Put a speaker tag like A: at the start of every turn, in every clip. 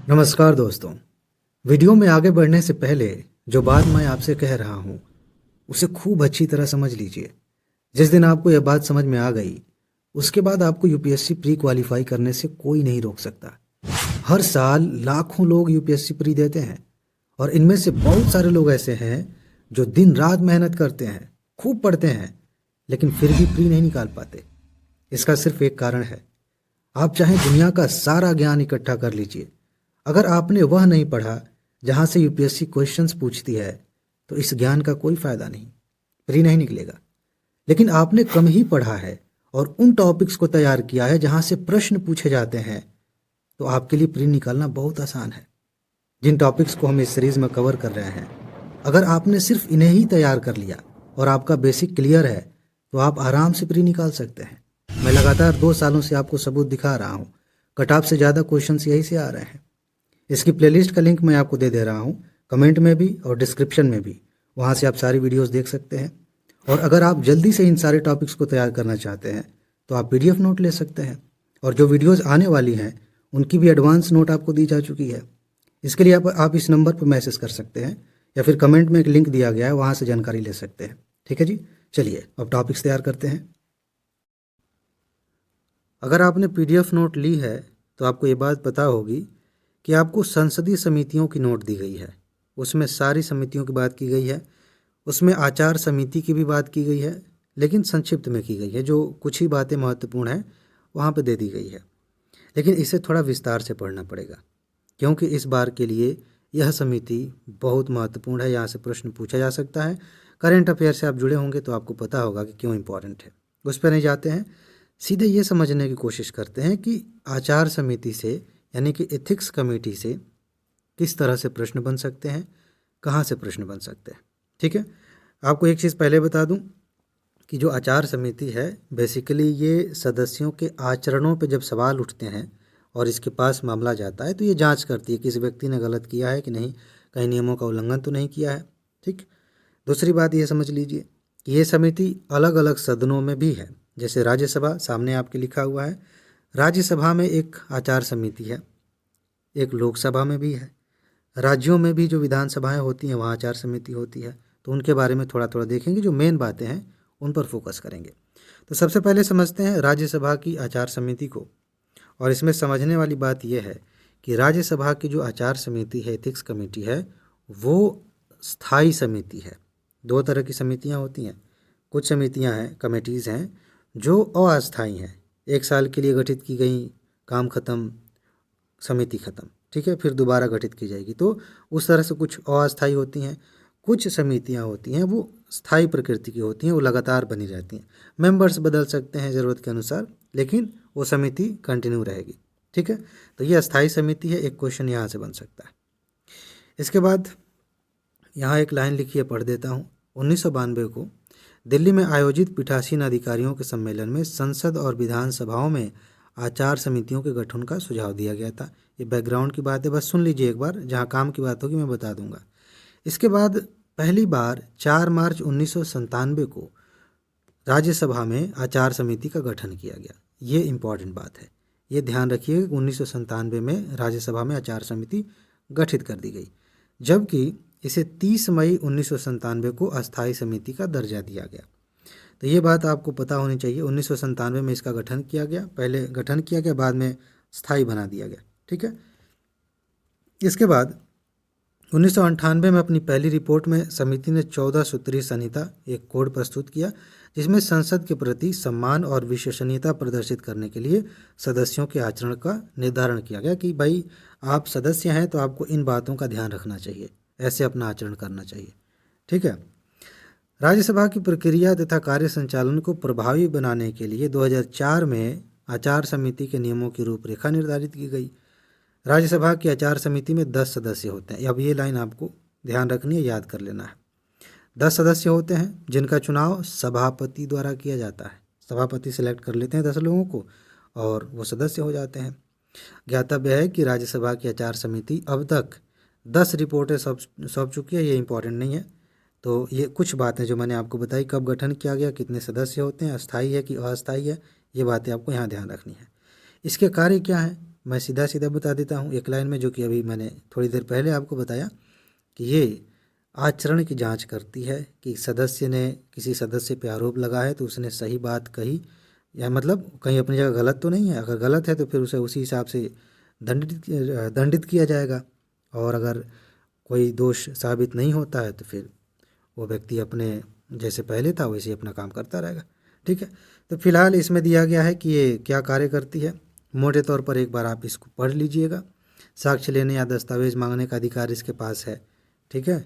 A: नमस्कार दोस्तों। वीडियो में आगे बढ़ने से पहले जो बात मैं आपसे कह रहा हूँ उसे खूब अच्छी तरह समझ लीजिए। जिस दिन आपको यह बात समझ में आ गई उसके बाद आपको यूपीएससी प्री क्वालिफाई करने से कोई नहीं रोक सकता। हर साल लाखों लोग यूपीएससी प्री देते हैं और इनमें से बहुत सारे लोग ऐसे हैं जो दिन रात मेहनत करते हैं, खूब पढ़ते हैं, लेकिन फिर भी प्री नहीं निकाल पाते। इसका सिर्फ एक कारण है, आप चाहे दुनिया का सारा ज्ञान इकट्ठा कर लीजिए, अगर आपने वह नहीं पढ़ा जहाँ से यूपीएससी क्वेश्चंस पूछती है तो इस ज्ञान का कोई फायदा नहीं, प्री नहीं निकलेगा। लेकिन आपने कम ही पढ़ा है और उन टॉपिक्स को तैयार किया है जहाँ से प्रश्न पूछे जाते हैं, तो आपके लिए प्री निकालना बहुत आसान है। जिन टॉपिक्स को हम इस सीरीज में कवर कर रहे हैं, अगर आपने सिर्फ इन्हें ही तैयार कर लिया और आपका बेसिक क्लियर है तो आप आराम से प्री निकाल सकते हैं। मैं लगातार 2 सालों से आपको सबूत दिखा रहा हूँ। कट ऑफ से ज़्यादा क्वेश्चंस यही से आ रहे हैं। इसकी प्लेलिस्ट का लिंक मैं आपको दे रहा हूँ, कमेंट में भी और डिस्क्रिप्शन में भी। वहाँ से आप सारी वीडियोस देख सकते हैं। और अगर आप जल्दी से इन सारे टॉपिक्स को तैयार करना चाहते हैं तो आप पीडीएफ नोट ले सकते हैं। और जो वीडियोस आने वाली हैं उनकी भी एडवांस नोट आपको दी जा चुकी है। इसके लिए आप इस नंबर पर मैसेज कर सकते हैं या फिर कमेंट में एक लिंक दिया गया है, वहाँ से जानकारी ले सकते हैं। ठीक है जी, चलिए अब टॉपिक्स तैयार करते हैं। अगर आपने पीडीएफ नोट ली है तो आपको ये बात पता होगी कि आपको संसदीय समितियों की नोट दी गई है। उसमें सारी समितियों की बात की गई है, उसमें आचार समिति की भी बात की गई है, लेकिन संक्षिप्त में की गई है। जो कुछ ही बातें महत्वपूर्ण हैं वहाँ पे दे दी गई है, लेकिन इसे थोड़ा विस्तार से पढ़ना पड़ेगा क्योंकि इस बार के लिए यह समिति बहुत महत्वपूर्ण है। यहाँ से प्रश्न पूछा जा सकता है। करेंट अफेयर से आप जुड़े होंगे तो आपको पता होगा कि क्यों इम्पोर्टेंट है। उस पर नहीं जाते हैं, सीधे ये समझने की कोशिश करते हैं कि आचार समिति से यानी कि एथिक्स कमेटी से किस तरह से प्रश्न बन सकते हैं, कहाँ से प्रश्न बन सकते हैं। ठीक है, आपको एक चीज़ पहले बता दूं कि जो आचार समिति है बेसिकली ये सदस्यों के आचरणों पे जब सवाल उठते हैं और इसके पास मामला जाता है तो ये जांच करती है कि इस व्यक्ति ने गलत किया है कि नहीं, कहीं नियमों का उल्लंघन तो नहीं किया है। ठीक, दूसरी बात ये समझ लीजिए कि ये समिति अलग अलग सदनों में भी है। जैसे राज्यसभा सामने आपके लिखा हुआ है, राज्यसभा में एक आचार समिति है, एक लोकसभा में भी है, राज्यों में भी जो विधानसभाएं होती हैं वहाँ आचार समिति होती है। तो उनके बारे में थोड़ा थोड़ा देखेंगे, जो मेन बातें हैं उन पर फोकस करेंगे। तो सबसे पहले समझते हैं राज्यसभा की आचार समिति को। और इसमें समझने वाली बात यह है कि राज्यसभा की जो आचार समिति है, एथिक्स कमेटी है, वो स्थायी समिति है। 2 तरह की समितियाँ होती हैं। कुछ समितियाँ हैं, कमेटीज़ हैं जो अस्थायी हैं, 1 साल के लिए गठित की गई, काम खत्म, समिति खत्म। ठीक है, फिर दोबारा गठित की जाएगी। तो उस तरह से कुछ अस्थायी होती हैं। कुछ समितियां होती हैं वो स्थायी प्रकृति की होती हैं, वो लगातार बनी रहती हैं। मेंबर्स बदल सकते हैं ज़रूरत के अनुसार, लेकिन वो समिति कंटिन्यू रहेगी। ठीक है, तो ये अस्थायी समिति है। एक क्वेश्चन यहाँ से बन सकता है। इसके बाद यहाँ एक लाइन लिखी है, पढ़ देता हूँ। 1992 को दिल्ली में आयोजित पीठासीन अधिकारियों के सम्मेलन में संसद और विधानसभाओं में आचार समितियों के गठन का सुझाव दिया गया था। ये बैकग्राउंड की बात है, बस सुन लीजिए एक बार, जहाँ काम की बात होगी मैं बता दूंगा। इसके बाद पहली बार 4 मार्च 1997 को राज्यसभा में आचार समिति का गठन किया गया। ये इम्पॉर्टेंट बात है, ये ध्यान रखिए। 1997 में राज्यसभा में आचार समिति गठित कर दी गई, जबकि इसे 30 मई 1997 को अस्थायी समिति का दर्जा दिया गया। तो ये बात आपको पता होनी चाहिए। 1997 में इसका गठन किया गया, पहले गठन किया गया, बाद में स्थायी बना दिया गया। ठीक है, इसके बाद 1998 में अपनी पहली रिपोर्ट में समिति ने 14 सूत्रीय संहिता, एक कोड प्रस्तुत किया जिसमें संसद के प्रति सम्मान और विश्वसनीयता प्रदर्शित करने के लिए सदस्यों के आचरण का निर्धारण किया गया कि भाई आप सदस्य हैं तो आपको इन बातों का ध्यान रखना चाहिए, ऐसे अपना आचरण करना चाहिए। ठीक है, राज्यसभा की प्रक्रिया तथा कार्य संचालन को प्रभावी बनाने के लिए 2004 में आचार समिति के नियमों की रूपरेखा निर्धारित की गई। राज्यसभा की आचार समिति में 10 सदस्य होते हैं। अब ये लाइन आपको ध्यान रखनी है, याद कर लेना है। 10 सदस्य होते हैं जिनका चुनाव सभापति द्वारा किया जाता है। सभापति सिलेक्ट कर लेते हैं 10 लोगों को और वो सदस्य हो जाते हैं। ज्ञातव्य है कि राज्यसभा की आचार समिति अब तक 10 रिपोर्टें सौंप चुकी है। ये इंपॉर्टेंट नहीं है। तो ये कुछ बातें जो मैंने आपको बताई, कब गठन किया गया, कितने सदस्य होते हैं, अस्थायी है कि अस्थायी है, ये बातें आपको यहाँ ध्यान रखनी है। इसके कार्य क्या हैं, मैं सीधा सीधा बता देता हूँ एक लाइन में, जो कि अभी मैंने थोड़ी देर पहले आपको बताया कि ये आचरण की जांच करती है कि सदस्य ने किसी सदस्य पे आरोप लगा है तो उसने सही बात कही, या मतलब कहीं अपनी जगह गलत तो नहीं है। अगर गलत है तो फिर उसे उसी हिसाब से दंडित किया जाएगा, और अगर कोई दोष साबित नहीं होता है तो फिर वो व्यक्ति अपने जैसे पहले था वैसे ही अपना काम करता रहेगा। ठीक है, तो फिलहाल इसमें दिया गया है कि ये क्या कार्य करती है। मोटे तौर पर एक बार आप इसको पढ़ लीजिएगा। साक्ष्य लेने या दस्तावेज मांगने का अधिकार इसके पास है। ठीक है,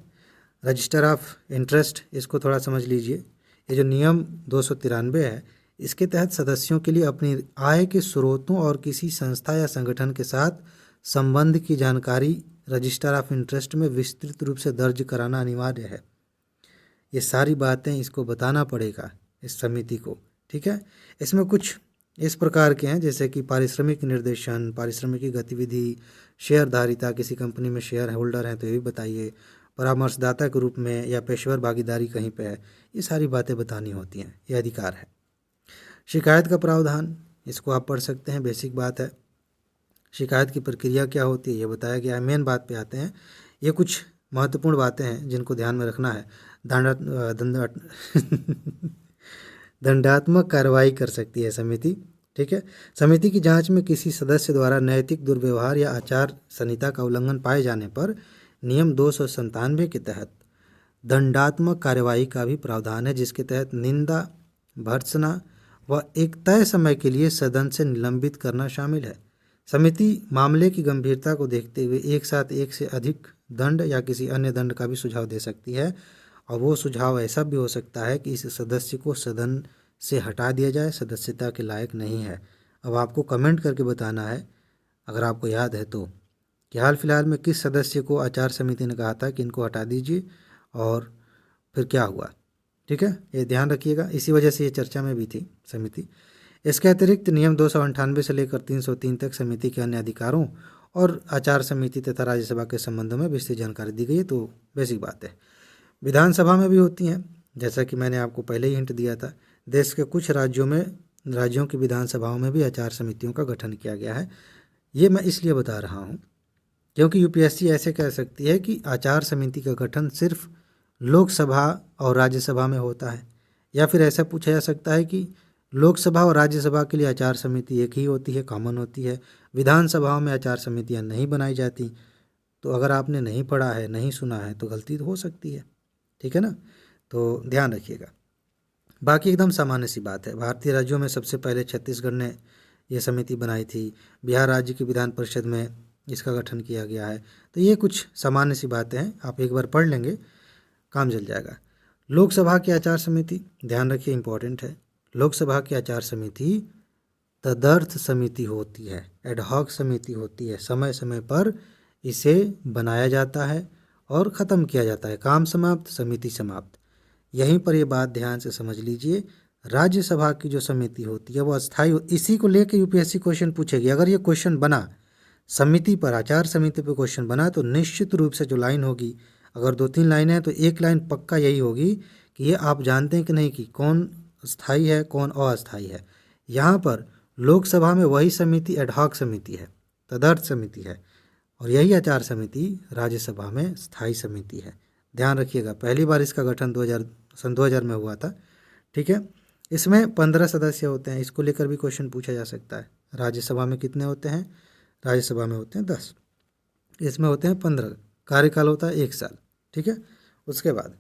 A: रजिस्टर ऑफ इंटरेस्ट, इसको थोड़ा समझ लीजिए। ये जो नियम 293 है, इसके तहत सदस्यों के लिए अपनी आय के स्रोतों और किसी संस्था या संगठन के साथ संबंध की जानकारी रजिस्टर ऑफ इंटरेस्ट में विस्तृत रूप से दर्ज कराना अनिवार्य है। ये सारी बातें इसको बताना पड़ेगा इस समिति को। ठीक है, इसमें कुछ इस प्रकार के हैं जैसे कि पारिश्रमिक निर्देशन, पारिश्रमिक की गतिविधि, शेयरधारिता, किसी कंपनी में शेयर होल्डर हैं तो ये भी बताइए, परामर्शदाता के रूप में या पेशेवर भागीदारी कहीं पे है, ये सारी बातें बतानी होती हैं, ये अधिकार है। शिकायत का प्रावधान, इसको आप पढ़ सकते हैं, बेसिक बात है। शिकायत की प्रक्रिया क्या होती है ये बताया गया है। मेन बात पे आते हैं, ये कुछ महत्वपूर्ण बातें हैं जिनको ध्यान में रखना है। दंडात्मक कार्रवाई कर सकती है समिति। ठीक है, समिति की जांच में किसी सदस्य द्वारा नैतिक दुर्व्यवहार या आचार संहिता का उल्लंघन पाए जाने पर नियम 297 के तहत दंडात्मक कार्रवाई का भी प्रावधान है, जिसके तहत निंदा, भर्त्सना व एक तय समय के लिए सदन से निलंबित करना शामिल है। समिति मामले की गंभीरता को देखते हुए एक साथ एक से अधिक दंड या किसी अन्य दंड का भी सुझाव दे सकती है, और वो सुझाव ऐसा भी हो सकता है कि इस सदस्य को सदन से हटा दिया जाए, सदस्यता के लायक नहीं है। अब आपको कमेंट करके बताना है, अगर आपको याद है तो, कि हाल फिलहाल में किस सदस्य को आचार समिति ने कहा था कि इनको हटा दीजिए और फिर क्या हुआ। ठीक है, ये ध्यान रखिएगा, इसी वजह से ये चर्चा में भी थी समिति। इसके अतिरिक्त नियम 298 से लेकर 303 तक समिति के अन्य अधिकारों और आचार समिति तथा राज्यसभा के संबंधों में विस्तृत जानकारी दी गई है, तो बेसिक बात है। विधानसभा में भी होती हैं, जैसा कि मैंने आपको पहले ही हिंट दिया था। देश के कुछ राज्यों की विधानसभाओं में भी आचार समितियों का गठन किया गया है। ये मैं इसलिए बता रहा हूँ क्योंकि यूपीएससी ऐसे कह सकती है कि आचार समिति का गठन सिर्फ लोकसभा और राज्यसभा में होता है, या फिर ऐसा पूछा जा सकता है कि लोकसभा और राज्यसभा के लिए आचार समिति एक ही होती है, कॉमन होती है, विधानसभाओं में आचार समितियां नहीं बनाई जाती। तो अगर आपने नहीं पढ़ा है, नहीं सुना है, तो गलती तो हो सकती है। ठीक है ना, तो ध्यान रखिएगा। बाकी एकदम सामान्य सी बात है। भारतीय राज्यों में सबसे पहले छत्तीसगढ़ ने यह समिति बनाई थी। बिहार राज्य की विधान परिषद में इसका गठन किया गया है। तो ये कुछ सामान्य सी बातें हैं, आप एक बार पढ़ लेंगे, काम चल जाएगा। लोकसभा की आचार समिति, ध्यान रखिए, इंपॉर्टेंट है। लोकसभा की आचार समिति तदर्थ समिति होती है, एडहॉक समिति होती है। समय समय पर इसे बनाया जाता है और ख़त्म किया जाता है। काम समाप्त, समिति समाप्त। यहीं पर ये बात ध्यान से समझ लीजिए। राज्यसभा की जो समिति होती है वो अस्थायी, इसी को लेकर यूपीएससी क्वेश्चन पूछेगी। अगर ये क्वेश्चन बना समिति पर, आचार समिति पर क्वेश्चन बना, तो निश्चित रूप से जो लाइन होगी, अगर 2-3 लाइनें हैं तो एक लाइन पक्का यही होगी कि ये आप जानते हैं कि नहीं कि कौन स्थायी है कौन अस्थायी है। यहाँ पर लोकसभा में वही समिति एडहॉक समिति है, तदर्थ समिति है, और यही आचार समिति राज्यसभा में स्थायी समिति है। ध्यान रखिएगा, पहली बार इसका गठन सन 2000 में हुआ था। ठीक है, इसमें 15 सदस्य होते हैं, इसको लेकर भी क्वेश्चन पूछा जा सकता है। राज्यसभा में कितने होते हैं? राज्यसभा में होते हैं 10, इसमें होते हैं 15। कार्यकाल होता है 1 साल। ठीक है, उसके बाद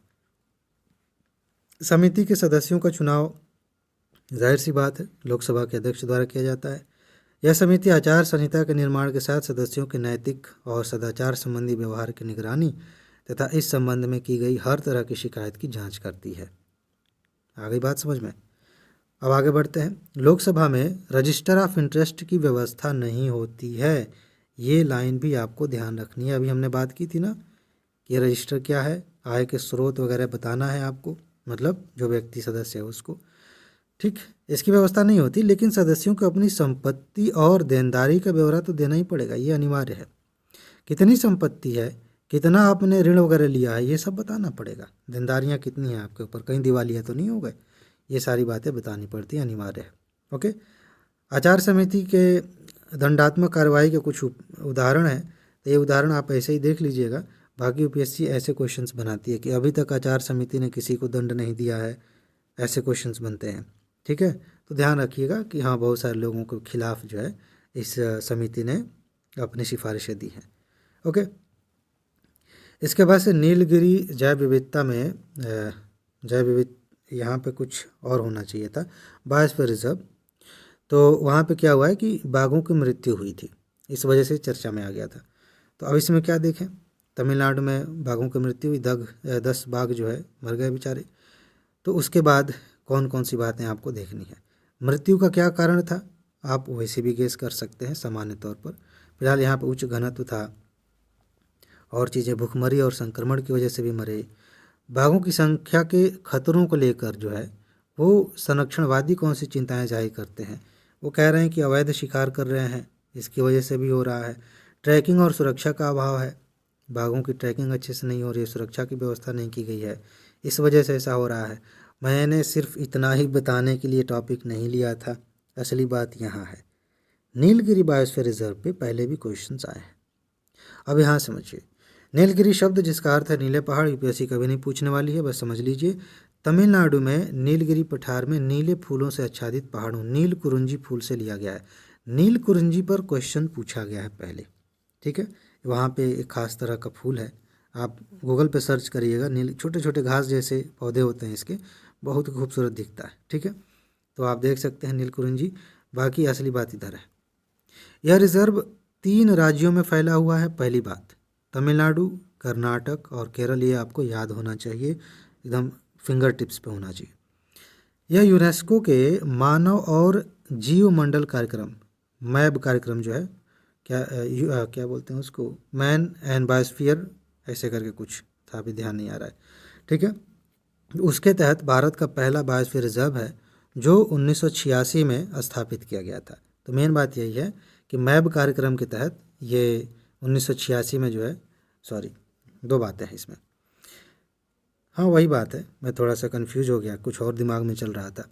A: समिति के सदस्यों का चुनाव जाहिर सी बात है लोकसभा के अध्यक्ष द्वारा किया जाता है। यह समिति आचार संहिता के निर्माण के साथ सदस्यों के नैतिक और सदाचार संबंधी व्यवहार की निगरानी तथा इस संबंध में की गई हर तरह की शिकायत की जांच करती है। आ गई बात समझ में? अब आगे बढ़ते हैं। लोकसभा में रजिस्टर ऑफ इंटरेस्ट की व्यवस्था नहीं होती है, ये लाइन भी आपको ध्यान रखनी है। अभी हमने बात की थी ना कि रजिस्टर क्या है, आय के स्रोत वगैरह बताना है आपको, मतलब जो व्यक्ति सदस्य है उसको। ठीक, इसकी व्यवस्था नहीं होती, लेकिन सदस्यों को अपनी संपत्ति और देनदारी का ब्यौरा तो देना ही पड़ेगा, ये अनिवार्य है। कितनी संपत्ति है, कितना आपने ऋण वगैरह लिया है, ये सब बताना पड़ेगा। देनदारियाँ कितनी हैं आपके ऊपर, कहीं दिवालिया तो नहीं हो गए, ये सारी बातें बतानी पड़ती हैं, अनिवार्य है। ओके, आचार समिति के दंडात्मक कार्रवाई के कुछ उदाहरण हैं, तो ये उदाहरण आप ऐसे ही देख लीजिएगा। बाकी यूपीएससी ऐसे क्वेश्चंस बनाती है कि अभी तक आचार समिति ने किसी को दंड नहीं दिया है, ऐसे क्वेश्चंस बनते हैं। ठीक है, तो ध्यान रखिएगा कि हाँ, बहुत सारे लोगों के खिलाफ जो है इस समिति ने अपनी सिफारिशें दी हैं। ओके, इसके बाद से नीलगिरी जैव विविधता में जैव विविध यहाँ पे कुछ और होना चाहिए था, बायोस्फीयर रिजर्व। तो वहाँ पे क्या हुआ है कि बाघों की मृत्यु हुई थी, इस वजह से चर्चा में आ गया था। तो अब इसमें क्या देखें, तमिलनाडु में बाघों की मृत्यु हुई, 10 बाघ जो है मर गए बेचारे। तो उसके बाद कौन कौन सी बातें आपको देखनी है, मृत्यु का क्या कारण था, आप वैसे भी गेस कर सकते हैं सामान्य तौर पर। फिलहाल यहाँ पर उच्च घनत्व था, और चीज़ें भूखमरी और संक्रमण की वजह से भी मरे। बाघों की संख्या के खतरों को लेकर जो है वो संरक्षणवादी कौन सी चिंताएं जाहिर करते हैं, वो कह रहे हैं कि अवैध शिकार कर रहे हैं, इसकी वजह से भी हो रहा है। ट्रैकिंग और सुरक्षा का अभाव है, बाघों की ट्रैकिंग अच्छे से नहीं हो रही है, सुरक्षा की व्यवस्था नहीं की गई है, इस वजह से ऐसा हो रहा है। मैंने सिर्फ इतना ही बताने के लिए टॉपिक नहीं लिया था, असली बात यहाँ है। नीलगिरी बायोस्फीयर रिजर्व पे पहले भी क्वेश्चंस आए हैं। अब यहाँ समझिए, नीलगिरी शब्द जिसका अर्थ है नीले पहाड़, यूपीएससी कभी नहीं पूछने वाली है, बस समझ लीजिए। तमिलनाडु में नीलगिरी पठार में नीले फूलों से आच्छादित पहाड़ों नील कुरुंजी फूल से लिया गया है। नील कुरुंजी पर क्वेश्चन पूछा गया है पहले, ठीक है। वहाँ पे एक खास तरह का फूल है, आप गूगल पे सर्च करिएगा, नील छोटे छोटे घास जैसे पौधे होते हैं इसके, बहुत खूबसूरत दिखता है, ठीक है। तो आप देख सकते हैं नील कुरुंजी। बाकी असली बात इधर है, यह रिजर्व 3 राज्यों में फैला हुआ है। पहली बात, तमिलनाडु, कर्नाटक और केरल, ये आपको याद होना चाहिए, एकदम फिंगर टिप्स पे होना चाहिए। यह यूनेस्को के मानव और जीवमंडल कार्यक्रम, मैब कार्यक्रम जो है, क्या बोलते हैं उसको, मैन एंड बायोस्फीयर ऐसे करके कुछ था, अभी ध्यान नहीं आ रहा है, ठीक है। उसके तहत भारत का पहला बायोस्फीयर रिजर्व है जो 1986 में स्थापित किया गया था। तो मेन बात यही है कि मैब कार्यक्रम के तहत ये 1986 में जो है, सॉरी 2 बातें हैं इसमें, हाँ वही बात है, मैं थोड़ा सा कंफ्यूज हो गया, कुछ और दिमाग में चल रहा था।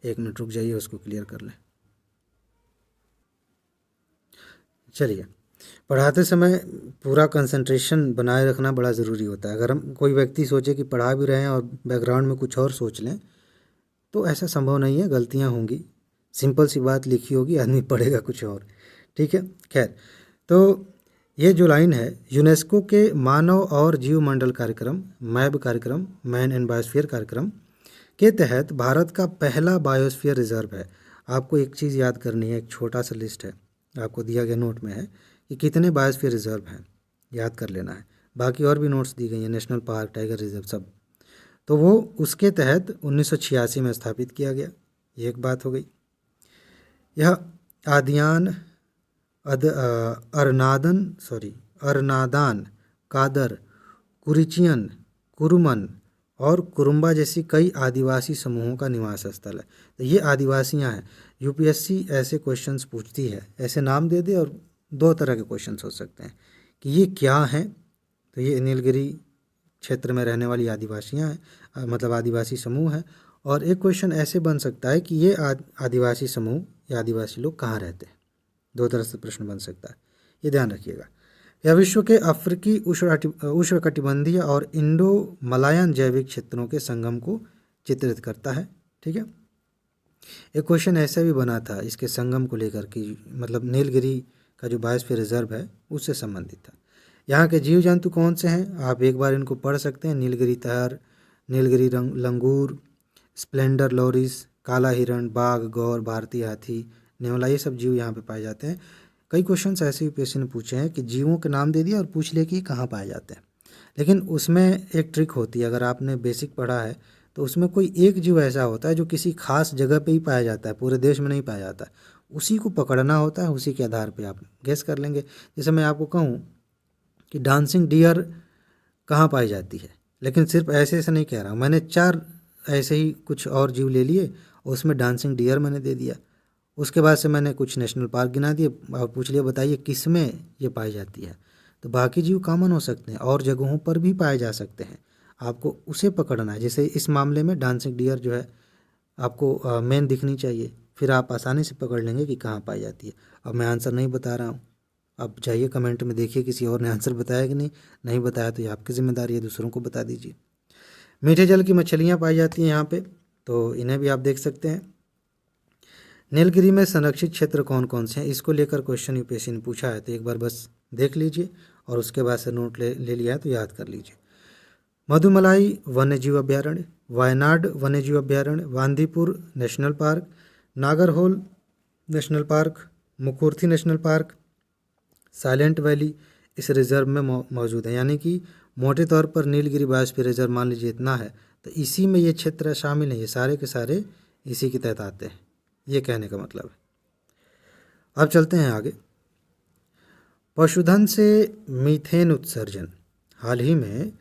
A: 1 मिनट रुक जाइए, उसको क्लियर कर लें। चलिए, पढ़ाते समय पूरा कंसंट्रेशन बनाए रखना बड़ा ज़रूरी होता है। अगर हम कोई व्यक्ति सोचे कि पढ़ा भी रहे हैं और बैकग्राउंड में कुछ और सोच लें, तो ऐसा संभव नहीं है, गलतियां होंगी। सिंपल सी बात लिखी होगी, आदमी पढ़ेगा कुछ और, ठीक है। खैर, तो ये जो लाइन है, यूनेस्को के मानव और जीवमंडल कार्यक्रम, मैब कार्यक्रम, मैन एंड बायोस्फीयर कार्यक्रम के तहत भारत का पहला बायोस्फीयर रिजर्व है। आपको एक चीज़ याद करनी है, एक छोटा सा लिस्ट है, आपको दिया गया नोट में है कि कितने बायोस्फीयर रिजर्व हैं, याद कर लेना है। बाकी और भी नोट्स दी गई हैं, नेशनल पार्क, टाइगर रिजर्व, सब। तो वो उसके तहत 1986 में स्थापित किया गया, ये एक बात हो गई। यह आदियान, अरनादान, कादर, कुरिचियन, कुरुमन और कुरुम्बा जैसी कई आदिवासी समूहों का निवास स्थल है। तो ये आदिवासियां हैं। यूपीएससी ऐसे क्वेश्चंस पूछती है, ऐसे नाम दे दे, और 2 तरह के क्वेश्चंस हो सकते हैं कि ये क्या हैं। तो ये नीलगिरी क्षेत्र में रहने वाली आदिवासियां हैं, मतलब आदिवासी समूह है। और एक क्वेश्चन ऐसे बन सकता है कि ये आदिवासी समूह या आदिवासी लोग कहाँ रहते हैं। 2 तरह से प्रश्न बन सकता है, ये ध्यान रखिएगा। यह विश्व के अफ्रीकी उष्णकटिबंधीय और इंडो मलायन जैविक क्षेत्रों के संगम को चित्रित करता है, ठीक है। एक क्वेश्चन ऐसा भी बना था इसके संगम को लेकर कि मतलब नीलगिरी का जो बायोस्फीयर रिजर्व है उससे संबंधित था। यहाँ के जीव जंतु कौन से हैं, आप एक बार इनको पढ़ सकते हैं। नीलगिरी तहर, नीलगिरी लंगूर, स्प्लेंडर लोरिस, काला हिरण, बाघ, गौर, भारतीय हाथी, नेवला, ये सब जीव यहाँ पे पाए जाते हैं। कई क्वेश्चंस ऐसे यूपीएससी ने पूछे हैं कि जीवों के नाम दे दिया और पूछ लिया कि कहाँ पाए जाते हैं, लेकिन उसमें एक ट्रिक होती है। अगर आपने बेसिक पढ़ा है तो उसमें कोई एक जीव ऐसा होता है जो किसी खास जगह पे ही पाया जाता है, पूरे देश में नहीं पाया जाता, उसी को पकड़ना होता है, उसी के आधार पे आप गेस कर लेंगे। जैसे मैं आपको कहूँ कि डांसिंग डियर कहाँ पाई जाती है, लेकिन सिर्फ ऐसे ऐसे नहीं कह रहा हूँ, मैंने 4 ऐसे ही कुछ और जीव ले लिए और उसमें डांसिंग डियर मैंने दे दिया। उसके बाद से मैंने कुछ नेशनल पार्क गिना दिए और पूछ लिया बताइए किस में ये पाई जाती है। तो बाकी जीव कॉमन हो सकते हैं और जगहों पर भी पाए जा सकते हैं, आपको उसे पकड़ना है। जैसे इस मामले में डांसिंग डियर जो है आपको मेन दिखनी चाहिए, फिर आप आसानी से पकड़ लेंगे कि कहाँ पाई जाती है। अब मैं आंसर नहीं बता रहा हूँ, अब जाइए कमेंट में देखिए किसी और ने आंसर बताया कि नहीं बताया तो ये आपकी जिम्मेदारी है, दूसरों को बता दीजिए। मीठे जल की मछलियाँ पाई जाती हैं यहाँ पे, तो इन्हें भी आप देख सकते हैं। नीलगिरी में संरक्षित क्षेत्र कौन कौन से हैं, इसको लेकर क्वेश्चन यूपीएससी ने पूछा है, तो एक बार बस देख लीजिए और उसके बाद से नोट ले लिया है तो याद कर लीजिए। मधुमलाई वन्यजीव अभ्यारण्य, वायनाड वन्यजीव अभ्यारण्य, Bandipur National Park, Nagarhole National Park, Mukurthi National Park, Silent Valley इस रिजर्व में मौजूद है। यानी कि मोटे तौर पर नीलगिरी बायोस्फीयर रिजर्व मान लीजिए इतना है, तो इसी में ये क्षेत्र शामिल है, ये सारे के सारे इसी के तहत आते हैं, ये कहने का मतलब है। अब चलते हैं आगे। पशुधन से मीथेन उत्सर्जन। हाल ही में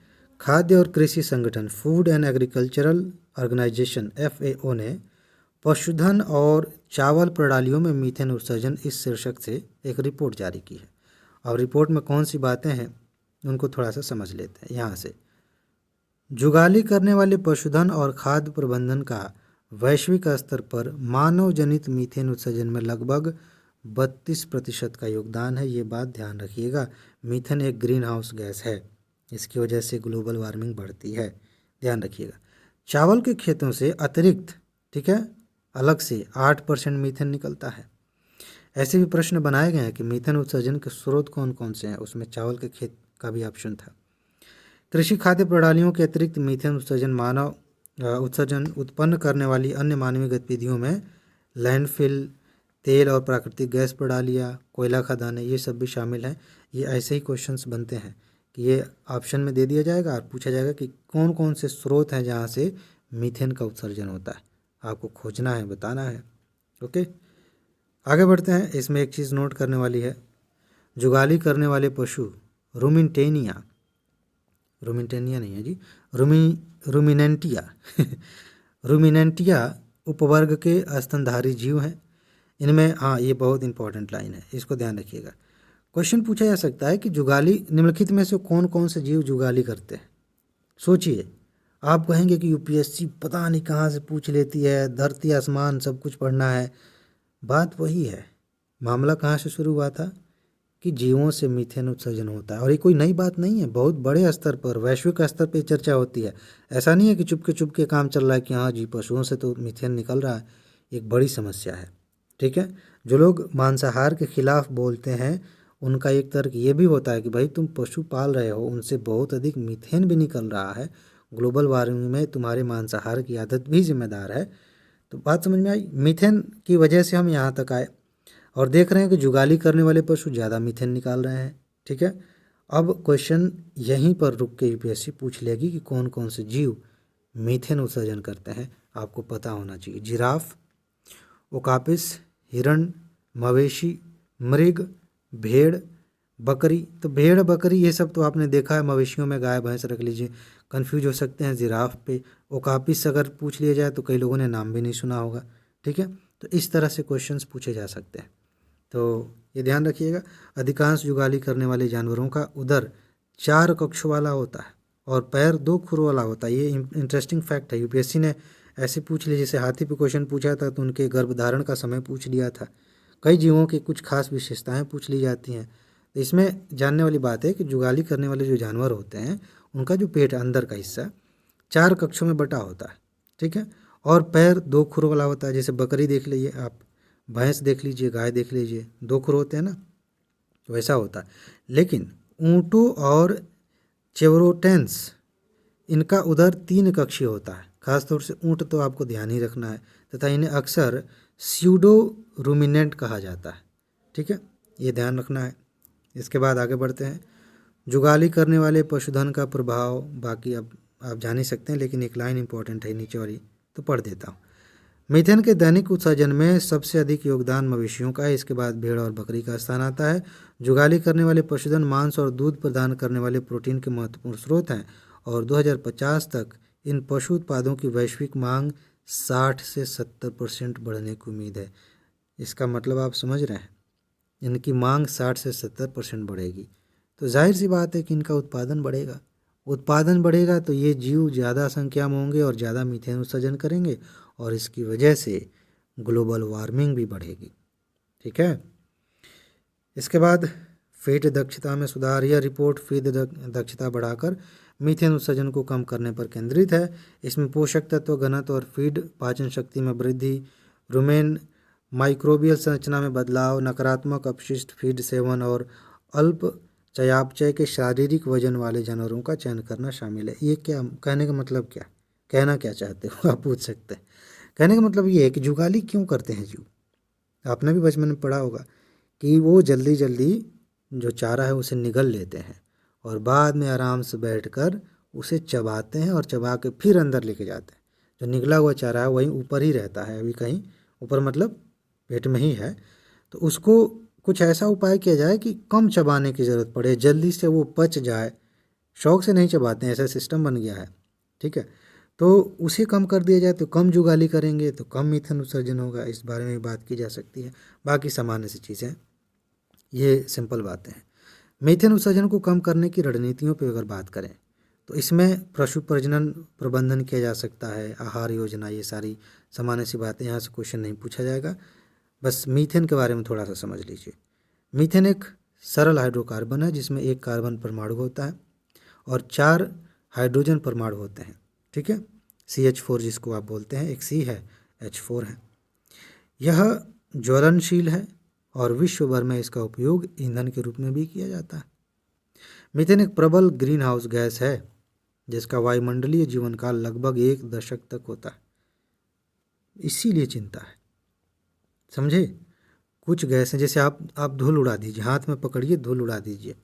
A: खाद्य और कृषि संगठन food and agricultural organisation FAO ने पशुधन और चावल प्रणालियों में मीथेन उत्सर्जन इस शीर्षक से एक रिपोर्ट जारी की है। और रिपोर्ट में कौन सी बातें हैं उनको थोड़ा सा समझ लेते हैं यहाँ से। जुगाली करने वाले पशुधन और खाद्य प्रबंधन का वैश्विक स्तर पर मानव जनित मीथेन उत्सर्जन में लगभग 32% का योगदान है। ये बात ध्यान रखिएगा। मीथेन एक ग्रीन हाउस गैस है, इसकी वजह से ग्लोबल वार्मिंग बढ़ती है, ध्यान रखिएगा। चावल के खेतों से अतिरिक्त, ठीक है, अलग से 8% मीथेन निकलता है। ऐसे भी प्रश्न बनाए गए हैं कि मीथेन उत्सर्जन के स्रोत कौन कौन से हैं, उसमें चावल के खेत का भी ऑप्शन था। कृषि खाद्य प्रणालियों के अतिरिक्त मीथेन उत्सर्जन मानव उत्सर्जन उत्पन्न करने वाली अन्य मानवीय गतिविधियों में लैंडफिल, तेल और प्राकृतिक गैस प्रणालियाँ, कोयला खदानें, ये सब भी शामिल हैं। ये ऐसे ही क्वेश्चंस बनते हैं कि ये ऑप्शन में दे दिया जाएगा और पूछा जाएगा कि कौन कौन से स्रोत हैं जहाँ से मीथेन का उत्सर्जन होता है, आपको खोजना है, बताना है। ओके, आगे बढ़ते हैं। इसमें एक चीज़ नोट करने वाली है, जुगाली करने वाले पशु रुमिनटेनिया नहीं है जी, रुमिनेंटिया रुमिनेंटिया उपवर्ग के स्तनधारी जीव हैं। इनमें ये बहुत इंपॉर्टेंट लाइन है, इसको ध्यान रखिएगा। क्वेश्चन पूछा जा सकता है कि जुगाली निम्नलिखित में से कौन कौन से जीव जुगाली करते हैं। सोचिए, आप कहेंगे कि यूपीएससी पता नहीं कहाँ से पूछ लेती है, धरती आसमान सब कुछ पढ़ना है। बात वही है, मामला कहाँ से शुरू हुआ था कि जीवों से मीथेन उत्सर्जन होता है। और ये कोई नई बात नहीं है, बहुत बड़े स्तर पर, वैश्विक स्तर पर चर्चा होती है। ऐसा नहीं है कि चुपके काम चल रहा है कि हाँ जी पशुओं से तो मीथेन निकल रहा है, एक बड़ी समस्या है। ठीक है, जो लोग मांसाहार के खिलाफ बोलते हैं उनका एक तर्क ये भी होता है कि भाई तुम पशु पाल रहे हो, उनसे बहुत अधिक मीथेन भी निकल रहा है, ग्लोबल वार्मिंग में तुम्हारे मांसाहार की आदत भी जिम्मेदार है। तो बात समझ में आई, मीथेन की वजह से हम यहाँ तक आए और देख रहे हैं कि जुगाली करने वाले पशु ज़्यादा मीथेन निकाल रहे हैं। ठीक है, अब क्वेश्चन यहीं पर रुक के यूपीएससी पूछ लेगी कि कौन कौन से जीव मीथेन उत्सर्जन करते हैं, आपको पता होना चाहिए। जिराफ, ओकापिस, हिरण, मवेशी, मृग, भेड़, बकरी। तो भेड़ बकरी ये सब तो आपने देखा है, मवेशियों में गाय भैंस रख लीजिए, कंफ्यूज हो सकते हैं जिराफ पे। ओकापिस अगर पूछ लिया जाए तो कई लोगों ने नाम भी नहीं सुना होगा। ठीक है, तो इस तरह से क्वेश्चंस पूछे जा सकते हैं, तो ये ध्यान रखिएगा। अधिकांश जुगाली करने वाले जानवरों का उदर 4 कक्षों वाला होता है और पैर 2 खुरों वाला होता है। ये इंटरेस्टिंग फैक्ट है, यूपीएससी ने ऐसे पूछ लिया, जैसे हाथी पे क्वेश्चन पूछा था तो उनके गर्भधारण का समय पूछ लिया था। कई जीवों की कुछ खास विशेषताएं पूछ ली जाती हैं। तो इसमें जानने वाली बात है कि जुगाली करने वाले जो जानवर होते हैं उनका जो पेट अंदर का हिस्सा 4 कक्षों में बटा होता है। ठीक है, और पैर 2 खुरों वाला होता है। जैसे बकरी देख लीजिए आप, भैंस देख लीजिए, गाय देख लीजिए, 2 खुर होते हैं ना, वैसा होता है। लेकिन ऊँटों और चेवरोटेंस इनका उदर 3 कक्षीय होता है। खासतौर से ऊँट तो आपको ध्यान ही रखना है, तथा इन्हें अक्सर स्यूडो रूमिनेंट कहा जाता है। ठीक है, ये ध्यान रखना है। इसके बाद आगे बढ़ते हैं। जुगाली करने वाले पशुधन का प्रभाव, बाकी अब आप जान ही सकते हैं, लेकिन एक लाइन इंपॉर्टेंट है नीचे वाली, तो पढ़ देता हूँ। मीथेन के दैनिक उत्सर्जन में सबसे अधिक योगदान मवेशियों का है, इसके बाद भेड़ और बकरी का स्थान आता है। जुगाली करने वाले पशुधन मांस और दूध प्रदान करने वाले प्रोटीन के महत्वपूर्ण स्रोत हैं और 2050 तक इन पशु उत्पादों की वैश्विक मांग 60 से 70% बढ़ने की उम्मीद है। इसका मतलब आप समझ रहे हैं, इनकी मांग 60 से 70% बढ़ेगी, तो जाहिर सी बात है कि इनका उत्पादन बढ़ेगा। उत्पादन बढ़ेगा तो ये जीव ज़्यादा संख्या में होंगे और ज़्यादा मीथेन उत्सर्जन करेंगे और इसकी वजह से ग्लोबल वार्मिंग भी बढ़ेगी। ठीक है। इसके बाद फीड दक्षता में सुधार। यह रिपोर्ट फीड दक्षता बढ़ाकर मीथेन उत्सर्जन को कम करने पर केंद्रित है। इसमें पोषक तत्व घनत्व और फीड पाचन शक्ति में वृद्धि, रुमेन माइक्रोबियल संरचना में बदलाव, नकारात्मक अपशिष्ट फीड सेवन और अल्प चयापचय के शारीरिक वजन वाले जानवरों का चयन करना शामिल है। ये क्या कहने का मतलब, क्या कहना क्या चाहते हो आप पूछ सकते हैं। कहने का मतलब ये है कि जुगाली क्यों करते हैं जीव। आपने भी बचपन में पढ़ा होगा कि वो जल्दी जल्दी जो चारा है उसे निगल लेते हैं और बाद में आराम से बैठकर उसे चबाते हैं और चबा के फिर अंदर लेके जाते हैं। जो निगला हुआ चारा है वहीं ऊपर ही रहता है, अभी कहीं ऊपर मतलब पेट में ही है। तो उसको कुछ ऐसा उपाय किया जाए कि कम चबाने की ज़रूरत पड़े, जल्दी से वो पच जाए। शौक से नहीं चबाते हैं, ऐसा सिस्टम बन गया है। ठीक है। तो उसे कम कर दिया जाए तो कम जुगाली करेंगे तो कम मीथेन उत्सर्जन होगा। इस बारे में बात की जा सकती है। बाकी सामान्य सी चीज़ें, ये सिंपल बातें हैं। मीथेन उत्सर्जन को कम करने की रणनीतियों पर अगर बात करें तो इसमें पशु प्रजनन प्रबंधन किया जा सकता है, आहार योजना, ये सारी सामान्य सी बातें। यहाँ से क्वेश्चन नहीं पूछा जाएगा। बस मीथेन के बारे में थोड़ा सा समझ लीजिए। मीथेन एक सरल हाइड्रोकार्बन है जिसमें एक कार्बन परमाणु होता है और 4 हाइड्रोजन परमाणु होते हैं। ठीक है। CH4 जिसको आप बोलते हैं, एक C है, H4 है। यह ज्वलनशील है और विश्व भर में इसका उपयोग ईंधन के रूप में भी किया जाता है। मीथेन एक प्रबल ग्रीन हाउस गैस है जिसका वायुमंडलीय जीवन काल लगभग 1 दशक तक होता है। इसीलिए चिंता है, समझे। कुछ गैसें, जैसे आप धूल उड़ा दीजिए, हाथ में पकड़िए, धूल उड़ा दीजिए।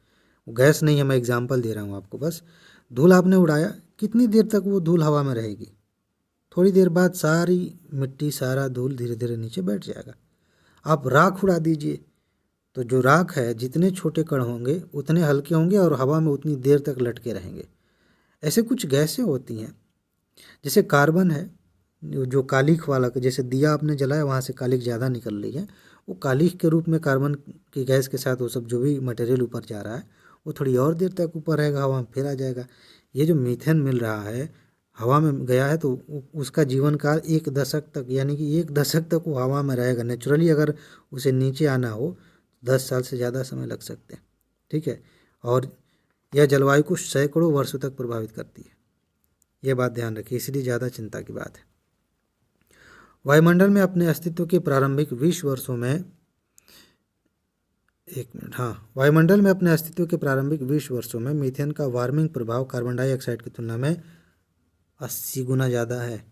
A: वो गैस नहीं है, मैं एग्जांपल दे रहा हूँ आपको। बस धूल आपने उड़ाया, कितनी देर तक वो धूल हवा में रहेगी। थोड़ी देर बाद सारी मिट्टी, सारा धूल धीरे धीरे नीचे बैठ जाएगा। आप राख उड़ा दीजिए तो जो राख है, जितने छोटे कण होंगे उतने हल्के होंगे और हवा में उतनी देर तक लटके रहेंगे। ऐसे कुछ गैसें होती हैं, जैसे कार्बन है जो कालिख वाला, जैसे दिया आपने जलाया वहाँ से कालिख ज़्यादा निकल रही है, वो कालिख के रूप में कार्बन की गैस के साथ वो सब जो भी मटेरियल ऊपर जा रहा है वो थोड़ी और देर तक ऊपर रहेगा, हवा में फिर आ जाएगा। ये जो मीथेन मिल रहा है, हवा में गया है तो उसका जीवन काल 1 दशक तक, यानी कि 1 दशक तक वो हवा में रहेगा। नेचुरली अगर उसे नीचे आना हो 10 साल से ज़्यादा समय लग सकते हैं। ठीक है। और यह जलवायु को सैकड़ों वर्षों तक प्रभावित करती है। ये बात ध्यान रखिए, इसलिए ज़्यादा चिंता की बात है। वायुमंडल में अपने अस्तित्व के प्रारंभिक 20 वर्षों में, वायुमंडल में अपने अस्तित्व के प्रारंभिक 20 वर्षों में मीथेन का वार्मिंग प्रभाव कार्बन डाइऑक्साइड की तुलना में 80 गुना ज़्यादा है।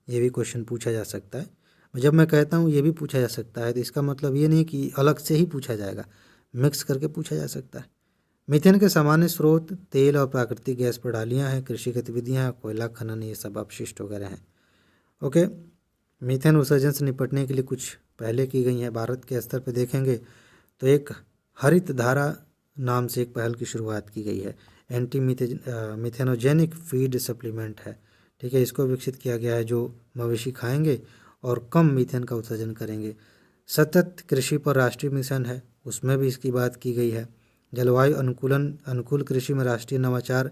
A: ये भी क्वेश्चन पूछा जा सकता है। जब मैं कहता हूँ ये भी पूछा जा सकता है तो इसका मतलब ये नहीं कि अलग से ही पूछा जाएगा, मिक्स करके पूछा जा सकता है। मीथेन के सामान्य स्रोत तेल और प्राकृतिक गैस प्रणालियाँ हैं, कृषि गतिविधियाँ, कोयला खनन, ये सब अपशिष्ट वगैरह हैं। ओके। मीथेन उत्सर्जन से निपटने के लिए कुछ पहले की गई हैं। भारत के स्तर पर देखेंगे तो एक हरित धारा नाम से एक पहल की शुरुआत की गई है। एंटी मिथेनोजेनिक फीड सप्लीमेंट है। ठीक है। इसको विकसित किया गया है जो मवेशी खाएंगे और कम मीथेन का उत्सर्जन करेंगे। सतत कृषि पर राष्ट्रीय मिशन है, उसमें भी इसकी बात की गई है। जलवायु अनुकूल कृषि में राष्ट्रीय नवाचार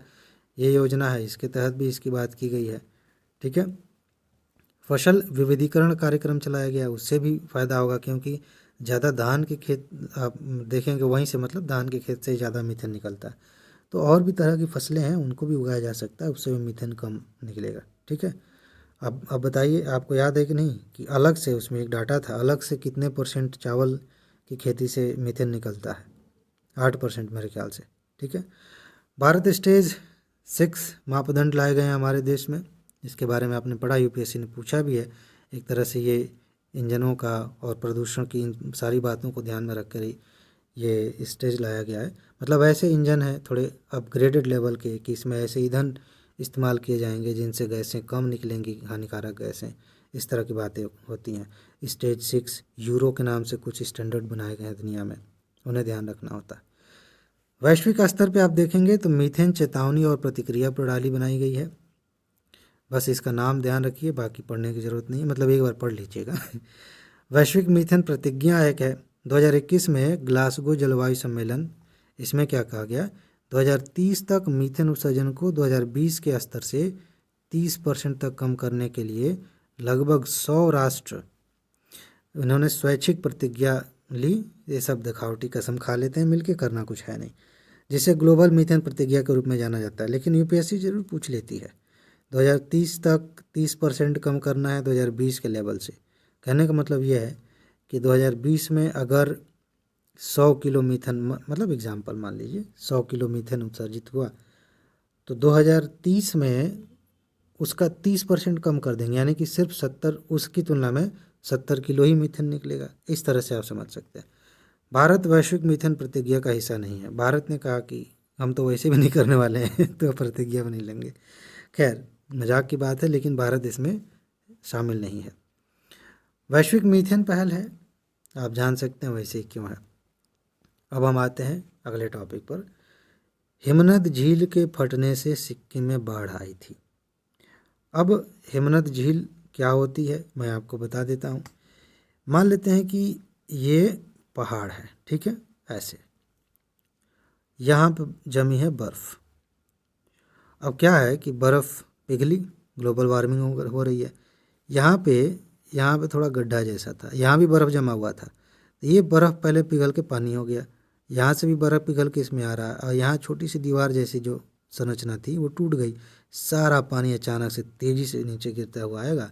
A: ये योजना है, इसके तहत भी इसकी बात की गई है। ठीक है। फसल विविधीकरण कार्यक्रम चलाया गया, उससे भी फ़ायदा होगा क्योंकि ज़्यादा धान के खेत आप देखेंगे, वहीं से मतलब धान के खेत से ज़्यादा मीथेन निकलता है। तो और भी तरह की फसलें हैं उनको भी उगाया जा सकता है, उससे भी मीथेन कम निकलेगा। ठीक है। अब बताइए, आपको याद है कि नहीं कि अलग से उसमें एक डाटा था, अलग से कितने % चावल की खेती से मीथेन निकलता है? 8% मेरे ख्याल से। ठीक है। भारत स्टेज 6 मापदंड लाए गए हैं हमारे देश में, इसके बारे में आपने पढ़ा, UPSC ने पूछा भी है। एक तरह से ये इंजनों का और प्रदूषण की इन सारी बातों को ध्यान में रखकर ही ये स्टेज लाया गया है। मतलब ऐसे इंजन हैं थोड़े अपग्रेडेड लेवल के कि इसमें ऐसे ईंधन इस्तेमाल किए जाएंगे जिनसे गैसें कम निकलेंगी, हानिकारक गैसें, इस तरह की बातें होती हैं। स्टेज 6 यूरो के नाम से कुछ स्टैंडर्ड बनाए गए हैं दुनिया में, उन्हें ध्यान रखना होता है। वैश्विक स्तर पे आप देखेंगे तो मीथेन चेतावनी और प्रतिक्रिया प्रणाली बनाई गई है। बस इसका नाम ध्यान रखिए, बाकी पढ़ने की ज़रूरत नहीं है, मतलब एक बार पढ़ लीजिएगा। वैश्विक मीथेन प्रतिज्ञा एक है 2021 में ग्लासगो जलवायु सम्मेलन, इसमें क्या कहा गया, 2030 तक मीथेन उत्सर्जन को 2020 के स्तर से 30% तक कम करने के लिए लगभग 100 राष्ट्र इन्होंने स्वैच्छिक प्रतिज्ञा ली, ये सब दिखावटी कसम खा लेते हैं मिलके, करना कुछ है नहीं, जिसे ग्लोबल मीथेन प्रतिज्ञा के रूप में जाना जाता है। लेकिन यूपीएससी जरूर पूछ लेती है 2030 तक 30% कम करना है 2020 के लेवल से। कहने का मतलब ये है कि 2020 में अगर 100 किलो मीथेन, मतलब एग्जाम्पल मान लीजिए 100 किलो मीथेन उत्सर्जित हुआ, तो 2030 में उसका 30% कम कर देंगे, यानी कि सिर्फ 70, उसकी तुलना में 70 किलो ही मीथेन निकलेगा। इस तरह से आप समझ सकते हैं। भारत वैश्विक मीथेन प्रतिज्ञा का हिस्सा नहीं है। भारत ने कहा कि हम तो वैसे भी नहीं करने वाले हैं तो प्रतिज्ञा में नहीं लेंगे। खैर, मजाक की बात है, लेकिन भारत इसमें शामिल नहीं है। वैश्विक मीथेन पहल है, आप जान सकते हैं वैसे ही क्यों है। अब हम आते हैं अगले टॉपिक पर। हिमनद झील के फटने से सिक्किम में बाढ़ आई थी। अब हिमनद झील क्या होती है मैं आपको बता देता हूँ। मान लेते हैं कि ये पहाड़ है, ठीक है, ऐसे यहाँ पर जमी है बर्फ़। अब क्या है कि बर्फ़ पिघली, ग्लोबल वार्मिंग हो रही है। यहाँ पे थोड़ा गड्ढा जैसा था, यहाँ भी बर्फ़ जमा हुआ था, तो ये बर्फ़ पहले पिघल के पानी हो गया, यहाँ से भी बर्फ़ पिघल के इसमें आ रहा है, और यहाँ छोटी सी दीवार जैसी जो संरचना थी वो टूट गई। सारा पानी अचानक से तेज़ी से नीचे गिरता हुआ आएगा,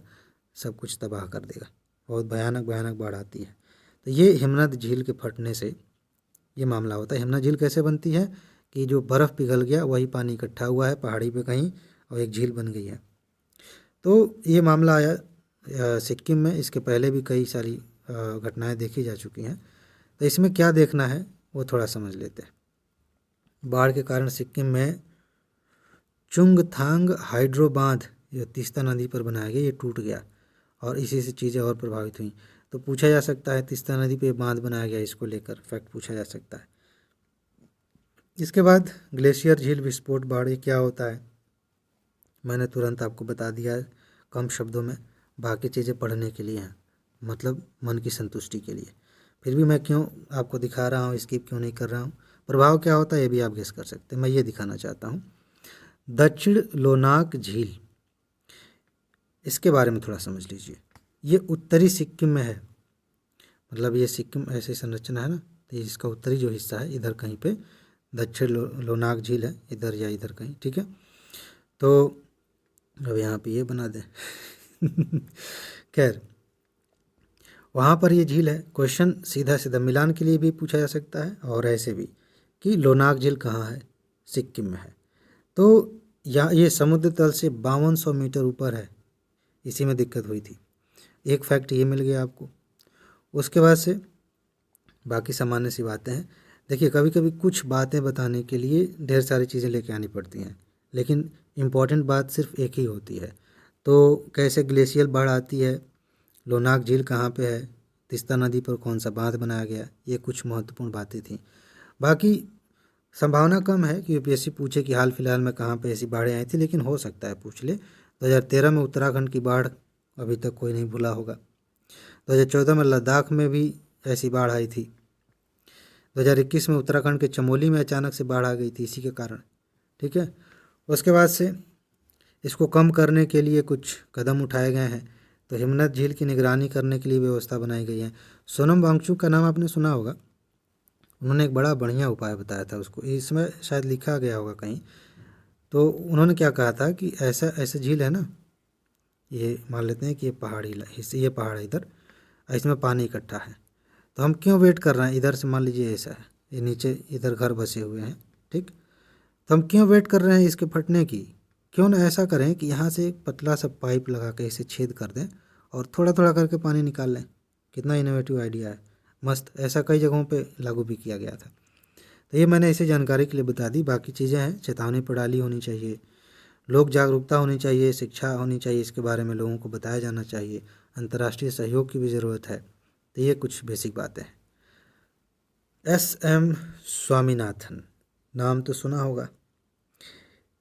A: सब कुछ तबाह कर देगा। बहुत भयानक भयानक बाढ़ आती है। तो ये हिमनद झील के फटने से ये मामला होता है। हिमनद झील कैसे बनती है कि जो बर्फ़ पिघल गया वही पानी इकट्ठा हुआ है पहाड़ी पे कहीं, और एक झील बन गई है। तो ये मामला आया सिक्किम में। इसके पहले भी कई सारी घटनाएं देखी जा चुकी हैं। तो इसमें क्या देखना है वो थोड़ा समझ लेते हैं। बाढ़ के कारण सिक्किम में चुंगथांग हाइड्रो बांध, जो तीस्ता नदी पर बनाया गया, ये टूट गया, और इसी से चीज़ें और प्रभावित हुई। तो पूछा जा सकता है तीस्ता नदी पे बांध बनाया गया, इसको लेकर फैक्ट पूछा जा सकता है। इसके बाद ग्लेशियर झील विस्फोट बाढ़, ये क्या होता है मैंने तुरंत आपको बता दिया है कम शब्दों में। बाकी चीज़ें पढ़ने के लिए हैं, मतलब मन की संतुष्टि के लिए। फिर भी मैं क्यों आपको दिखा रहा हूँ, स्किप क्यों नहीं कर रहा हूँ, प्रभाव क्या होता है ये भी आप गेस कर सकते हैं। मैं ये दिखाना चाहता हूँ दक्षिण लोनाक झील, इसके बारे में थोड़ा समझ लीजिए। ये उत्तरी सिक्किम में है, मतलब ये सिक्किम ऐसी संरचना है ना, तो इसका उत्तरी जो हिस्सा है इधर कहीं पे दक्षिण लोनाक झील है, इधर या इधर कहीं, ठीक है। तो अब यहाँ पे ये बना दें खैर, वहाँ पर ये झील है। क्वेश्चन सीधा सीधा मिलान के लिए भी पूछा जा सकता है और ऐसे भी कि लोनाक झील कहाँ है, सिक्किम में है। तो ये समुद्र तल से 5200 मीटर ऊपर है, इसी में दिक्कत हुई थी। एक फैक्ट ये मिल गया आपको। उसके बाद से बाकी सामान्य सी बातें हैं। देखिए, कभी कभी कुछ बातें बताने के लिए ढेर सारी चीज़ें लेके आनी पड़ती हैं, लेकिन इम्पॉर्टेंट बात सिर्फ एक ही होती है। तो कैसे ग्लेशियल बाढ़ आती है, लोनाक झील कहाँ पे है, तीस्ता नदी पर कौन सा बांध बनाया गया, ये कुछ महत्वपूर्ण बातें थीं। बाकी संभावना कम है कि यूपीएससी पूछे कि हाल फिलहाल में कहाँ पे ऐसी बाढ़ें आई थी, लेकिन हो सकता है पूछ ले। 2013 में उत्तराखंड की बाढ़ अभी तक कोई नहीं भूला होगा। 2014 में लद्दाख में भी ऐसी बाढ़ आई थी। 2021 में उत्तराखंड के चमोली में अचानक से बाढ़ आ गई थी इसी के कारण, ठीक है। उसके बाद से इसको कम करने के लिए कुछ कदम उठाए गए हैं। तो हिमनद झील की निगरानी करने के लिए व्यवस्था बनाई गई है। सोनम वांगचुक का नाम आपने सुना होगा, उन्होंने एक बड़ा बढ़िया उपाय बताया था, उसको इसमें शायद लिखा गया होगा कहीं। तो उन्होंने क्या कहा था कि ऐसा ऐसा झील है ना, ये मान लेते हैं कि ये पहाड़ी हिस्से, ये पहाड़ है इधर, इसमें पानी इकट्ठा है, तो हम क्यों वेट कर रहे हैं। इधर से मान लीजिए ऐसा है, ये नीचे इधर घर बसे हुए हैं, ठीक, तो हम क्यों वेट कर रहे हैं इसके फटने की। क्यों ना ऐसा करें कि यहाँ से एक पतला सा पाइप लगा के इसे छेद कर दें और थोड़ा थोड़ा करके पानी निकाल लें। कितना इनोवेटिव आइडिया है, मस्त। ऐसा कई जगहों पे लागू भी किया गया था। तो ये मैंने इसे जानकारी के लिए बता दी। बाकी चीज़ें हैं, चेतावनी प्रणाली होनी चाहिए, लोग जागरूकता होनी चाहिए, शिक्षा होनी चाहिए, इसके बारे में लोगों को बताया जाना चाहिए, अंतर्राष्ट्रीय सहयोग की भी ज़रूरत है। तो ये कुछ बेसिक बातें हैं। SM स्वामीनाथन, नाम तो सुना होगा।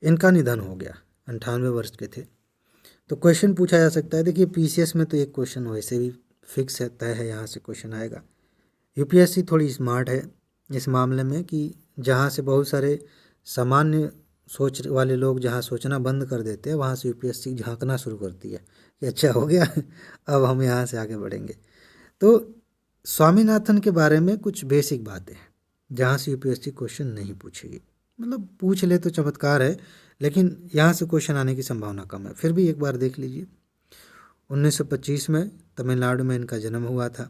A: इनका निधन हो गया, 98 वर्ष के थे। तो क्वेश्चन पूछा जा सकता है। देखिए, PCS में तो एक क्वेश्चन वैसे भी फिक्स है, तय है, यहाँ से क्वेश्चन आएगा। यूपीएससी थोड़ी स्मार्ट है इस मामले में कि जहाँ से बहुत सारे सामान्य सोच वाले लोग जहाँ सोचना बंद कर देते हैं, वहाँ से यूपीएससी झांकना शुरू करती है कि अच्छा हो गया अब हम यहाँ से आगे बढ़ेंगे। तो स्वामीनाथन के बारे में कुछ बेसिक बातें हैं जहाँ से यूपीएससी क्वेश्चन नहीं पूछेगी, मतलब पूछ ले तो चमत्कार है, लेकिन यहाँ से क्वेश्चन आने की संभावना कम है। फिर भी एक बार देख लीजिए, 1925 में तमिलनाडु में इनका जन्म हुआ था।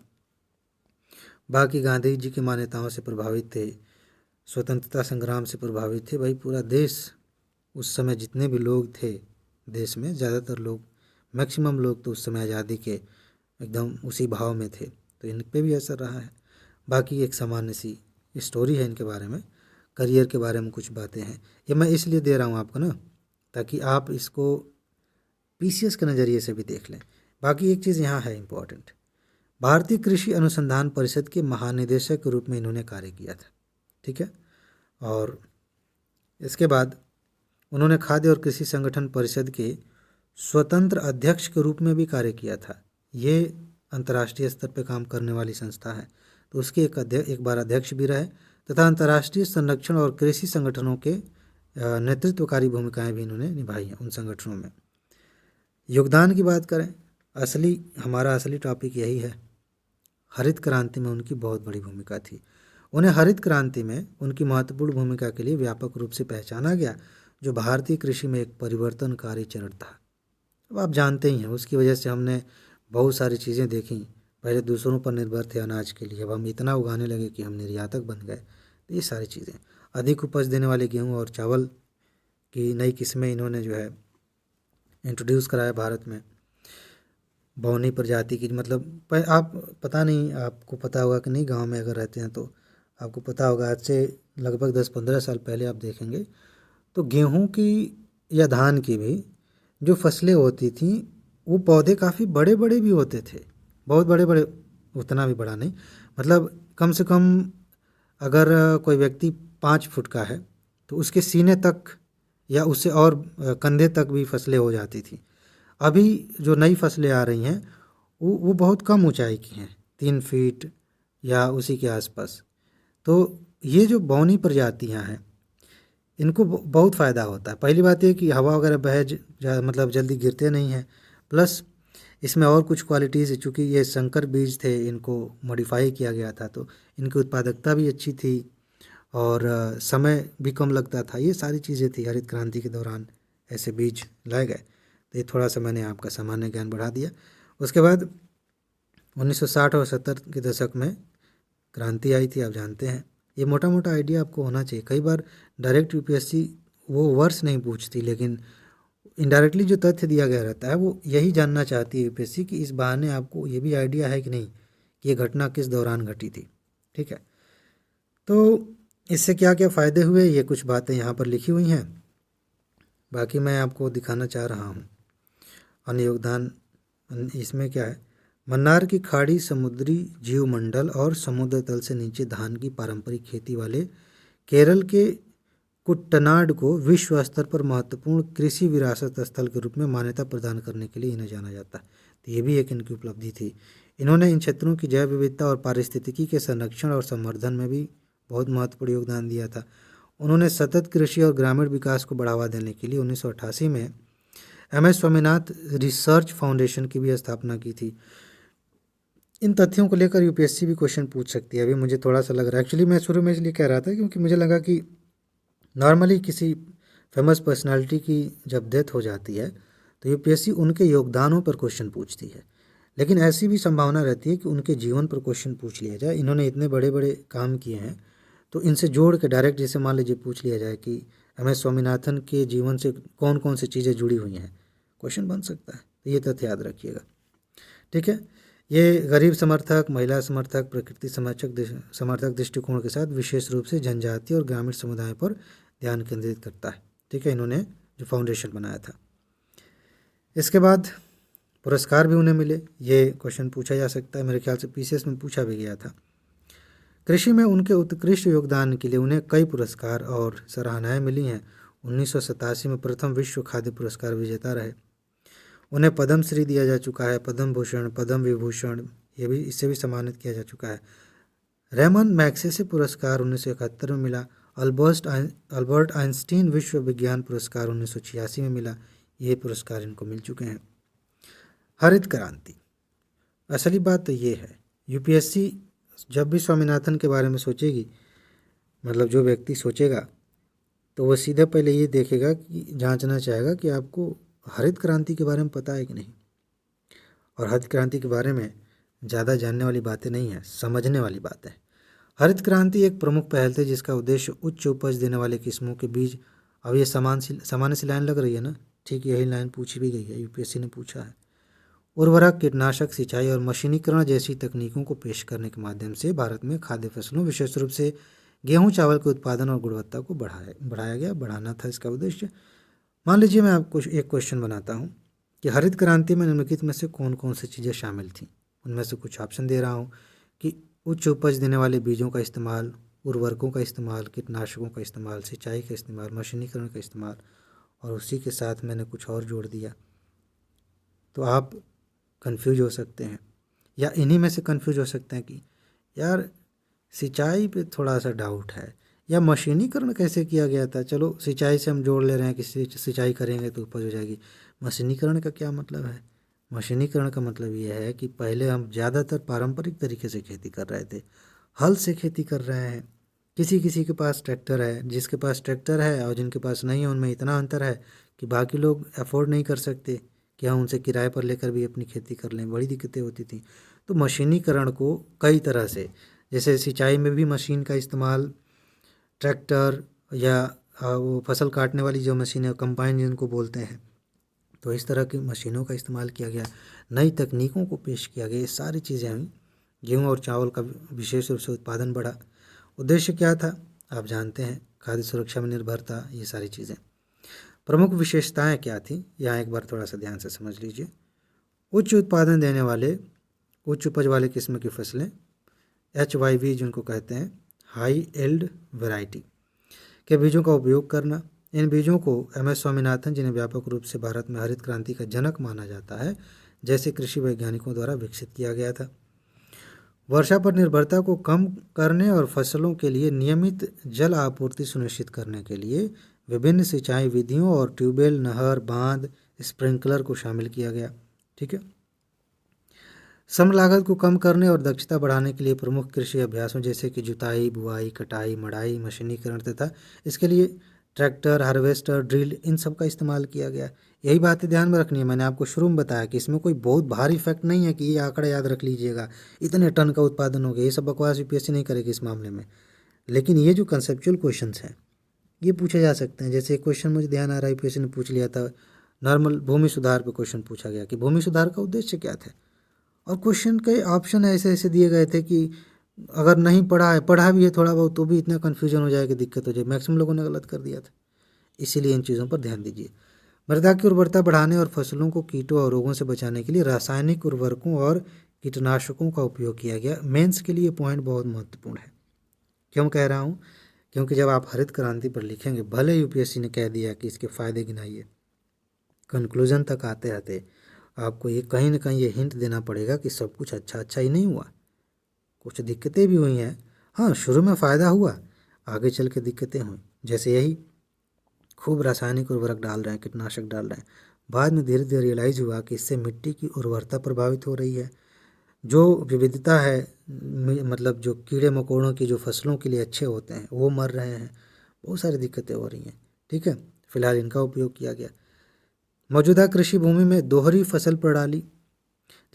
A: बाकी गांधी जी की मान्यताओं से प्रभावित थे, स्वतंत्रता संग्राम से प्रभावित थे। भाई पूरा देश उस समय जितने भी लोग थे देश में, ज़्यादातर लोग, मैक्सिमम लोग तो उस समय आज़ादी के एकदम उसी भाव में थे, तो इन पे भी असर रहा है। बाकी एक सामान्य सी स्टोरी है इनके बारे में, करियर के बारे में कुछ बातें हैं। ये मैं इसलिए दे रहा हूँ आपको ना, ताकि आप इसको पीसीएस के नज़रिए से भी देख लें। बाकी एक चीज़ यहाँ है इम्पोर्टेंट, भारतीय कृषि अनुसंधान परिषद के महानिदेशक के रूप में इन्होंने कार्य किया था, ठीक है। और इसके बाद उन्होंने खाद्य और कृषि संगठन परिषद के स्वतंत्र अध्यक्ष के रूप में भी कार्य किया था। ये अंतर्राष्ट्रीय स्तर पर काम करने वाली संस्था है, तो उसके एक बार अध्यक्ष भी रहे, तथा अंतर्राष्ट्रीय संरक्षण और कृषि संगठनों के नेतृत्वकारी भूमिकाएं भी इन्होंने निभाई हैं उन संगठनों में। योगदान की बात करें, हमारा असली टॉपिक यही है। हरित क्रांति में उनकी बहुत बड़ी भूमिका थी। उन्हें हरित क्रांति में उनकी महत्वपूर्ण भूमिका के लिए व्यापक रूप से पहचाना गया, जो भारतीय कृषि में एक परिवर्तनकारी चरण था। अब आप जानते ही हैं, उसकी वजह से हमने बहुत सारी चीज़ें देखी। पहले दूसरों पर निर्भर थे अनाज के लिए, अब हम इतना उगाने लगे कि हम निर्यातक बन गए। तो ये सारी चीज़ें, अधिक उपज देने वाले गेहूँ और चावल की नई किस्में इन्होंने जो है इंट्रोड्यूस कराया भारत में। बौनी प्रजाति की, मतलब आप पता नहीं, आपको पता होगा कि नहीं, गांव में अगर रहते हैं तो आपको पता होगा, आज से लगभग 10-15 साल पहले आप देखेंगे तो गेहूं की या धान की भी जो फसलें होती थी, वो पौधे काफ़ी बड़े बड़े भी होते थे, बहुत बड़े बड़े, उतना भी बड़ा नहीं, मतलब कम से कम अगर कोई व्यक्ति 5 फुट का है तो उसके सीने तक या उससे और कंधे तक भी फसलें हो जाती थी। अभी जो नई फसलें आ रही हैं वो बहुत कम ऊंचाई की हैं, 3 फीट या उसी के आसपास। तो ये जो बौनी प्रजातियां हैं, इनको बहुत फ़ायदा होता है। पहली बात ये कि हवा वगैरह मतलब जल्दी गिरते नहीं हैं, प्लस इसमें और कुछ क्वालिटीज़, चूँकि ये संकर बीज थे, इनको मॉडिफाई किया गया था, तो इनकी उत्पादकता भी अच्छी थी और समय भी कम लगता था। ये सारी चीज़ें थी, हरित क्रांति के दौरान ऐसे बीज लाए गए। तो ये थोड़ा सा मैंने आपका सामान्य ज्ञान बढ़ा दिया। उसके बाद 1960 और 70 के दशक में क्रांति आई थी, आप जानते हैं। ये मोटा मोटा आइडिया आपको होना चाहिए। कई बार डायरेक्ट यूपीएससी वो वर्ष नहीं पूछती, लेकिन इनडायरेक्टली जो तथ्य दिया गया रहता है वो यही जानना चाहती है यूपीएससी कि इस बहाने आपको ये भी आइडिया है कि नहीं कि ये घटना किस दौरान घटी थी, ठीक है। तो इससे क्या क्या फ़ायदे हुए, ये कुछ बातें यहाँ पर लिखी हुई हैं, बाकी मैं आपको दिखाना चाह रहा हूँ। अन्य योगदान इसमें क्या है, मन्नार की खाड़ी समुद्री जीवमंडल और समुद्र तल से नीचे धान की पारंपरिक खेती वाले केरल के कुट्टनाड को विश्व स्तर पर महत्वपूर्ण कृषि विरासत स्थल के रूप में मान्यता प्रदान करने के लिए इन्हें जाना जाता है। तो ये भी एक इनकी उपलब्धि थी। इन्होंने इन क्षेत्रों की जैव विविधता और पारिस्थितिकी के संरक्षण और संवर्धन में भी बहुत महत्वपूर्ण योगदान दिया था। उन्होंने सतत कृषि और ग्रामीण विकास को बढ़ावा देने के लिए 1988 में एमएस स्वामीनाथ रिसर्च फाउंडेशन की भी स्थापना की थी। इन तथ्यों को लेकर यूपीएससी भी क्वेश्चन पूछ सकती है। अभी मुझे थोड़ा सा लग रहा है, एक्चुअली मैं शुरू में इसलिए कह रहा था क्योंकि मुझे लगा कि नॉर्मली किसी फेमस पर्सनालिटी की जब डेथ हो जाती है तो यूपीएससी उनके योगदानों पर क्वेश्चन पूछती है, लेकिन ऐसी भी संभावना रहती है कि उनके जीवन पर क्वेश्चन पूछ लिया जाए। इन्होंने इतने बड़े बड़े काम किए हैं तो इनसे जोड़ के डायरेक्ट, जैसे मान लीजिए पूछ लिया जाए कि एमएस स्वामीनाथन के जीवन से कौन कौन सी चीज़ें जुड़ी हुई हैं, क्वेश्चन बन सकता है। तो ये तथ्य याद रखिएगा, ठीक है। ये गरीब समर्थक, महिला समर्थक, प्रकृति समर्थक दृष्टिकोण के साथ विशेष रूप से जनजातीय और ग्रामीण समुदाय पर ध्यान केंद्रित करता है, ठीक है। इन्होंने जो फाउंडेशन बनाया था। इसके बाद पुरस्कार भी उन्हें मिले, ये क्वेश्चन पूछा जा सकता है, मेरे ख्याल से पीसीएस में पूछा भी गया था। कृषि में उनके उत्कृष्ट योगदान के लिए उन्हें कई पुरस्कार और सराहनाएं मिली हैं। 1987 में प्रथम विश्व खाद्य पुरस्कार विजेता रहे। उन्हें पद्मश्री दिया जा चुका है, पद्म भूषण, पद्म विभूषण, ये भी, इससे भी सम्मानित किया जा चुका है। रेमन मैग्सेसे पुरस्कार 1971 में मिला। अल्बर्ट आइंस्टीन विश्व विज्ञान पुरस्कार 1986 में मिला। ये पुरस्कार इनको मिल चुके हैं। हरित क्रांति, असली बात तो ये है यूपीएससी जब भी स्वामीनाथन के बारे में सोचेगी, मतलब जो व्यक्ति सोचेगा, तो वो सीधे पहले ये देखेगा कि जांचना चाहेगा कि आपको हरित क्रांति के बारे में पता है कि नहीं। और हरित क्रांति के बारे में ज़्यादा जानने वाली बातें नहीं हैं, समझने वाली बातें। हरित क्रांति एक प्रमुख पहल थी जिसका उद्देश्य उच्च उपज देने वाले किस्मों के बीज। अब ये सामान्य सी लाइन लग रही है ना, ठीक यही लाइन पूछी भी गई है, यूपीएससी ने पूछा है। उर्वरक, कीटनाशक, सिंचाई और मशीनीकरण जैसी तकनीकों को पेश करने के माध्यम से भारत में खाद्य फसलों, विशेष रूप से गेहूं चावल के उत्पादन और गुणवत्ता को बढ़ाना था इसका उद्देश्य। मान लीजिए मैं आपको एक क्वेश्चन बनाता हूँ कि हरित क्रांति में निम्नलिखित में से कौन कौन सी चीज़ें शामिल थीं। उनमें से कुछ ऑप्शन दे रहा हूँ कि उच्च उपज देने वाले बीजों का इस्तेमाल, उर्वरकों का इस्तेमाल, कीटनाशकों का इस्तेमाल, सिंचाई का इस्तेमाल, मशीनीकरण का इस्तेमाल, और उसी के साथ मैंने कुछ और जोड़ दिया। तो आप कंफ्यूज हो सकते हैं, या इन्हीं में से कंफ्यूज हो सकते हैं कि यार सिंचाई पे थोड़ा सा डाउट है, या मशीनीकरण कैसे किया गया था। चलो सिंचाई से हम जोड़ ले रहे हैं कि सिंचाई करेंगे तो उपज हो जाएगी। मशीनीकरण का क्या मतलब है? मशीनीकरण का मतलब ये है कि पहले हम ज़्यादातर पारंपरिक तरीके से खेती कर रहे थे, हल से खेती कर रहे हैं। किसी किसी के पास ट्रैक्टर है, जिसके पास ट्रैक्टर है और जिनके पास नहीं है उनमें इतना अंतर है कि बाकी लोग अफोर्ड नहीं कर सकते कि हम उनसे किराए पर लेकर भी अपनी खेती कर लें। बड़ी दिक्कतें होती थी। तो मशीनीकरण को कई तरह से, जैसे सिंचाई में भी मशीन का इस्तेमाल, ट्रैक्टर या वो फसल काटने वाली जो मशीनें कंबाइन जिनको बोलते हैं, तो इस तरह की मशीनों का इस्तेमाल किया गया, नई तकनीकों को पेश किया गया। ये सारी चीज़ें हुई। गेहूँ और चावल का विशेष रूप से उत्पादन बढ़ा। उद्देश्य क्या था आप जानते हैं, खाद्य सुरक्षा में निर्भरता, ये सारी चीज़ें। प्रमुख विशेषताएं क्या थी, यहाँ एक बार थोड़ा सा ध्यान से समझ लीजिए। उच्च उत्पादन देने वाले, उच्च उपज वाले किस्म की फसलें, HYV जिनको कहते हैं, हाई एल्ड वैरायटी के बीजों का उपयोग करना। इन बीजों को MS स्वामीनाथन, जिन्हें व्यापक रूप से भारत में हरित क्रांति का जनक माना जाता है, जैसे कृषि वैज्ञानिकों द्वारा विकसित किया गया था। वर्षा पर निर्भरता को कम करने और फसलों के लिए नियमित जल आपूर्ति सुनिश्चित करने के लिए विभिन्न सिंचाई विधियों और ट्यूबवेल, नहर, बांध, स्प्रिंकलर को शामिल किया गया। ठीक है। श्रम लागत को कम करने और दक्षता बढ़ाने के लिए प्रमुख कृषि अभ्यासों जैसे कि जुताई, बुआई, कटाई, मड़ाई, मशीनीकरण तथा इसके लिए ट्रैक्टर, हार्वेस्टर, ड्रिल, इन सब का इस्तेमाल किया गया। यही बातें ध्यान में रखनी है। मैंने आपको शुरू में बताया कि इसमें कोई बहुत भारी फैक्ट नहीं है कि ये आंकड़ा याद रख लीजिएगा, इतने टन का उत्पादन हो गया। ये सब बकवास यूपीएससी नहीं करेगी इस मामले में। लेकिन ये जो कंसेप्चुअल क्वेश्चन हैं ये पूछे जा सकते हैं। जैसे एक क्वेश्चन मुझे ध्यान आ रहा है, यूपीएससी ने पूछ लिया था, नॉर्मल भूमि सुधार पर क्वेश्चन पूछा गया कि भूमि सुधार का उद्देश्य क्या था। और क्वेश्चन के ऑप्शन ऐसे ऐसे दिए गए थे कि अगर नहीं पढ़ा है, पढ़ा भी है थोड़ा बहुत, तो भी इतना कन्फ्यूजन हो जाए कि दिक्कत हो जाए। मैक्सिमम लोगों ने गलत कर दिया था। इसीलिए इन चीज़ों पर ध्यान दीजिए। मृदा की उर्वरता बढ़ाने और फसलों को कीटों और रोगों से बचाने के लिए रासायनिक उर्वरकों और कीटनाशकों का उपयोग किया गया। मेंस के लिए पॉइंट बहुत महत्वपूर्ण है। क्यों कह रहा हूँ? क्योंकि जब आप हरित क्रांति पर लिखेंगे, भले यूपीएससी ने कह दिया कि इसके फ़ायदे गिनाइए, कंक्लूजन तक आते आते आपको ये कहीं ना कहीं ये हिंट देना पड़ेगा कि सब कुछ अच्छा अच्छा ही नहीं हुआ, कुछ दिक्कतें भी हुई हैं। हाँ, शुरू में फ़ायदा हुआ, आगे चल के दिक्कतें हुई। जैसे यही खूब रासायनिक उर्वरक डाल रहे हैं, कीटनाशक डाल रहे हैं, बाद में धीरे धीरे रियलाइज़ हुआ कि इससे मिट्टी की उर्वरता प्रभावित हो रही है, जो विविधता है, मतलब जो कीड़े मकोड़ों की जो फसलों के लिए अच्छे होते हैं वो मर रहे हैं। बहुत सारी दिक्कतें हो रही हैं। ठीक है, फिलहाल इनका उपयोग किया गया। मौजूदा कृषि भूमि में दोहरी फसल प्रणाली,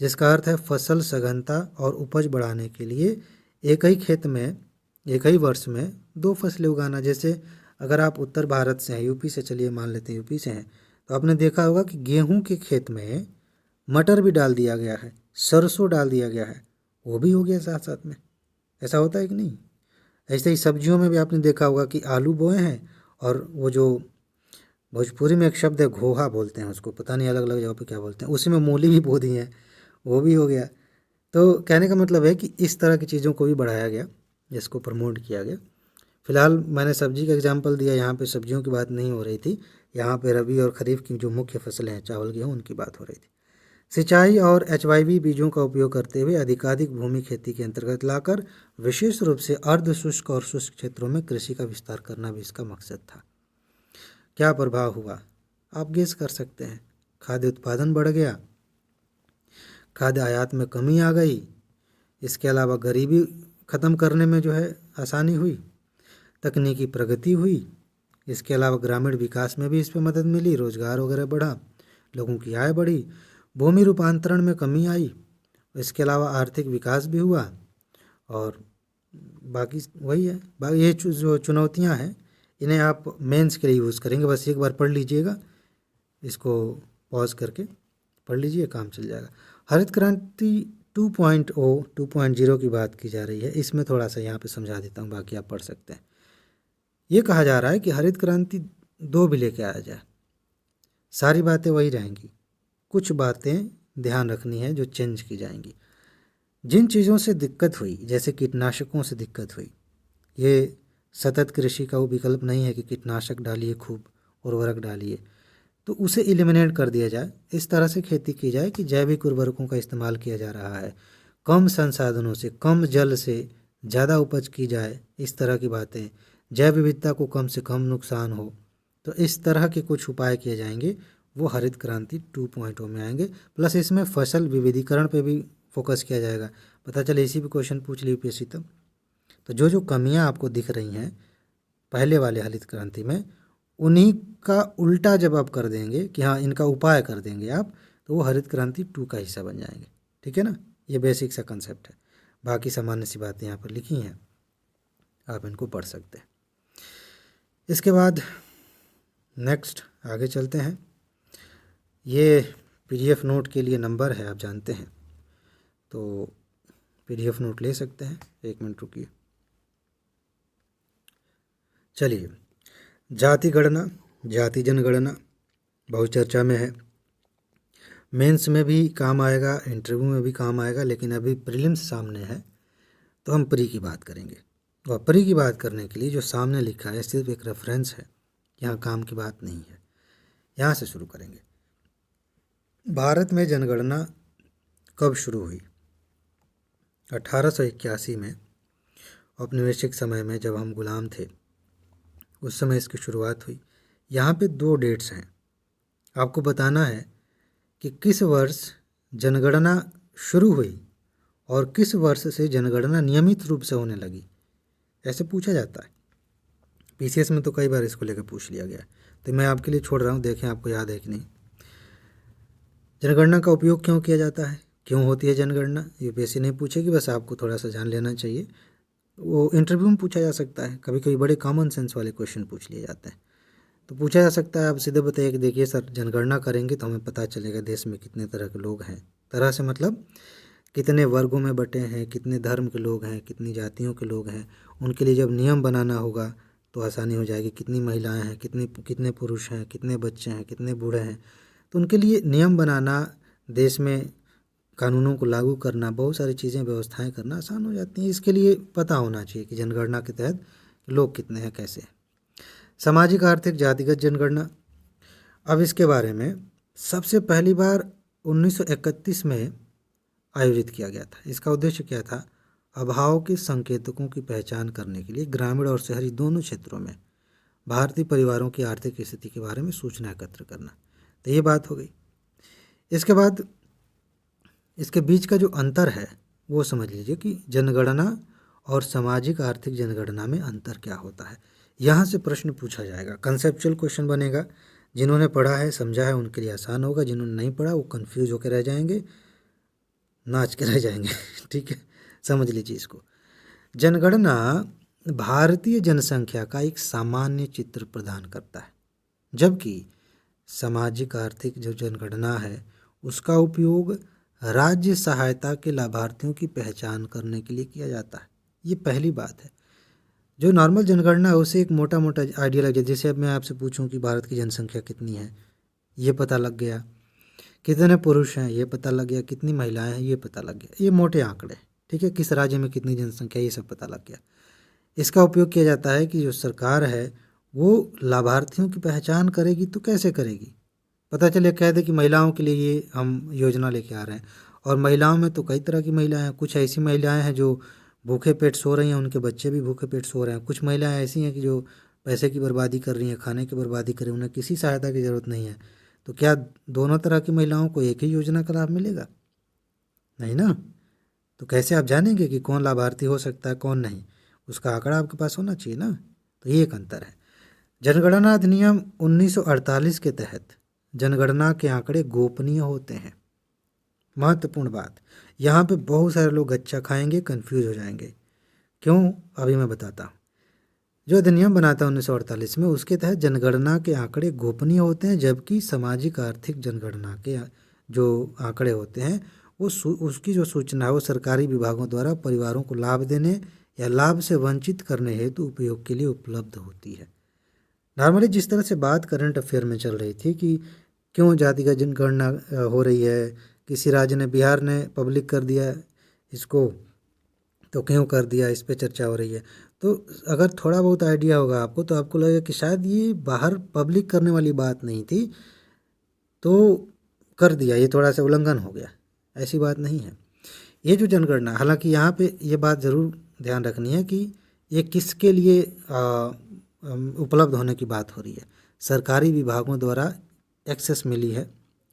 A: जिसका अर्थ है फसल सघनता और उपज बढ़ाने के लिए एक ही खेत में, एक ही वर्ष में दो फसलें उगाना। जैसे अगर आप उत्तर भारत से हैं, यूपी से, चलिए मान लेते हैं यूपी से हैं, तो आपने देखा होगा कि गेहूं के खेत में मटर भी डाल दिया गया है, सरसों डाल दिया गया है, वो भी हो गया साथ साथ में। ऐसा होता है कि नहीं? ऐसे ही सब्जियों में भी आपने देखा होगा कि आलू बोए हैं, और वो जो भोजपुरी में एक शब्द है घोहा बोलते हैं उसको, पता नहीं अलग अलग जगह पे क्या बोलते हैं, उसी में मूली भी बो दी है, वो भी हो गया। तो कहने का मतलब है कि इस तरह की चीज़ों को भी बढ़ाया गया, इसको प्रमोट किया गया। फिलहाल मैंने सब्जी का एग्जाम्पल दिया, यहाँ पे सब्जियों की बात नहीं हो रही थी, यहाँ पे रबी और खरीफ की जो मुख्य फसलें हैं, चावल गेहूँ, उनकी बात हो रही थी। सिंचाई और HYV बीजों का उपयोग करते हुए अधिकाधिक भूमि खेती के अंतर्गत लाकर विशेष रूप से अर्ध शुष्क और शुष्क क्षेत्रों में कृषि का विस्तार करना भी इसका मकसद था। क्या प्रभाव हुआ आप गेस कर सकते हैं। खाद्य उत्पादन बढ़ गया, खाद्य आयात में कमी आ गई, इसके अलावा गरीबी ख़त्म करने में जो है आसानी हुई, तकनीकी प्रगति हुई, इसके अलावा ग्रामीण विकास में भी इस पे मदद मिली, रोजगार वगैरह बढ़ा, लोगों की आय बढ़ी, भूमि रूपांतरण में कमी आई, इसके अलावा आर्थिक विकास भी हुआ। और बाकी वही है, बाकी ये जो चुनौतियां हैं इन्हें आप मेंस के लिए यूज़ करेंगे। बस एक बार पढ़ लीजिएगा, इसको पॉज करके पढ़ लीजिए, काम चल जाएगा। हरित क्रांति 2.0 की बात की जा रही है, इसमें थोड़ा सा यहाँ पे समझा देता हूँ, बाकी आप पढ़ सकते हैं। ये कहा जा रहा है कि हरित क्रांति 2 भी लेके आया जाए, सारी बातें वही रहेंगी, कुछ बातें ध्यान रखनी है जो चेंज की जाएंगी। जिन चीज़ों से दिक्कत हुई, जैसे कीटनाशकों से दिक्कत हुई, ये सतत कृषि का वो विकल्प नहीं है कि कीटनाशक डालिए खूब, उर्वरक डालिए, तो उसे एलिमिनेट कर दिया जाए। इस तरह से खेती की जाए कि जैविक उर्वरकों का इस्तेमाल किया जा रहा है, कम संसाधनों से, कम जल से ज़्यादा उपज की जाए, इस तरह की बातें, जैव विविधता को कम से कम नुकसान हो, तो इस तरह के कुछ उपाय किए जाएंगे, वो हरित क्रांति 2.0 में आएंगे। प्लस इसमें फसल विविधीकरण पे भी फोकस किया जाएगा। पता चले इसी भी क्वेश्चन पूछ ली यूपीएससी तब। तो जो जो कमियां आपको दिख रही हैं पहले वाले हरित क्रांति में, उन्हीं का उल्टा जब आप कर देंगे कि हाँ इनका उपाय कर देंगे आप, तो वो हरित क्रांति 2 का हिस्सा बन जाएंगे। ठीक है ना, ये बेसिक सा कंसेप्ट है। बाकी सामान्य सी बातें यहाँ पर लिखी हैं, आप इनको पढ़ सकते हैं। इसके बाद नेक्स्ट आगे चलते हैं। ये पीडीएफ नोट के लिए नंबर है, आप जानते हैं, तो पीडीएफ नोट ले सकते हैं। 1 मिनट रुकिए। चलिए, जाति गणना, जाति जनगणना बहुत चर्चा में है, मेंस में भी काम आएगा, इंटरव्यू में भी काम आएगा, लेकिन अभी प्रीलिम्स सामने है तो हम प्री की बात करेंगे। और प्री की बात करने के लिए जो सामने लिखा है सिर्फ एक रेफरेंस है, यहाँ काम की बात नहीं है। यहाँ से शुरू करेंगे। भारत में जनगणना कब शुरू हुई? 1881 में, औपनिवेशिक समय में, जब हम गुलाम थे उस समय इसकी शुरुआत हुई। यहाँ पे 2 डेट्स हैं, आपको बताना है कि किस वर्ष जनगणना शुरू हुई और किस वर्ष से जनगणना नियमित रूप से होने लगी। ऐसे पूछा जाता है, पीसीएस में तो कई बार इसको लेकर पूछ लिया गया, तो मैं आपके लिए छोड़ रहा हूँ, देखें आपको याद है कि नहीं। जनगणना का उपयोग क्यों किया जाता है, क्यों होती है जनगणना, यूपीएससी नहीं पूछेगी, बस आपको थोड़ा सा जान लेना चाहिए। वो इंटरव्यू में पूछा जा सकता है, कभी कभी बड़े कॉमन सेंस वाले क्वेश्चन पूछ लिए जाते हैं, तो पूछा जा सकता है। आप सीधे बताइए कि देखिए सर, जनगणना करेंगे तो हमें पता चलेगा देश में कितने तरह के लोग हैं। तरह से मतलब कितने वर्गों में बटे हैं, कितने धर्म के लोग हैं, कितनी जातियों के लोग हैं। उनके लिए जब नियम बनाना होगा तो आसानी हो जाएगी, कितनी महिलाएं हैं, कितने पुरुष हैं, कितने बच्चे हैं, कितने बूढ़े हैं। तो उनके लिए नियम बनाना, देश में कानूनों को लागू करना, बहुत सारी चीज़ें व्यवस्थाएं करना आसान हो जाती हैं। इसके लिए पता होना चाहिए कि जनगणना के तहत लोग कितने हैं, कैसे हैं। सामाजिक आर्थिक जातिगत जनगणना, अब इसके बारे में सबसे पहली बार 1931 में आयोजित किया गया था। इसका उद्देश्य क्या था? अभाव के संकेतकों की पहचान करने के लिए ग्रामीण और शहरी दोनों क्षेत्रों में भारतीय परिवारों की आर्थिक स्थिति के बारे में सूचना एकत्र करना। तो ये बात हो गई। इसके बाद इसके बीच का जो अंतर है वो समझ लीजिए कि जनगणना और सामाजिक आर्थिक जनगणना में अंतर क्या होता है। यहाँ से प्रश्न पूछा जाएगा, कंसेप्चुअल क्वेश्चन बनेगा। जिन्होंने पढ़ा है, समझा है, उनके लिए आसान होगा, जिन्होंने नहीं पढ़ा वो कंफ्यूज होकर रह जाएंगे, नाच के रह जाएंगे। ठीक है, समझ लीजिए इसको। जनगणना भारतीय जनसंख्या का एक सामान्य चित्र प्रदान करता है, जबकि सामाजिक आर्थिक जो जनगणना है उसका उपयोग राज्य सहायता के लाभार्थियों की पहचान करने के लिए किया जाता है। ये पहली बात है। जो नॉर्मल जनगणना है उसे एक मोटा मोटा आइडिया लग जाए, जैसे अब मैं आपसे पूछूं कि भारत की जनसंख्या कितनी है, ये पता लग गया, कितने पुरुष हैं ये पता लग गया, कितनी महिलाएं हैं ये पता लग गया, ये मोटे आंकड़े। ठीक है, किस राज्य में कितनी जनसंख्या, ये सब पता लग गया। इसका उपयोग किया जाता है कि जो सरकार है वो लाभार्थियों की पहचान करेगी, तो कैसे करेगी? पता चले कह दे कि महिलाओं के लिए ये हम योजना लेके आ रहे हैं, और महिलाओं में तो कई तरह की महिलाएं हैं। कुछ ऐसी महिलाएं हैं जो भूखे पेट सो रही हैं, उनके बच्चे भी भूखे पेट सो रहे हैं। कुछ महिलाएं ऐसी हैं कि जो पैसे की बर्बादी कर रही हैं, खाने की बर्बादी कर रही हैं, उन्हें किसी सहायता की ज़रूरत नहीं है। तो क्या दोनों तरह की महिलाओं को एक ही योजना का लाभ मिलेगा? नहीं ना। तो कैसे आप जानेंगे कि कौन लाभार्थी हो सकता है कौन नहीं? उसका आंकड़ा आपके पास होना चाहिए ना। तो ये एक अंतर है। जनगणना अधिनियम 1948 के तहत जनगणना के आंकड़े गोपनीय होते हैं। महत्वपूर्ण बात, यहाँ पे बहुत सारे लोग अच्छा खाएंगे, कंफ्यूज हो जाएंगे। क्यों? अभी मैं बताता हूँ। जो अधिनियम बना था 1948 में, उसके तहत जनगणना के आंकड़े गोपनीय होते हैं, जबकि सामाजिक आर्थिक जनगणना के जो आंकड़े होते हैं वो उसकी जो सूचना है वो सरकारी विभागों द्वारा परिवारों को लाभ देने या लाभ से वंचित करने हेतु उपयोग के लिए उपलब्ध होती है। नॉर्मली जिस तरह से बात करंट अफेयर में चल रही थी कि क्यों जातिगत जनगणना हो रही है, किसी राज्य ने, बिहार ने पब्लिक कर दिया इसको, तो क्यों कर दिया, इस पे चर्चा हो रही है। तो अगर थोड़ा बहुत आइडिया होगा आपको तो आपको लगेगा कि शायद ये बाहर पब्लिक करने वाली बात नहीं थी, तो कर दिया, ये थोड़ा सा उल्लंघन हो गया। ऐसी बात नहीं है। ये जो जनगणना, हालांकि यहाँ पे ये बात ज़रूर ध्यान रखनी है कि ये किसके लिए उपलब्ध होने की बात हो रही है। सरकारी विभागों द्वारा एक्सेस मिली है,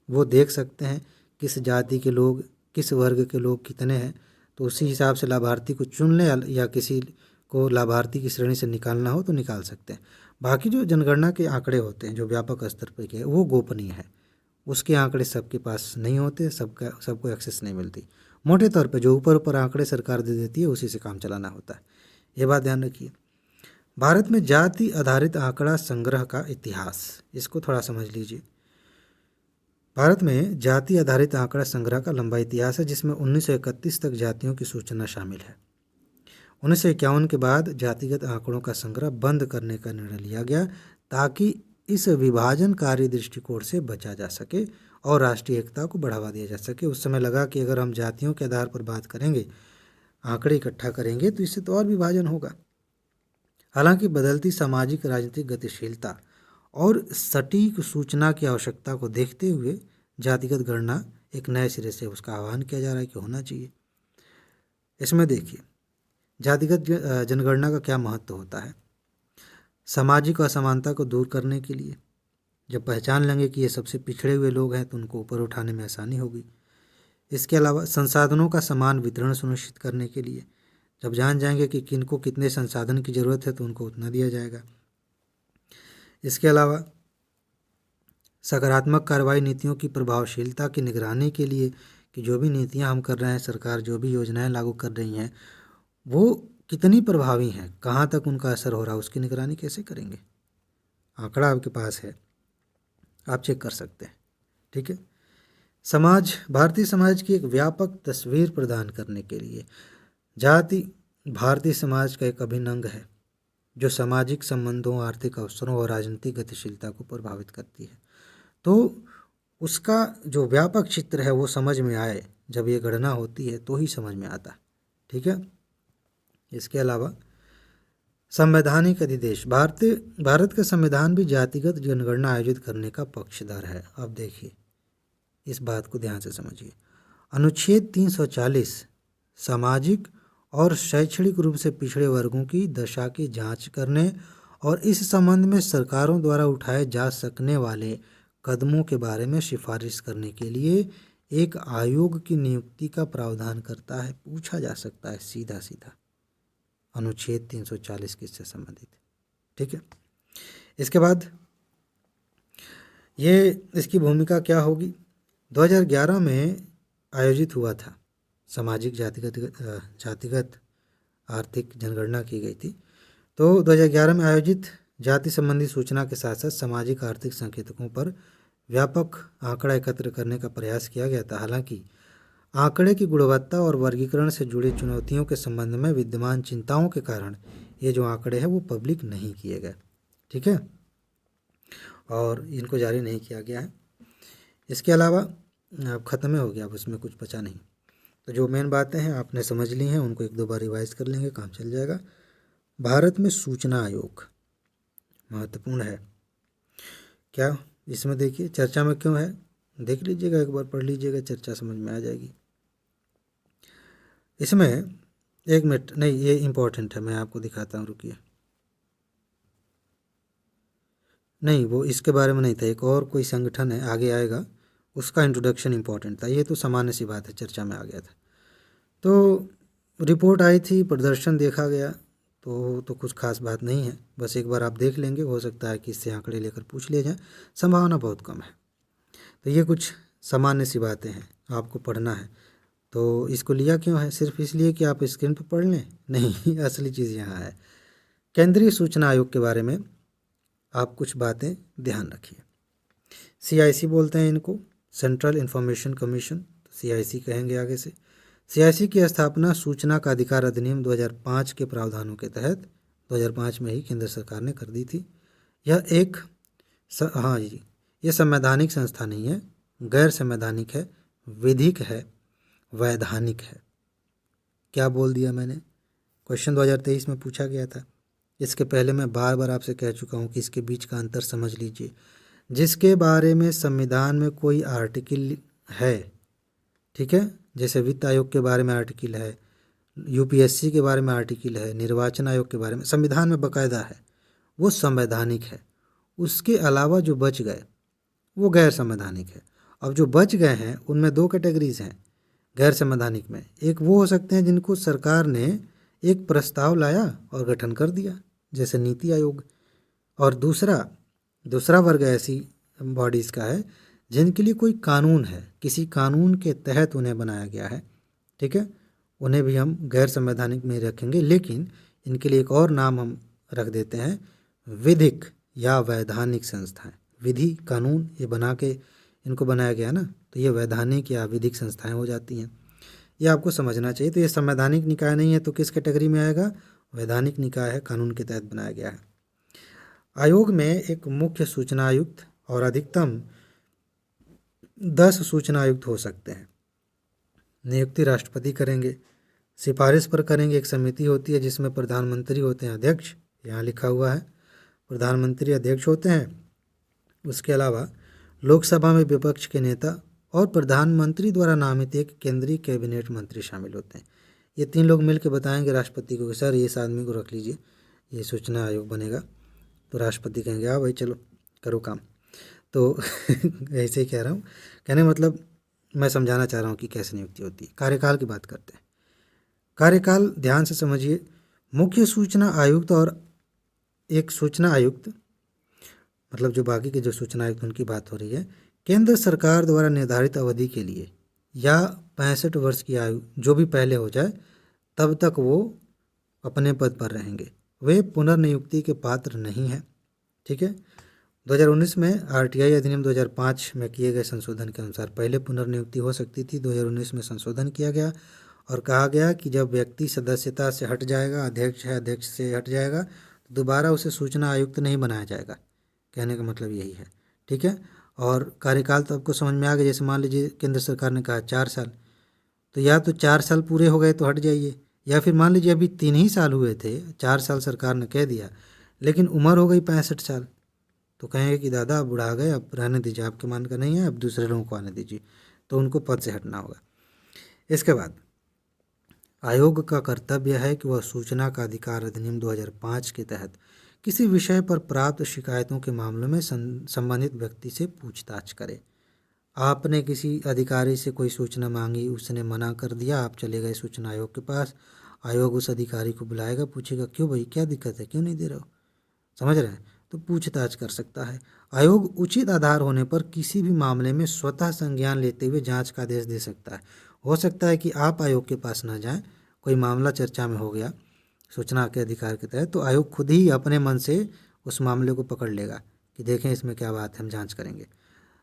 A: वो देख सकते हैं किस जाति के लोग, किस वर्ग के लोग कितने हैं, तो उसी हिसाब से लाभार्थी को चुन लें, या किसी को लाभार्थी की श्रेणी से निकालना हो तो निकाल सकते हैं। बाकी जो जनगणना के आंकड़े होते हैं जो व्यापक स्तर पर के, वो गोपनीय है। उसके आंकड़े सबके पास नहीं होते, सबको एक्सेस नहीं मिलती। मोटे तौर पे जो ऊपर ऊपर आंकड़े सरकार दे देती है उसी से काम चलाना होता है। ये बात ध्यान रखिए। भारत में जाति आधारित आंकड़ा संग्रह का इतिहास, इसको थोड़ा समझ लीजिए। भारत में जाति आधारित आंकड़ा संग्रह का लंबा इतिहास है, जिसमें 1931 तक जातियों की सूचना शामिल है। 1951 के बाद जातिगत आंकड़ों का संग्रह बंद करने का निर्णय लिया गया, ताकि इस विभाजनकारी दृष्टिकोण से बचा जा सके और राष्ट्रीय एकता को बढ़ावा दिया जा सके। उस समय लगा कि अगर हम जातियों के आधार पर बात करेंगे, आंकड़े इकट्ठा करेंगे, तो इससे तो और विभाजन होगा। हालांकि बदलती सामाजिक राजनीतिक गतिशीलता और सटीक सूचना की आवश्यकता को देखते हुए जातिगत गणना एक नए सिरे से उसका आह्वान किया जा रहा है कि होना चाहिए। इसमें देखिए, जातिगत जनगणना का क्या महत्व होता है। सामाजिक असमानता को दूर करने के लिए, जब पहचान लेंगे कि ये सबसे पिछड़े हुए लोग हैं तो उनको ऊपर उठाने में आसानी होगी। इसके अलावा संसाधनों का समान वितरण सुनिश्चित करने के लिए, जब जान जाएंगे कि किनको कितने संसाधन की ज़रूरत है तो उनको उतना दिया जाएगा। इसके अलावा सकारात्मक कार्रवाई नीतियों की प्रभावशीलता की निगरानी के लिए, कि जो भी नीतियां हम कर रहे हैं, सरकार जो भी योजनाएं लागू कर रही हैं वो कितनी प्रभावी हैं, कहाँ तक उनका असर हो रहा है, उसकी निगरानी कैसे करेंगे। आंकड़ा आपके पास है, आप चेक कर सकते हैं। ठीक है। समाज, भारतीय समाज की एक व्यापक तस्वीर प्रदान करने के लिए जाति भारतीय समाज का एक अभिन्न अंग है, जो सामाजिक संबंधों, आर्थिक अवसरों और राजनीतिक गतिशीलता को प्रभावित करती है। तो उसका जो व्यापक चित्र है वो समझ में आए, जब ये गणना होती है तो ही समझ में आता है। ठीक है। इसके अलावा संवैधानिक अधिदेश, भारत का संविधान भी जातिगत जनगणना आयोजित करने का पक्षधर है। अब देखिए, इस बात को ध्यान से समझिए। अनुच्छेद 340 सामाजिक और शैक्षणिक रूप से पिछड़े वर्गों की दशा की जांच करने और इस संबंध में सरकारों द्वारा उठाए जा सकने वाले कदमों के बारे में सिफारिश करने के लिए एक आयोग की नियुक्ति का प्रावधान करता है। पूछा जा सकता है सीधा सीधा, अनुच्छेद 340 किससे संबंधित। ठीक है। इसके बाद ये इसकी भूमिका क्या होगी। 2011 में आयोजित हुआ था, सामाजिक जातिगत आर्थिक जनगणना की गई थी। तो 2011 में आयोजित जाति संबंधी सूचना के साथ साथ सामाजिक आर्थिक संकेतकों पर व्यापक आंकड़ा एकत्र करने का प्रयास किया गया था। हालांकि आंकड़े की गुणवत्ता और वर्गीकरण से जुड़ी चुनौतियों के संबंध में विद्यमान चिंताओं के कारण ये जो आंकड़े हैं वो पब्लिक नहीं किए गए। ठीक है, और इनको जारी नहीं किया गया है। इसके अलावा अब ख़त्म हो गया, अब उसमें कुछ बचा नहीं। तो जो मेन बातें हैं आपने समझ ली हैं, उनको एक दो बार रिवाइज कर लेंगे, काम चल जाएगा। भारत में सूचना आयोग महत्वपूर्ण है क्या, इसमें देखिए चर्चा में क्यों है, देख लीजिएगा, एक बार पढ़ लीजिएगा, चर्चा समझ में आ जाएगी। इसमें एक मिनट नहीं, ये इम्पोर्टेंट है, मैं आपको दिखाता हूँ, रुकिए। नहीं, वो इसके बारे में नहीं था, एक और कोई संगठन है, आगे आएगा, उसका इंट्रोडक्शन इम्पोर्टेंट था। ये तो सामान्य सी बात है, चर्चा में आ गया था। तो रिपोर्ट आई थी, प्रदर्शन देखा गया, तो कुछ खास बात नहीं है, बस एक बार आप देख लेंगे, हो सकता है कि इससे आंकड़े लेकर पूछ लिए जाए, संभावना बहुत कम है। तो ये कुछ सामान्य सी बातें हैं, आपको पढ़ना है। तो इसको लिया क्यों है? सिर्फ इसलिए कि आप स्क्रीन पर पढ़ लें? नहीं, असली चीज़ यहाँ है। केंद्रीय सूचना आयोग के बारे में आप कुछ बातें ध्यान रखिए। CIC बोलते हैं इनको, सेंट्रल इंफॉर्मेशन कमीशन, CIC कहेंगे आगे से। CIC की स्थापना सूचना का अधिकार अधिनियम 2005 के प्रावधानों के तहत 2005 में ही केंद्र सरकार ने कर दी थी। यह एक हाँ जी, ये संवैधानिक संस्था नहीं है, गैर संवैधानिक है, विधिक है, वैधानिक है। क्या बोल दिया मैंने? क्वेश्चन 2023 में पूछा गया था। इसके पहले मैं बार बार आपसे कह चुका हूँ कि इसके बीच का अंतर समझ लीजिए। जिसके बारे में संविधान में कोई आर्टिकल है, ठीक है, जैसे वित्त आयोग के बारे में आर्टिकल है, UPSC के बारे में आर्टिकल है, निर्वाचन आयोग के बारे में संविधान में बाकायदा है, वो संवैधानिक है। उसके अलावा जो बच गए वो गैर संवैधानिक है। अब जो बच गए हैं उनमें दो कैटेगरीज हैं गैर संवैधानिक में। एक वो हो सकते हैं जिनको सरकार ने एक प्रस्ताव लाया और गठन कर दिया, जैसे नीति आयोग, और दूसरा वर्ग ऐसी बॉडीज़ का है जिनके लिए कोई कानून है, किसी कानून के तहत उन्हें बनाया गया है, ठीक है, उन्हें भी हम गैर संवैधानिक में रखेंगे। लेकिन इनके लिए एक और नाम हम रख देते हैं, विधिक या वैधानिक संस्थाएं। विधि कानून ये बना के इनको बनाया गया ना, तो ये वैधानिक या विधिक संस्थाएं हो जाती हैं। ये आपको समझना चाहिए। तो ये संवैधानिक निकाय नहीं है तो किस कैटेगरी में आएगा? वैधानिक निकाय है, कानून के तहत बनाया गया है। आयोग में एक मुख्य सूचना आयुक्त और अधिकतम 10 सूचना आयुक्त हो सकते हैं। नियुक्ति राष्ट्रपति करेंगे, सिफारिश पर करेंगे एक समिति होती है जिसमें प्रधानमंत्री होते हैं अध्यक्ष, यहाँ लिखा हुआ है प्रधानमंत्री अध्यक्ष होते हैं। उसके अलावा लोकसभा में विपक्ष के नेता और प्रधानमंत्री द्वारा नामित एक केंद्रीय कैबिनेट मंत्री शामिल होते हैं। ये 3 लोग मिलकर बताएंगे राष्ट्रपति को कि सर इस आदमी को रख लीजिए, ये सूचना आयोग बनेगा। तो राष्ट्रपति कहेंगे हाँ भाई चलो करो काम। तो ऐसे ही कह रहा हूँ, कहने मतलब मैं समझाना चाह रहा हूँ कि कैसे नियुक्ति होती है। कार्यकाल की बात करते हैं। कार्यकाल ध्यान से समझिए, मुख्य सूचना आयुक्त और एक सूचना आयुक्त, मतलब जो बाकी के जो सूचना आयुक्त उनकी बात हो रही है, केंद्र सरकार द्वारा निर्धारित अवधि के लिए या 65 वर्ष की आयु जो भी पहले हो जाए तब तक वो अपने पद पर रहेंगे, वे पुनर्नियुक्ति के पात्र नहीं हैं, ठीक है। 2019 में RTI अधिनियम 2005 में किए गए संशोधन के अनुसार पहले पुनर्नियुक्ति हो सकती थी। 2019 में संशोधन किया गया और कहा गया कि जब व्यक्ति सदस्यता से हट जाएगा, अध्यक्ष है अध्यक्ष से हट जाएगा, तो दोबारा उसे सूचना आयुक्त नहीं बनाया जाएगा। कहने का मतलब यही है, ठीक है। और कार्यकाल तो आपको समझ में आ गया। जैसे मान लीजिए केंद्र सरकार ने कहा 4 साल, तो या तो 4 साल पूरे हो गए तो हट जाइए, या फिर मान लीजिए अभी 3 ही साल हुए थे, 4 साल सरकार ने कह दिया, लेकिन उम्र हो गई 65 साल, तो कहेंगे कि दादा आप बुढ़ा गए, अब रहने दीजिए, आपके मान का नहीं है, अब दूसरे लोगों को आने दीजिए, तो उनको पद से हटना होगा। इसके बाद आयोग का कर्तव्य है कि वह सूचना का अधिकार अधिनियम 2005 के तहत किसी विषय पर प्राप्त शिकायतों के मामलों में संबंधित व्यक्ति से पूछताछ करे। आपने किसी अधिकारी से कोई सूचना मांगी, उसने मना कर दिया, आप चले गए सूचना आयोग के पास, आयोग उस अधिकारी को बुलाएगा, पूछेगा क्यों भाई क्या दिक्कत है, क्यों नहीं दे रहे हो, समझ रहे हैं, तो पूछताछ कर सकता है। आयोग उचित आधार होने पर किसी भी मामले में स्वतः संज्ञान लेते हुए जांच का आदेश दे सकता है। हो सकता है कि आप आयोग के पास ना जाएं, कोई मामला चर्चा में हो गया सूचना के अधिकार के तहत, तो आयोग खुद ही अपने मन से उस मामले को पकड़ लेगा कि देखें इसमें क्या बात है, हम जांच करेंगे।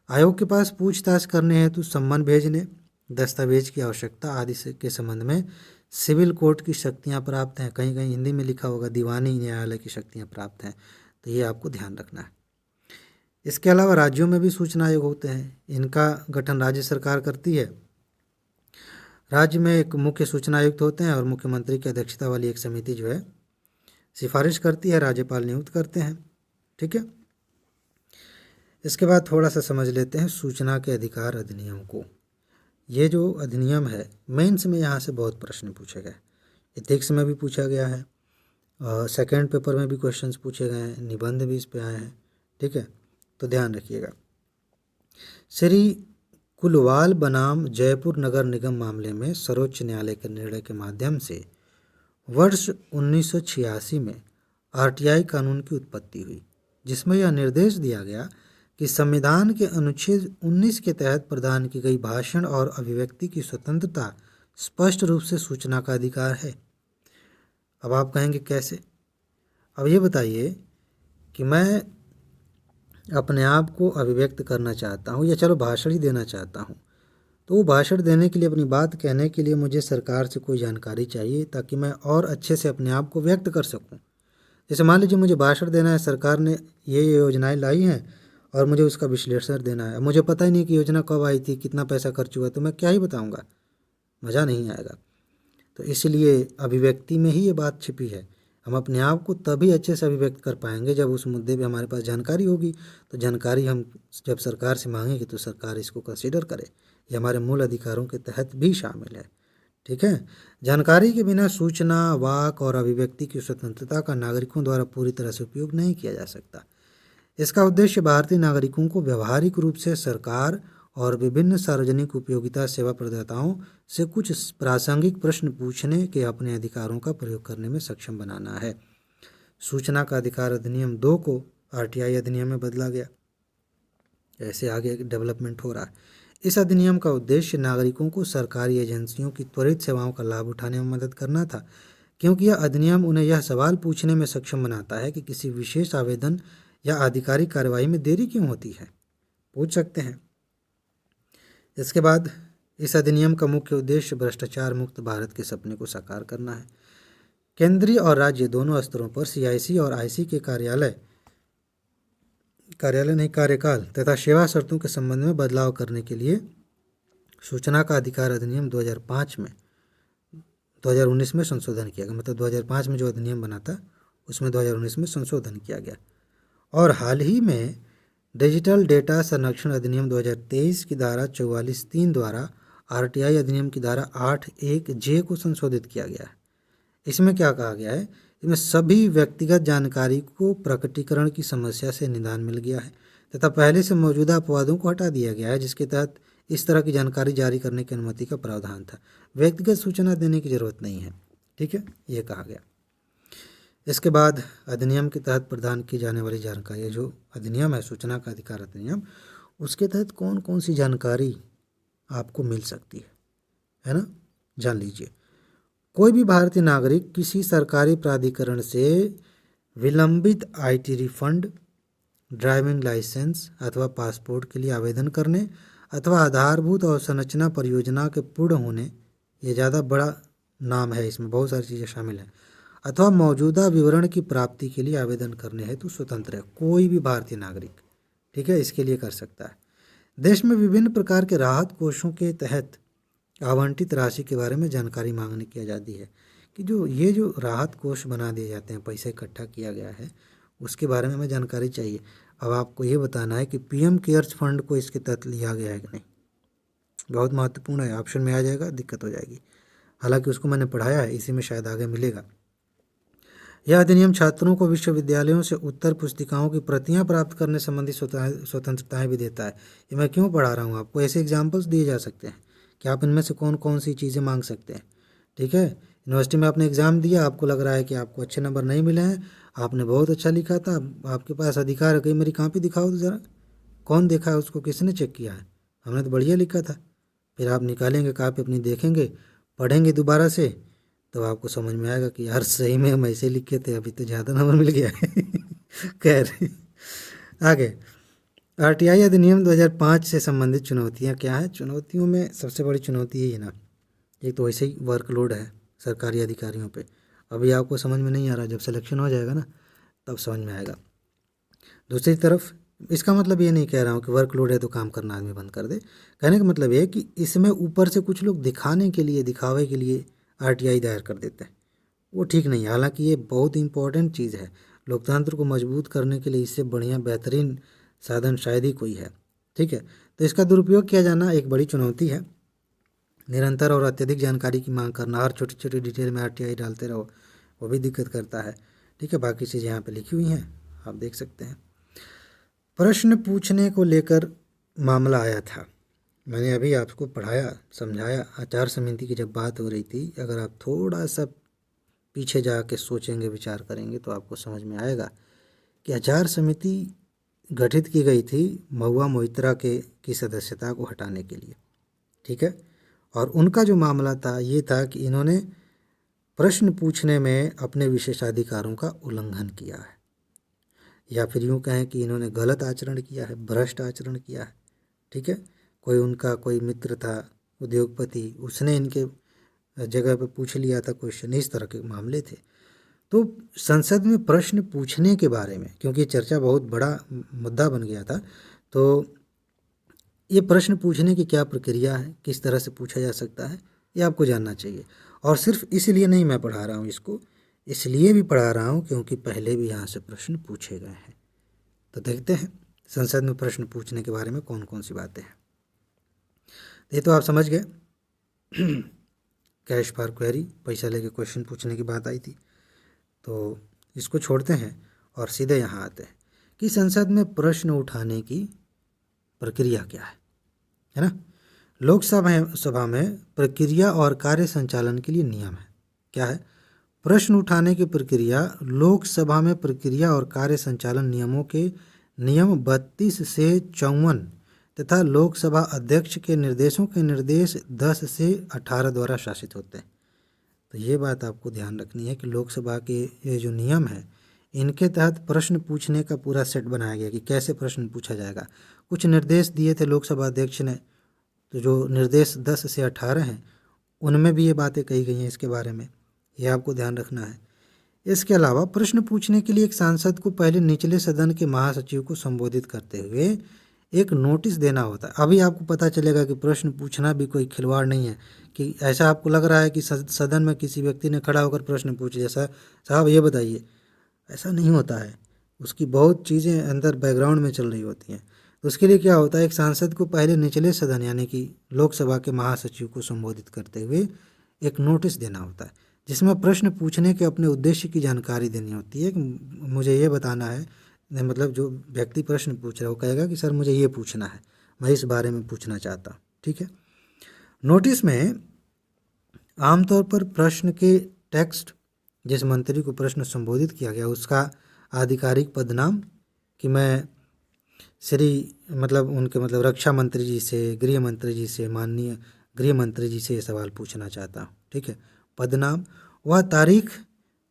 A: आयोग के पास पूछताछ करने हेतु सम्मन भेजने, दस्तावेज की आवश्यकता आदि के संबंध में सिविल कोर्ट की शक्तियां प्राप्त हैं। कहीं कहीं हिंदी में लिखा होगा दीवानी न्यायालय की शक्तियां प्राप्त हैं, तो ये आपको ध्यान रखना है। इसके अलावा राज्यों में भी सूचना आयोग होते हैं, इनका गठन राज्य सरकार करती है। राज्य में एक मुख्य सूचना आयुक्त होते हैं और मुख्यमंत्री की अध्यक्षता वाली एक समिति जो है सिफारिश करती है, राज्यपाल नियुक्त करते हैं, ठीक है। इसके बाद थोड़ा सा समझ लेते हैं सूचना के अधिकार अधिनियम को। ये जो अधिनियम है, मेंस में यहाँ से बहुत प्रश्न पूछे गए, एथिक्स में भी पूछा गया है, सेकंड पेपर में भी क्वेश्चंस पूछे गए हैं, निबंध भी इस पे आए हैं, ठीक है। तो ध्यान रखिएगा। श्री कुलवाल बनाम जयपुर नगर निगम मामले में सर्वोच्च न्यायालय के निर्णय के माध्यम से वर्ष 1986 में आरटीआई कानून की उत्पत्ति हुई, जिसमें यह निर्देश दिया गया कि संविधान के अनुच्छेद 19 के तहत प्रदान की गई भाषण और अभिव्यक्ति की स्वतंत्रता स्पष्ट रूप से सूचना का अधिकार है। अब आप कहेंगे कैसे? अब ये बताइए कि मैं अपने आप को अभिव्यक्त करना चाहता हूँ या चलो भाषण ही देना चाहता हूँ, तो वो भाषण देने के लिए, अपनी बात कहने के लिए मुझे सरकार से कोई जानकारी चाहिए ताकि मैं और अच्छे से अपने आप को व्यक्त कर सकूँ। जैसे मान लीजिए मुझे भाषण देना है, सरकार ने ये योजनाएं लाई हैं और मुझे उसका विश्लेषण देना है। मुझे पता ही नहीं कि योजना कब आई थी, कितना पैसा खर्च हुआ, तो मैं क्या ही बताऊँगा, मज़ा नहीं आएगा। तो इसलिए अभिव्यक्ति में ही ये बात छिपी है। हम अपने आप को तभी अच्छे से अभिव्यक्त कर पाएंगे जब उस मुद्दे पे हमारे पास जानकारी होगी। तो जानकारी हम जब सरकार से मांगेंगे तो सरकार इसको कंसीडर करे। ये हमारे मूल अधिकारों के तहत भी शामिल है। ठीक है। जानकारी के बिना सूचना, वाक और अभिव्यक्ति की स्वतंत्रता का नागरिकों द्वारा पूरी तरह से उपयोग नहीं किया जा सकता। इसका उद्देश्य भारतीय नागरिकों को व्यावहारिक रूप से सरकार और विभिन्न सार्वजनिक उपयोगिता सेवा प्रदाताओं से कुछ प्रासंगिक प्रश्न पूछने के अपने अधिकारों का प्रयोग करने में सक्षम बनाना है। सूचना का अधिकार अधिनियम 2 को आरटीआई अधिनियम में बदला गया। ऐसे आगे डेवलपमेंट हो रहा है। इस अधिनियम का उद्देश्य नागरिकों को सरकारी एजेंसियों की त्वरित सेवाओं का लाभ उठाने में मदद करना था, क्योंकि यह अधिनियम उन्हें यह सवाल पूछने में सक्षम बनाता है कि किसी विशेष आवेदन या आधिकारिक कार्रवाई में देरी क्यों होती है। पूछ सकते हैं। इसके बाद इस अधिनियम का मुख्य उद्देश्य भ्रष्टाचार मुक्त भारत के सपने को साकार करना है। केंद्रीय और राज्य दोनों स्तरों पर सीआईसी और आईसी के कार्यकाल तथा सेवा शर्तों के संबंध में बदलाव करने के लिए सूचना का अधिकार अधिनियम 2019 में संशोधन किया गया। मतलब 2005 में जो अधिनियम बना था उसमें 2019 में संशोधन किया गया। और हाल ही में डिजिटल डेटा संरक्षण अधिनियम 2023 की धारा 44(3) द्वारा आरटीआई अधिनियम की धारा 8(1)(j) को संशोधित किया गया है। इसमें क्या कहा गया है? इसमें सभी व्यक्तिगत जानकारी को प्रकटीकरण की समस्या से निदान मिल गया है तथा पहले से मौजूदा अपवादों को हटा दिया गया है, जिसके तहत इस तरह की जानकारी जारी करने की अनुमति का प्रावधान था। व्यक्तिगत सूचना देने की जरूरत नहीं है। ठीक है, ये कहा गया। इसके बाद अधिनियम के तहत प्रदान की जाने वाली जानकारी, जो अधिनियम है सूचना का अधिकार अधिनियम, उसके तहत कौन कौन सी जानकारी आपको मिल सकती है ना, जान लीजिए। कोई भी भारतीय नागरिक किसी सरकारी प्राधिकरण से विलंबित आईटी रिफंड, ड्राइविंग लाइसेंस अथवा पासपोर्ट के लिए आवेदन करने अथवा आधारभूत अवसंरचना परियोजना के पूर्ण होने, ये ज़्यादा बड़ा नाम है, इसमें बहुत सारी चीज़ें शामिल हैं, अथवा मौजूदा विवरण की प्राप्ति के लिए आवेदन करने हेतु स्वतंत्र है। कोई भी भारतीय नागरिक, ठीक है, इसके लिए कर सकता है। देश में विभिन्न प्रकार के राहत कोषों के तहत आवंटित राशि के बारे में जानकारी मांगने की आज़ादी है कि जो राहत कोष बना दिए जाते हैं, पैसा इकट्ठा किया गया है, उसके बारे में हमें जानकारी चाहिए। अब आपको ये बताना है कि पीएम केयर्स फंड को इसके तहत लिया गया है कि नहीं। बहुत महत्वपूर्ण है, ऑप्शन में आ जाएगा, दिक्कत हो जाएगी। हालांकि उसको मैंने पढ़ाया है, इसी में शायद आगे मिलेगा। यह अधिनियम छात्रों को विश्वविद्यालयों से उत्तर पुस्तिकाओं की प्रतियां प्राप्त करने संबंधी स्वतंत्रताएं भी देता है। ये मैं क्यों पढ़ा रहा हूँ आपको, ऐसे एग्जाम्पल्स दिए जा सकते हैं कि आप इनमें से कौन कौन सी चीज़ें मांग सकते हैं। ठीक है, यूनिवर्सिटी में आपने एग्ज़ाम दिया, आपको लग रहा है कि आपको अच्छे नंबर नहीं मिले हैं, आपने बहुत अच्छा लिखा था, आपके पास अधिकार है, कहीं मेरी कॉपी दिखाओ तो ज़रा, कौन देखा है उसको, किसने चेक किया है, हमने तो बढ़िया लिखा था। फिर आप निकालेंगे कॉपी अपनी, देखेंगे, पढ़ेंगे दोबारा से, तो आपको समझ में आएगा कि यार सही में हम ऐसे लिखे थे, अभी तो ज़्यादा नंबर मिल गया है। खैर आगे, आरटीआई अधिनियम 2005 से संबंधित चुनौतियां क्या है। चुनौतियों में सबसे बड़ी चुनौती यही है ना, एक तो वैसे ही वर्कलोड है सरकारी अधिकारियों पे। अभी आपको समझ में नहीं आ रहा, जब सिलेक्शन हो जाएगा ना तब समझ में आएगा। दूसरी तरफ इसका मतलब ये नहीं कह रहा हूँ कि वर्कलोड है तो काम करना आदमी बंद कर दे। कहने का मतलब ये है कि इसमें ऊपर से कुछ लोग दिखाने के लिए, दिखावे के लिए आरटीआई दायर कर देते हैं, वो ठीक नहीं है। हालांकि ये बहुत इंपॉर्टेंट चीज़ है, लोकतंत्र को मजबूत करने के लिए इससे बढ़िया बेहतरीन साधन शायद ही कोई है। ठीक है, तो इसका दुरुपयोग किया जाना एक बड़ी चुनौती है। निरंतर और अत्यधिक जानकारी की मांग करना, हर छोटी छोटी डिटेल में आरटीआई डालते रहो, वो भी दिक्कत करता है। ठीक है, बाकी चीज़ें यहाँ पे लिखी हुई हैं, आप देख सकते हैं। प्रश्न पूछने को लेकर मामला आया था, मैंने अभी आपको पढ़ाया, समझाया। आचार समिति की जब बात हो रही थी, अगर आप थोड़ा सा पीछे जाके सोचेंगे, विचार करेंगे, तो आपको समझ में आएगा कि आचार समिति गठित की गई थी महुआ मोइत्रा के की सदस्यता को हटाने के लिए, ठीक है। और उनका जो मामला था ये था कि इन्होंने प्रश्न पूछने में अपने विशेषाधिकारों का उल्लंघन किया है, या फिर यूँ कहें कि इन्होंने गलत आचरण किया है, भ्रष्ट आचरण किया है, ठीक है। कोई मित्र था उद्योगपति, उसने इनके जगह पे पूछ लिया था क्वेश्चन, इस तरह के मामले थे। तो संसद में प्रश्न पूछने के बारे में, क्योंकि चर्चा बहुत बड़ा मुद्दा बन गया था, तो ये प्रश्न पूछने की क्या प्रक्रिया है, किस तरह से पूछा जा सकता है, ये आपको जानना चाहिए। और सिर्फ इसलिए नहीं मैं पढ़ा रहा हूँ इसको, इसलिए भी पढ़ा रहा हूँ क्योंकि पहले भी यहाँ से प्रश्न पूछे गए हैं। तो देखते हैं संसद में प्रश्न पूछने के बारे में कौन कौन सी बातें हैं। ये तो आप समझ गए, कैश फॉर क्वेरी, पैसा लेके क्वेश्चन पूछने की बात आई थी। तो इसको छोड़ते हैं और सीधे यहाँ आते हैं कि संसद में प्रश्न उठाने की प्रक्रिया क्या है ना। लोकसभा में प्रक्रिया और कार्य संचालन के लिए नियम है। क्या है? प्रश्न उठाने की प्रक्रिया लोकसभा में प्रक्रिया और कार्य संचालन नियमों के नियम 32 से 54 तथा लोकसभा अध्यक्ष के निर्देशों के निर्देश 10 से 18 द्वारा शासित होते हैं। तो ये बात आपको ध्यान रखनी है कि लोकसभा के ये जो नियम है, इनके तहत प्रश्न पूछने का पूरा सेट बनाया गया कि कैसे प्रश्न पूछा जाएगा। कुछ निर्देश दिए थे लोकसभा अध्यक्ष ने, तो जो निर्देश 10 से 18 हैं उनमें भी ये बातें कही गई हैं इसके बारे में, ये आपको ध्यान रखना है। इसके अलावा प्रश्न पूछने के लिए एक सांसद को पहले निचले सदन के महासचिव को संबोधित करते हुए एक नोटिस देना होता है। अभी आपको पता चलेगा कि प्रश्न पूछना भी कोई खिलवाड़ नहीं है, कि ऐसा आपको लग रहा है कि सदन में किसी व्यक्ति ने खड़ा होकर प्रश्न पूछ लिया, साहब ये बताइए, ऐसा नहीं होता है। उसकी बहुत चीज़ें अंदर बैकग्राउंड में चल रही होती हैं। तो उसके लिए क्या होता है, एक सांसद को पहले निचले सदन यानी कि लोकसभा के महासचिव को संबोधित करते हुए एक नोटिस देना होता है, जिसमें प्रश्न पूछने के अपने उद्देश्य की जानकारी देनी होती है कि मुझे ये बताना है, मतलब जो व्यक्ति प्रश्न पूछ रहा है वो कहेगा कि सर मुझे ये पूछना है, मैं इस बारे में पूछना चाहता हूँ, ठीक है। नोटिस में आमतौर पर प्रश्न के टेक्स्ट, जिस मंत्री को प्रश्न संबोधित किया गया उसका आधिकारिक पदनाम, कि मैं उनके रक्षा मंत्री जी से, गृह मंत्री जी से, माननीय गृह मंत्री जी से ये सवाल पूछना चाहता हूँ, ठीक है। पदनाम, वह तारीख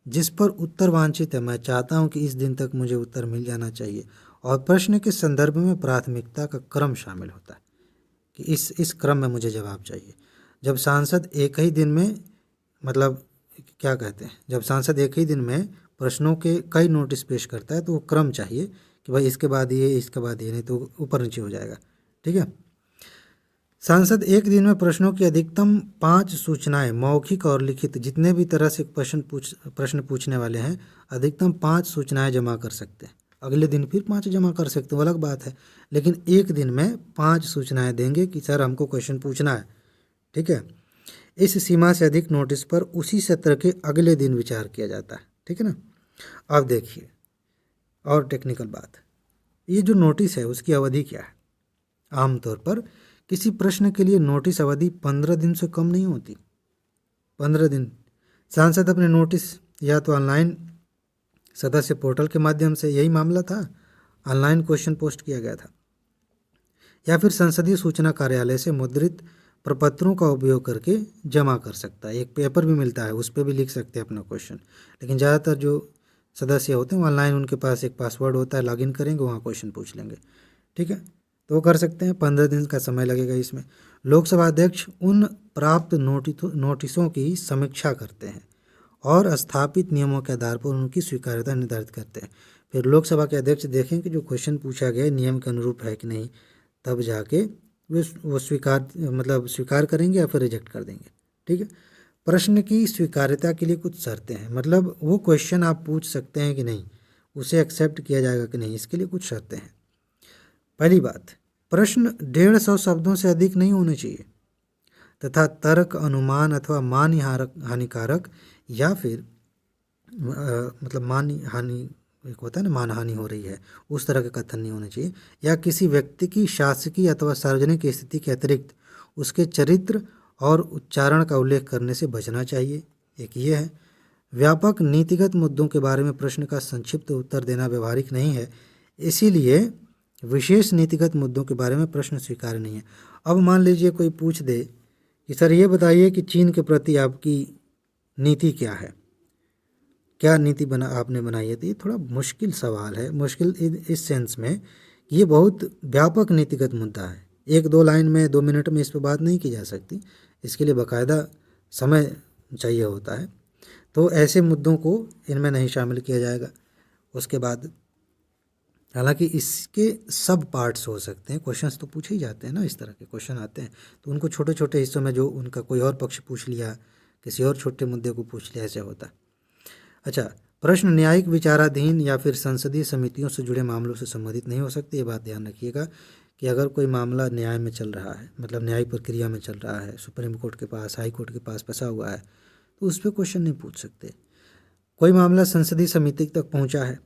A: जिस पर उत्तर वांछित है, मैं चाहता हूं कि इस दिन तक मुझे उत्तर मिल जाना चाहिए। और प्रश्न के संदर्भ में प्राथमिकता का क्रम शामिल होता है कि इस क्रम में मुझे जवाब चाहिए। जब सांसद एक ही दिन में जब सांसद एक ही दिन में प्रश्नों के कई नोटिस पेश करता है तो वो क्रम चाहिए कि भाई इसके बाद ये, इसके बाद ये, नहीं तो ऊपर नीचे हो जाएगा, ठीक है। सांसद एक दिन में प्रश्नों की अधिकतम 5 सूचनाएं, मौखिक और लिखित, जितने भी तरह से प्रश्न पूछने वाले हैं, अधिकतम 5 सूचनाएं जमा कर सकते हैं। अगले दिन फिर 5 जमा कर सकते हो, अलग बात है, लेकिन एक दिन में 5 सूचनाएं देंगे कि सर हमको क्वेश्चन पूछना है, ठीक है। इस सीमा से अधिक नोटिस पर उसी सत्र के अगले दिन विचार किया जाता है, ठीक है ना। अब देखिए और टेक्निकल बात, ये जो नोटिस है उसकी अवधि क्या है। आमतौर पर किसी प्रश्न के लिए नोटिस अवधि 15 दिन से कम नहीं होती। 15 दिन। सांसद अपने नोटिस या तो ऑनलाइन सदस्य पोर्टल के माध्यम से, यही मामला था, ऑनलाइन क्वेश्चन पोस्ट किया गया था, या फिर संसदीय सूचना कार्यालय से मुद्रित प्रपत्रों का उपयोग करके जमा कर सकता है। एक पेपर भी मिलता है, उस पर भी लिख सकते हैं अपना क्वेश्चन, लेकिन ज़्यादातर जो सदस्य होते हैं ऑनलाइन, उनके पास एक पासवर्ड होता है, लॉगिन करेंगे वहाँ क्वेश्चन पूछ लेंगे, ठीक है। तो वो कर सकते हैं, 15 दिन का समय लगेगा इसमें। लोकसभा अध्यक्ष उन प्राप्त नोटिसों की समीक्षा करते हैं और स्थापित नियमों के आधार पर उनकी स्वीकार्यता निर्धारित करते हैं। फिर लोकसभा के अध्यक्ष देखें कि जो क्वेश्चन पूछा गया नियम के अनुरूप है कि नहीं, तब जाके वो स्वीकार करेंगे या फिर रिजेक्ट कर देंगे, ठीक है। प्रश्न की स्वीकार्यता के लिए कुछ शर्तें हैं, मतलब वो क्वेश्चन आप पूछ सकते हैं कि नहीं, उसे एक्सेप्ट किया जाएगा कि नहीं, इसके लिए कुछ शर्तें हैं। पहली बात, प्रश्न 150 शब्दों से अधिक नहीं होने चाहिए तथा तर्क, अनुमान अथवा मान हानिकारक या फिर मान हानि एक होता है ना मानहानि हो रही है, उस तरह के कथन नहीं होने चाहिए। या किसी व्यक्ति की शासकीय अथवा सार्वजनिक स्थिति के अतिरिक्त उसके चरित्र और उच्चारण का उल्लेख करने से बचना चाहिए। एक ये है। व्यापक नीतिगत मुद्दों के बारे में प्रश्न का संक्षिप्त उत्तर देना व्यवहारिक नहीं है, इसीलिए विशेष नीतिगत मुद्दों के बारे में प्रश्न स्वीकार्य नहीं है। अब मान लीजिए कोई पूछ दे कि सर ये बताइए कि चीन के प्रति आपकी नीति क्या है, क्या नीति आपने बनाई है। तो ये थोड़ा मुश्किल सवाल है, मुश्किल इस सेंस में कि ये बहुत व्यापक नीतिगत मुद्दा है। 1-2 लाइन में 2 मिनट में इस पर बात नहीं की जा सकती, इसके लिए बाकायदा समय चाहिए होता है। तो ऐसे मुद्दों को इनमें नहीं शामिल किया जाएगा। उसके बाद हालांकि इसके सब पार्ट्स हो सकते हैं, क्वेश्चंस तो पूछे ही जाते हैं ना, इस तरह के क्वेश्चन आते हैं तो उनको छोटे छोटे हिस्सों में जो उनका कोई और पक्ष पूछ लिया, किसी और छोटे मुद्दे को पूछ लिया, ऐसे होता है। अच्छा, प्रश्न न्यायिक विचाराधीन या फिर संसदीय समितियों से जुड़े मामलों से संबंधित नहीं हो सकते। ये बात ध्यान रखिएगा कि अगर कोई मामला न्याय में चल रहा है, मतलब न्यायिक प्रक्रिया में चल रहा है, सुप्रीम कोर्ट के पास, हाई कोर्ट के पास फंसा हुआ है, तो उस पर क्वेश्चन नहीं पूछ सकते। कोई मामला संसदीय समिति तक पहुंचा है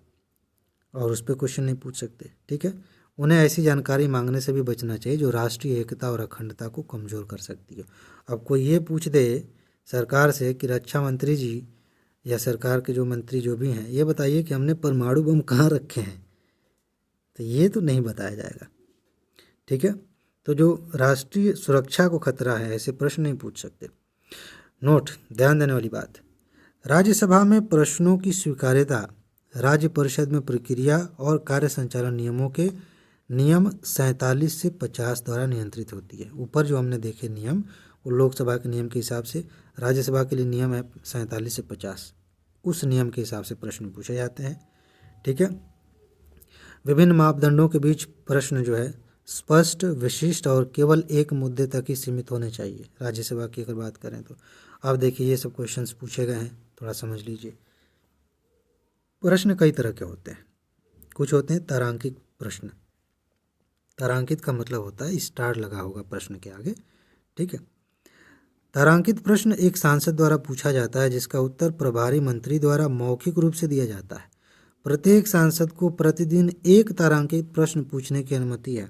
A: और उस पर क्वेश्चन नहीं पूछ सकते, ठीक है। उन्हें ऐसी जानकारी मांगने से भी बचना चाहिए जो राष्ट्रीय एकता और अखंडता को कमज़ोर कर सकती है। अब कोई ये पूछ दे सरकार से कि रक्षा मंत्री जी या सरकार के जो मंत्री जो भी हैं, ये बताइए कि हमने परमाणु बम कहाँ रखे हैं, तो ये तो नहीं बताया जाएगा, ठीक है। तो जो राष्ट्रीय सुरक्षा को खतरा है, ऐसे प्रश्न नहीं पूछ सकते। नोट, ध्यान देने वाली बात, राज्यसभा में प्रश्नों की स्वीकार्यता राज्य परिषद में प्रक्रिया और कार्य संचालन नियमों के नियम 47 से 50 द्वारा नियंत्रित होती है। ऊपर जो हमने देखे नियम, वो लोकसभा के नियम के हिसाब से, राज्यसभा के लिए नियम है 47 से 50, उस नियम के हिसाब से प्रश्न पूछे जाते हैं, ठीक है। विभिन्न मापदंडों के बीच प्रश्न जो है स्पष्ट, विशिष्ट और केवल एक मुद्दे तक ही सीमित होने चाहिए। राज्यसभा की अगर बात करें तो अब देखिए ये सब क्वेश्चंस पूछे गए हैं, थोड़ा समझ लीजिए। प्रश्न कई तरह के होते हैं। कुछ होते हैं तारांकित प्रश्न। तारांकित का मतलब होता है स्टार लगा होगा प्रश्न के आगे, ठीक है। तारांकित प्रश्न एक सांसद द्वारा पूछा जाता है जिसका उत्तर प्रभारी मंत्री द्वारा मौखिक रूप से दिया जाता है। प्रत्येक सांसद को प्रतिदिन एक तारांकित प्रश्न पूछने की अनुमति है।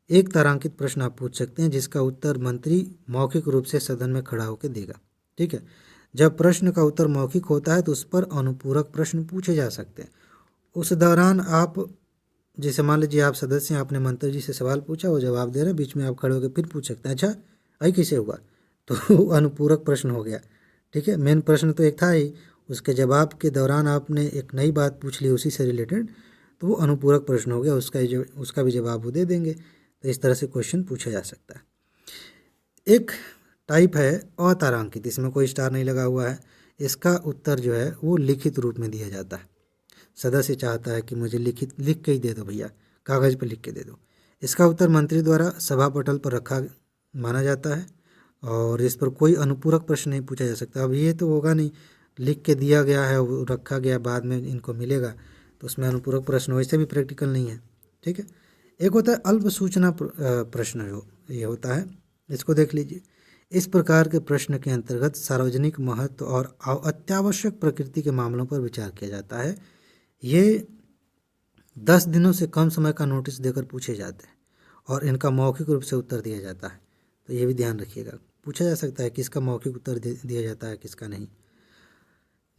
A: एक तारांकित प्रश्न आप पूछ सकते हैं जिसका उत्तर मंत्री मौखिक रूप से सदन में खड़ा होकर देगा, ठीक है। जब प्रश्न का उत्तर मौखिक होता है तो उस पर अनुपूरक प्रश्न पूछे जा सकते हैं। उस दौरान आप, जैसे मान लीजिए आप सदस्य हैं, आपने मंत्री जी से सवाल पूछा, वो जवाब दे रहे हैं, बीच में आप खड़े होकर फिर पूछ सकते हैं, अच्छा आई कैसे हुआ, तो अनुपूरक प्रश्न हो गया, ठीक है। मेन प्रश्न तो एक था ही, उसके जवाब के दौरान आपने एक नई बात पूछ ली उसी से रिलेटेड, तो वो अनुपूरक प्रश्न हो गया, उसका भी जवाब वो दे देंगे। तो इस तरह से क्वेश्चन पूछा जा सकता है। एक टाइप है अतारांकित, इसमें कोई स्टार नहीं लगा हुआ है। इसका उत्तर जो है वो लिखित रूप में दिया जाता है। सदस्य चाहता है कि मुझे लिख के ही दे दो भैया, कागज़ पर लिख के दे दो। इसका उत्तर मंत्री द्वारा सभा पटल पर रखा माना जाता है और इस पर कोई अनुपूरक प्रश्न नहीं पूछा जा सकता। अब ये तो होगा नहीं, लिख के दिया गया है, वो रखा गया, बाद में इनको मिलेगा, तो उसमें अनुपूरक प्रश्न वैसे भी प्रैक्टिकल नहीं है, ठीक है। एक होता है अल्प सूचना प्रश्न, जो ये होता है, इसको देख लीजिए। इस प्रकार के प्रश्न के अंतर्गत सार्वजनिक महत्व और अत्यावश्यक प्रकृति के मामलों पर विचार किया जाता है। ये 10 दिनों से कम समय का नोटिस देकर पूछे जाते हैं और इनका मौखिक रूप से उत्तर दिया जाता है। तो ये भी ध्यान रखिएगा, पूछा जा सकता है किसका मौखिक उत्तर दिया जाता है, किसका नहीं।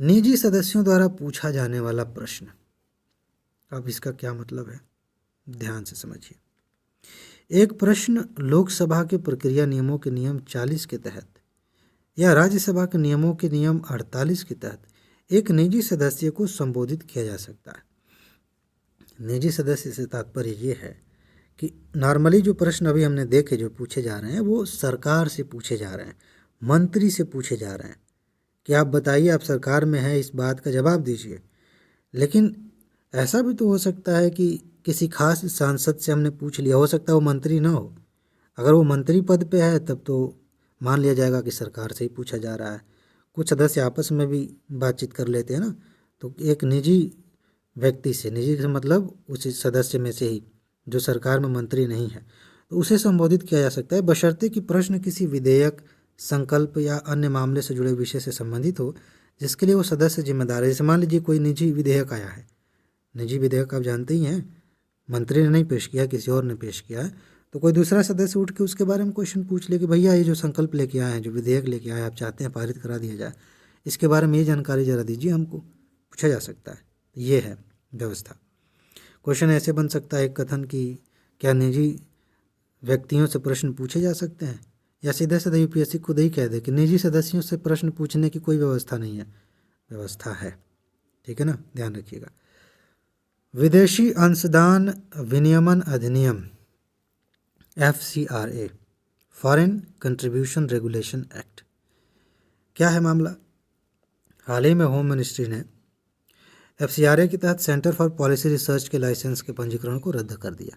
A: निजी सदस्यों द्वारा पूछा जाने वाला प्रश्न, अब इसका क्या मतलब है, ध्यान से समझिए। एक प्रश्न लोकसभा के प्रक्रिया नियमों के नियम 40 के तहत या राज्यसभा के नियमों के नियम 48 के तहत एक निजी सदस्य को संबोधित किया जा सकता है। निजी सदस्य से तात्पर्य ये है कि नॉर्मली जो प्रश्न अभी हमने देखे जो पूछे जा रहे हैं वो सरकार से पूछे जा रहे हैं, मंत्री से पूछे जा रहे हैं कि आप बताइए, आप सरकार में हैं, इस बात का जवाब दीजिए। लेकिन ऐसा भी तो हो सकता है कि किसी खास सांसद से हमने पूछ लिया, हो सकता है वो मंत्री ना हो। अगर वो मंत्री पद पे है तब तो मान लिया जाएगा कि सरकार से ही पूछा जा रहा है। कुछ सदस्य आपस में भी बातचीत कर लेते हैं ना, तो एक निजी व्यक्ति से, निजी का मतलब उस सदस्य में से ही जो सरकार में मंत्री नहीं है, तो उसे संबोधित किया जा सकता है, बशर्ते कि प्रश्न किसी विधेयक, संकल्प या अन्य मामले से जुड़े विषय से संबंधित हो जिसके लिए वो सदस्य जिम्मेदार है। जैसे मान लीजिए कोई निजी विधेयक आया है, निजी विधेयक आप जानते ही हैं, मंत्री ने नहीं पेश किया, किसी और ने पेश किया है, तो कोई दूसरा सदस्य उठ के उसके बारे में क्वेश्चन पूछ ले कि भैया ये जो संकल्प लेके आए हैं, जो विधेयक लेके आए हैं, आप चाहते हैं पारित करा दिया जाए, इसके बारे में ये जानकारी जरा दीजिए हमको, पूछा जा सकता है। ये है व्यवस्था। क्वेश्चन ऐसे बन सकता है एक कथन कि क्या निजी व्यक्तियों से प्रश्न पूछे जा सकते हैं, या सीधे सीधे यूपीएससी खुद ही कह दे कि निजी सदस्यों से प्रश्न पूछने की कोई व्यवस्था नहीं है। व्यवस्था है, ठीक है ना, ध्यान रखिएगा। विदेशी अंशदान विनियमन अधिनियम FCRA, foreign contribution regulation act. क्या है मामला? हाल ही में होम मिनिस्ट्री ने FCRA के तहत सेंटर फॉर पॉलिसी रिसर्च के लाइसेंस के पंजीकरण को रद्द कर दिया।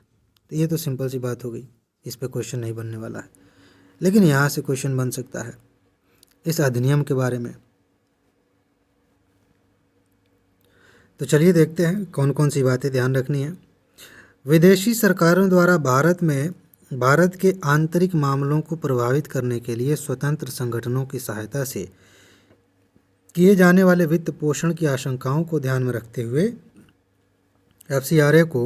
A: तो ये तो सिंपल सी बात हो गई, इस पे क्वेश्चन नहीं बनने वाला है। लेकिन यहाँ से क्वेश्चन बन सकता है इस अधिनियम के बारे में। तो चलिए देखते हैं कौन कौन सी बातें ध्यान रखनी है। विदेशी सरकारों द्वारा भारत के आंतरिक मामलों को प्रभावित करने के लिए स्वतंत्र संगठनों की सहायता से किए जाने वाले वित्त पोषण की आशंकाओं को ध्यान में रखते हुए FCRA को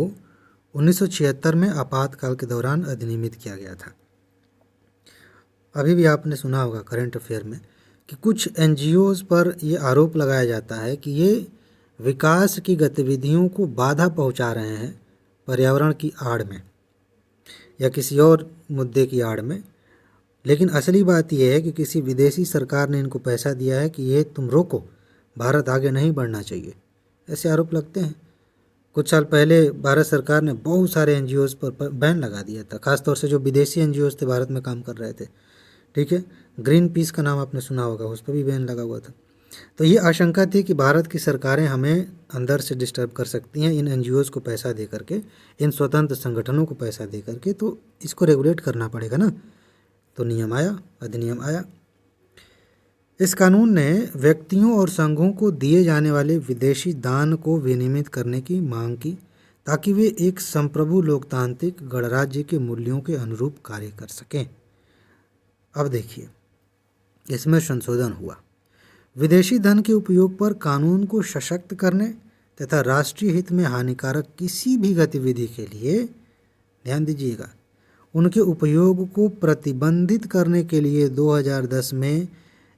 A: 1976 में आपातकाल के दौरान अधिनियमित किया गया था। अभी भी आपने सुना होगा करंट अफेयर में कि कुछ NGOs पर ये आरोप लगाया जाता है कि ये विकास की गतिविधियों को बाधा पहुंचा रहे हैं पर्यावरण की आड़ में या किसी और मुद्दे की आड़ में। लेकिन असली बात यह है कि किसी विदेशी सरकार ने इनको पैसा दिया है कि ये तुम रोको, भारत आगे नहीं बढ़ना चाहिए, ऐसे आरोप लगते हैं। कुछ साल पहले भारत सरकार ने बहुत सारे NGOs पर बैन लगा दिया था, खासतौर से जो विदेशी NGOs थे भारत में काम कर रहे थे, ठीक है। ग्रीन पीस का नाम आपने सुना होगा, उस पर भी बैन लगा हुआ था। तो ये आशंका थी कि भारत की सरकारें हमें अंदर से डिस्टर्ब कर सकती हैं इन NGOs को पैसा दे करके, इन स्वतंत्र संगठनों को पैसा दे करके, तो इसको रेगुलेट करना पड़ेगा ना। तो नियम आया, अधिनियम आया। इस कानून ने व्यक्तियों और संघों को दिए जाने वाले विदेशी दान को विनियमित करने की मांग की ताकि वे एक संप्रभु लोकतांत्रिक गणराज्य के मूल्यों के अनुरूप कार्य कर सकें। अब देखिए, इसमें संशोधन हुआ। विदेशी धन के उपयोग पर कानून को सशक्त करने तथा राष्ट्रीय हित में हानिकारक किसी भी गतिविधि के लिए, ध्यान दीजिएगा, उनके उपयोग को प्रतिबंधित करने के लिए 2010 में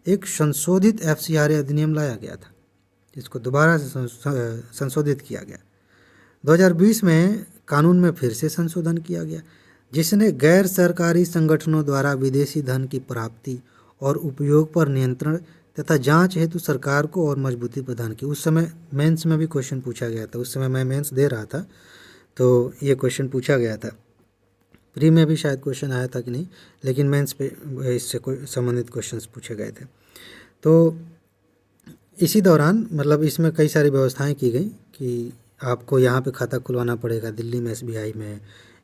A: एक संशोधित FCRA अधिनियम लाया गया था, जिसको दोबारा से संशोधित किया गया। 2020 में कानून में फिर से संशोधन किया गया, जिसने गैर सरकारी संगठनों द्वारा विदेशी धन की प्राप्ति और उपयोग पर नियंत्रण तथा जांच हेतु सरकार को और मजबूती प्रदान की। उस समय मेंस में भी क्वेश्चन पूछा गया था, उस समय मैं मेंस दे रहा था तो ये क्वेश्चन पूछा गया था। प्री में भी शायद क्वेश्चन आया था कि नहीं, लेकिन मेंस पे इससे कोई संबंधित क्वेश्चंस पूछे गए थे। तो इसी दौरान मतलब इसमें कई सारी व्यवस्थाएं की गई कि आपको यहाँ पे खाता खुलवाना पड़ेगा, दिल्ली में SBI में,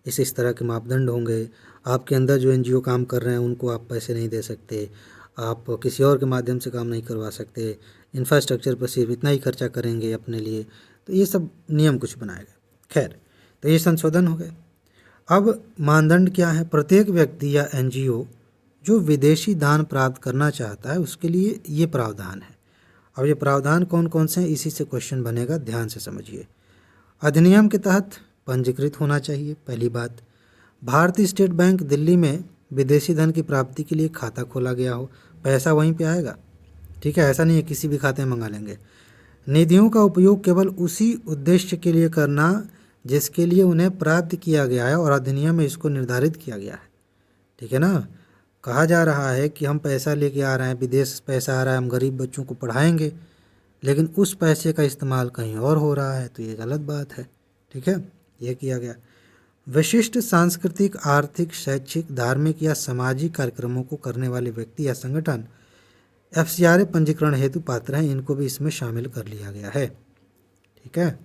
A: इस तरह के मापदंड होंगे। आपके अंदर जो NGO काम कर रहे हैं उनको आप पैसे नहीं दे सकते, आप किसी और के माध्यम से काम नहीं करवा सकते, इंफ्रास्ट्रक्चर पर सिर्फ इतना ही खर्चा करेंगे अपने लिए। तो ये सब नियम कुछ बनाए गए। खैर, तो ये संशोधन हो गए। अब मानदंड क्या है? प्रत्येक व्यक्ति या NGO जो विदेशी दान प्राप्त करना चाहता है उसके लिए ये प्रावधान है। अब ये प्रावधान कौन कौन से हैं, इसी से क्वेश्चन बनेगा, ध्यान से समझिए। अधिनियम के तहत पंजीकृत होना चाहिए, पहली बात। भारतीय स्टेट बैंक दिल्ली में विदेशी धन की प्राप्ति के लिए खाता खोला गया हो, पैसा वहीं पे आएगा, ठीक है, ऐसा नहीं है किसी भी खाते में मंगा लेंगे। निधियों का उपयोग केवल उसी उद्देश्य के लिए करना जिसके लिए उन्हें प्राप्त किया गया है और अधिनियम में इसको निर्धारित किया गया है, ठीक है ना। कहा जा रहा है कि हम पैसा लेके आ रहे हैं, विदेश से पैसा आ रहा है, हम गरीब बच्चों को पढ़ाएंगे, लेकिन उस पैसे का इस्तेमाल कहीं और हो रहा है, तो ये गलत बात है, ठीक है, ये किया गया। विशिष्ट सांस्कृतिक, आर्थिक, शैक्षिक, धार्मिक या सामाजिक कार्यक्रमों को करने वाले व्यक्ति या संगठन FCRA पंजीकरण हेतु पात्र हैं, इनको भी इसमें शामिल कर लिया गया है, ठीक है।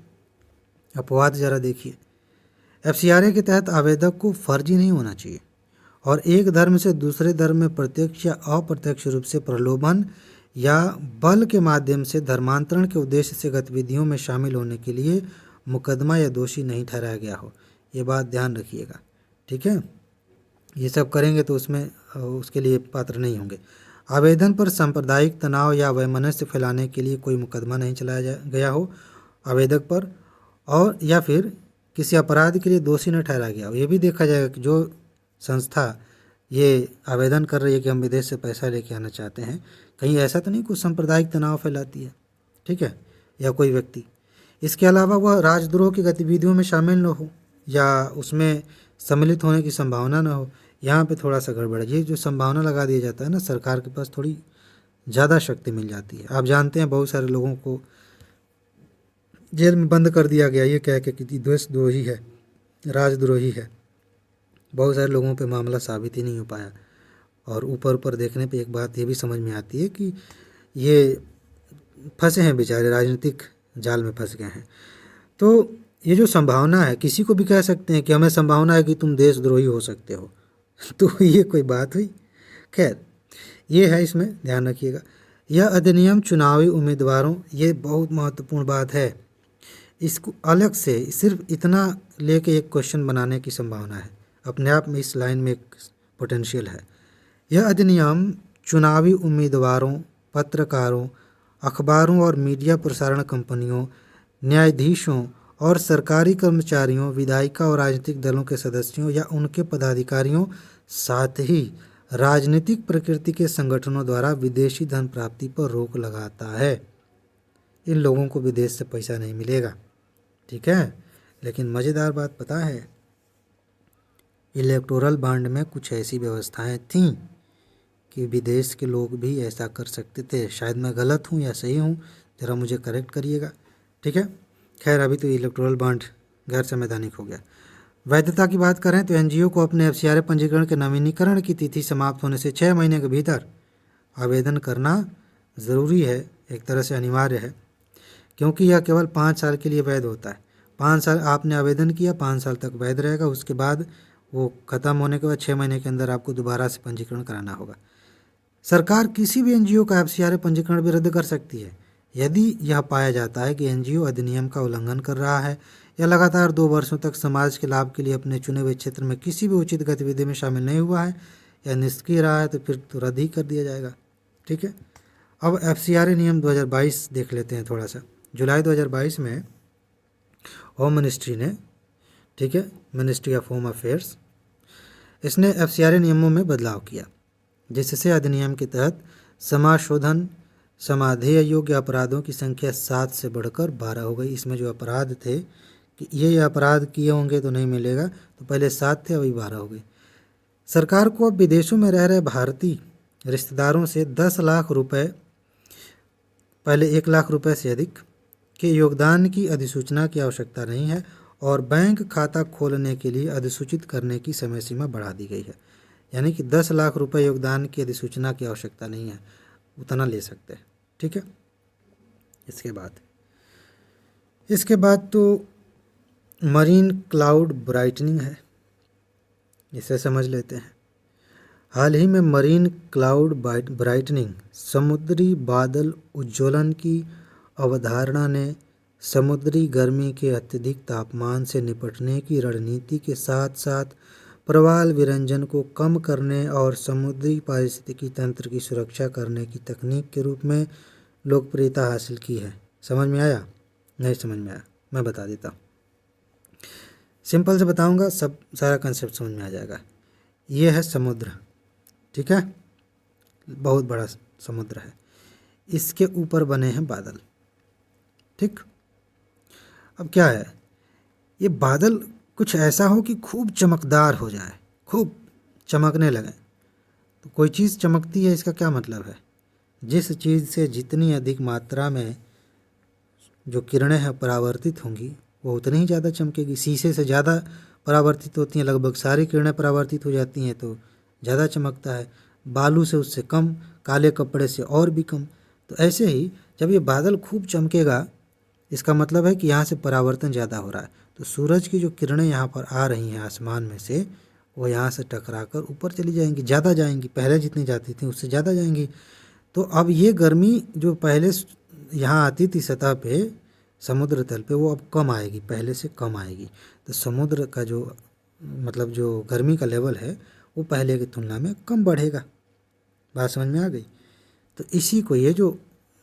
A: अपवाद जरा देखिए। FCRA के तहत आवेदक को फर्जी नहीं होना चाहिए और एक धर्म से दूसरे धर्म में प्रत्यक्ष या अप्रत्यक्ष रूप से प्रलोभन या बल के माध्यम से धर्मांतरण के उद्देश्य से गतिविधियों में शामिल होने के लिए मुकदमा या दोषी नहीं ठहराया गया हो, ये बात ध्यान रखिएगा, ठीक है। ये सब करेंगे तो उसमें उसके लिए पात्र नहीं होंगे। आवेदन पर सांप्रदायिक तनाव या वैमनस्य फैलाने के लिए कोई मुकदमा नहीं चलाया गया हो आवेदक पर, और या फिर किसी अपराध के लिए दोषी न ठहराया गया हो। ये भी देखा जाएगा कि जो संस्था ये आवेदन कर रही है कि हम विदेश से पैसा लेके आना चाहते हैं, कहीं ऐसा तो नहीं कुछ सांप्रदायिक तनाव फैलाती है, ठीक है, या कोई व्यक्ति। इसके अलावा वह राजद्रोह की गतिविधियों में शामिल न हो या उसमें सम्मिलित होने की संभावना न हो। यहाँ पे थोड़ा सा गड़बड़ है। ये जो संभावना लगा दिया जाता है ना, सरकार के पास थोड़ी ज़्यादा शक्ति मिल जाती है। आप जानते हैं बहुत सारे लोगों को जेल में बंद कर दिया गया ये कह के कि देशद्रोही है, राजद्रोही है। बहुत सारे लोगों पे मामला साबित ही नहीं हो पाया, और ऊपर ऊपर देखने पे एक बात ये भी समझ में आती है कि ये फंसे हैं बेचारे, राजनीतिक जाल में फंस गए हैं। तो ये जो संभावना है, किसी को भी कह सकते हैं कि हमें संभावना है कि तुम देशद्रोही हो सकते हो तो ये कोई बात हुई? खैर, ये है, इसमें ध्यान रखिएगा। यह अधिनियम चुनावी उम्मीदवारों, ये बहुत महत्वपूर्ण बात है, इसको अलग से सिर्फ इतना लेके एक क्वेश्चन बनाने की संभावना है। अपने आप में इस लाइन में एक पोटेंशियल है। यह अधिनियम चुनावी उम्मीदवारों, पत्रकारों, अखबारों और मीडिया प्रसारण कंपनियों, न्यायाधीशों और सरकारी कर्मचारियों, विधायिका और राजनीतिक दलों के सदस्यों या उनके पदाधिकारियों, साथ ही राजनीतिक प्रकृति के संगठनों द्वारा विदेशी धन प्राप्ति पर रोक लगाता है। इन लोगों को विदेश से पैसा नहीं मिलेगा, ठीक है। लेकिन मज़ेदार बात पता है, इलेक्टोरल बॉन्ड में कुछ ऐसी व्यवस्थाएं थीं कि विदेश के लोग भी ऐसा कर सकते थे। शायद मैं गलत हूँ या सही हूँ, ज़रा मुझे करेक्ट करिएगा, ठीक है। खैर, अभी तो इलेक्टोरल बॉन्ड गैर संवैधानिक हो गया। वैधता की बात करें तो एनजीओ को अपने एफसीआरए पंजीकरण के नवीनीकरण की तिथि समाप्त होने से 6 महीने के भीतर आवेदन करना ज़रूरी है, एक तरह से अनिवार्य है, क्योंकि यह केवल 5 साल के लिए वैध होता है। 5 साल आपने आवेदन किया, 5 साल तक वैध रहेगा। उसके बाद वो ख़त्म होने के बाद 6 महीने के अंदर आपको दोबारा से पंजीकरण कराना होगा। सरकार किसी भी एनजीओ का एफसीआरए पंजीकरण भी रद्द कर सकती है यदि यह पाया जाता है कि एनजीओ अधिनियम का उल्लंघन कर रहा है या लगातार 2 वर्षों तक समाज के लाभ के लिए अपने चुने हुए क्षेत्र में किसी भी उचित गतिविधि में शामिल नहीं हुआ है या निष्क्रिय रहा है, तो फिर तो रद्द ही कर दिया जाएगा, ठीक है। अब एफसीआरए नियम 2022 देख लेते हैं थोड़ा सा। जुलाई 2022 में होम मिनिस्ट्री ने, ठीक है, मिनिस्ट्री ऑफ होम अफेयर्स, इसने एफसीआरए नियमों में बदलाव किया, जिससे अधिनियम के तहत समाशोधन समाधेय योग्य अपराधों की संख्या 7 से बढ़कर 12 हो गई। इसमें जो अपराध थे कि ये अपराध किए होंगे तो नहीं मिलेगा, तो पहले 7 थे, अभी 12 हो गए। सरकार को अब विदेशों में रह रहे भारतीय रिश्तेदारों से 10 लाख रुपए, पहले 1 लाख रुपए से अधिक के योगदान की अधिसूचना की आवश्यकता नहीं है, और बैंक खाता खोलने के लिए अधिसूचित करने की समय सीमा बढ़ा दी गई है। यानी कि 10 लाख रुपए योगदान की अधिसूचना की आवश्यकता नहीं है, उतना ले सकते हैं, ठीक है। इसके बाद तो मरीन क्लाउड ब्राइटनिंग है, इसे समझ लेते हैं। हाल ही में मरीन क्लाउड ब्राइटनिंग, समुद्री बादल उज्ज्वलन की अवधारणा ने समुद्री गर्मी के अत्यधिक तापमान से निपटने की रणनीति के साथ साथ प्रवाल विरंजन को कम करने और समुद्री पारिस्थितिकी तंत्र की सुरक्षा करने की तकनीक के रूप में लोकप्रियता हासिल की है। समझ में आया? नहीं समझ में आया? मैं बता देता हूँ, सिंपल से बताऊँगा, सब सारा कंसेप्ट समझ में आ जाएगा। ये है समुद्र, ठीक है, बहुत बड़ा समुद्र है, इसके ऊपर बने हैं बादल, ठीक। अब क्या है, ये बादल कुछ ऐसा हो कि खूब चमकदार हो जाए, खूब चमकने लगे। तो कोई चीज़ चमकती है, इसका क्या मतलब है, जिस चीज़ से जितनी अधिक मात्रा में जो किरणें हैं परावर्तित होंगी वो उतनी ही ज़्यादा चमकेगी। शीशे से ज़्यादा परावर्तित होती हैं, लगभग सारी किरणें परावर्तित हो जाती हैं तो ज़्यादा चमकता है। बालू से उससे कम, काले कपड़े से और भी कम। तो ऐसे ही जब ये बादल खूब चमकेगा, इसका मतलब है कि यहाँ से परावर्तन ज़्यादा हो रहा है। तो सूरज की जो किरणें यहाँ पर आ रही हैं आसमान में से, वो यहाँ से टकराकर ऊपर चली जाएंगी, ज़्यादा जाएंगी, पहले जितनी जाती थी उससे ज़्यादा जाएंगी। तो अब ये गर्मी जो पहले यहाँ आती थी सतह पे, समुद्र तल पे, वो अब कम आएगी, पहले से कम आएगी। तो समुद्र का जो मतलब जो गर्मी का लेवल है वो पहले की तुलना में कम बढ़ेगा, बात समझ में आ गई। तो इसी को ये जो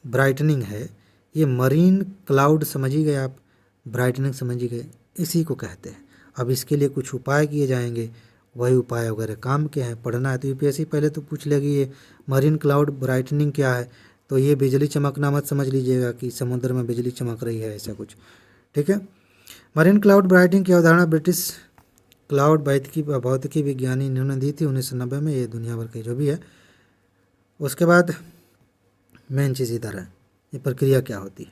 A: ब्राइटनिंग है, ये मरीन क्लाउड समझ ही गए आप, ब्राइटनिंग समझ ही गए, इसी को कहते हैं। अब इसके लिए कुछ उपाय किए जाएंगे, वही उपाय वगैरह काम के हैं। पढ़ना है तो यूपीएससी पहले तो पूछ लेगी ये मरीन क्लाउड ब्राइटनिंग क्या है, तो ये बिजली चमकना मत समझ लीजिएगा कि समुद्र में बिजली चमक रही है, ऐसा कुछ, ठीक है। मरीन क्लाउड ब्राइटनिंग की अवधारणा ब्रिटिश क्लाउड भौतिकी विज्ञानी इन्होंने दी थी 1990 में। ये दुनिया भर के जो भी है। उसके बाद मेन चीज़ इधर है, ये प्रक्रिया क्या होती है।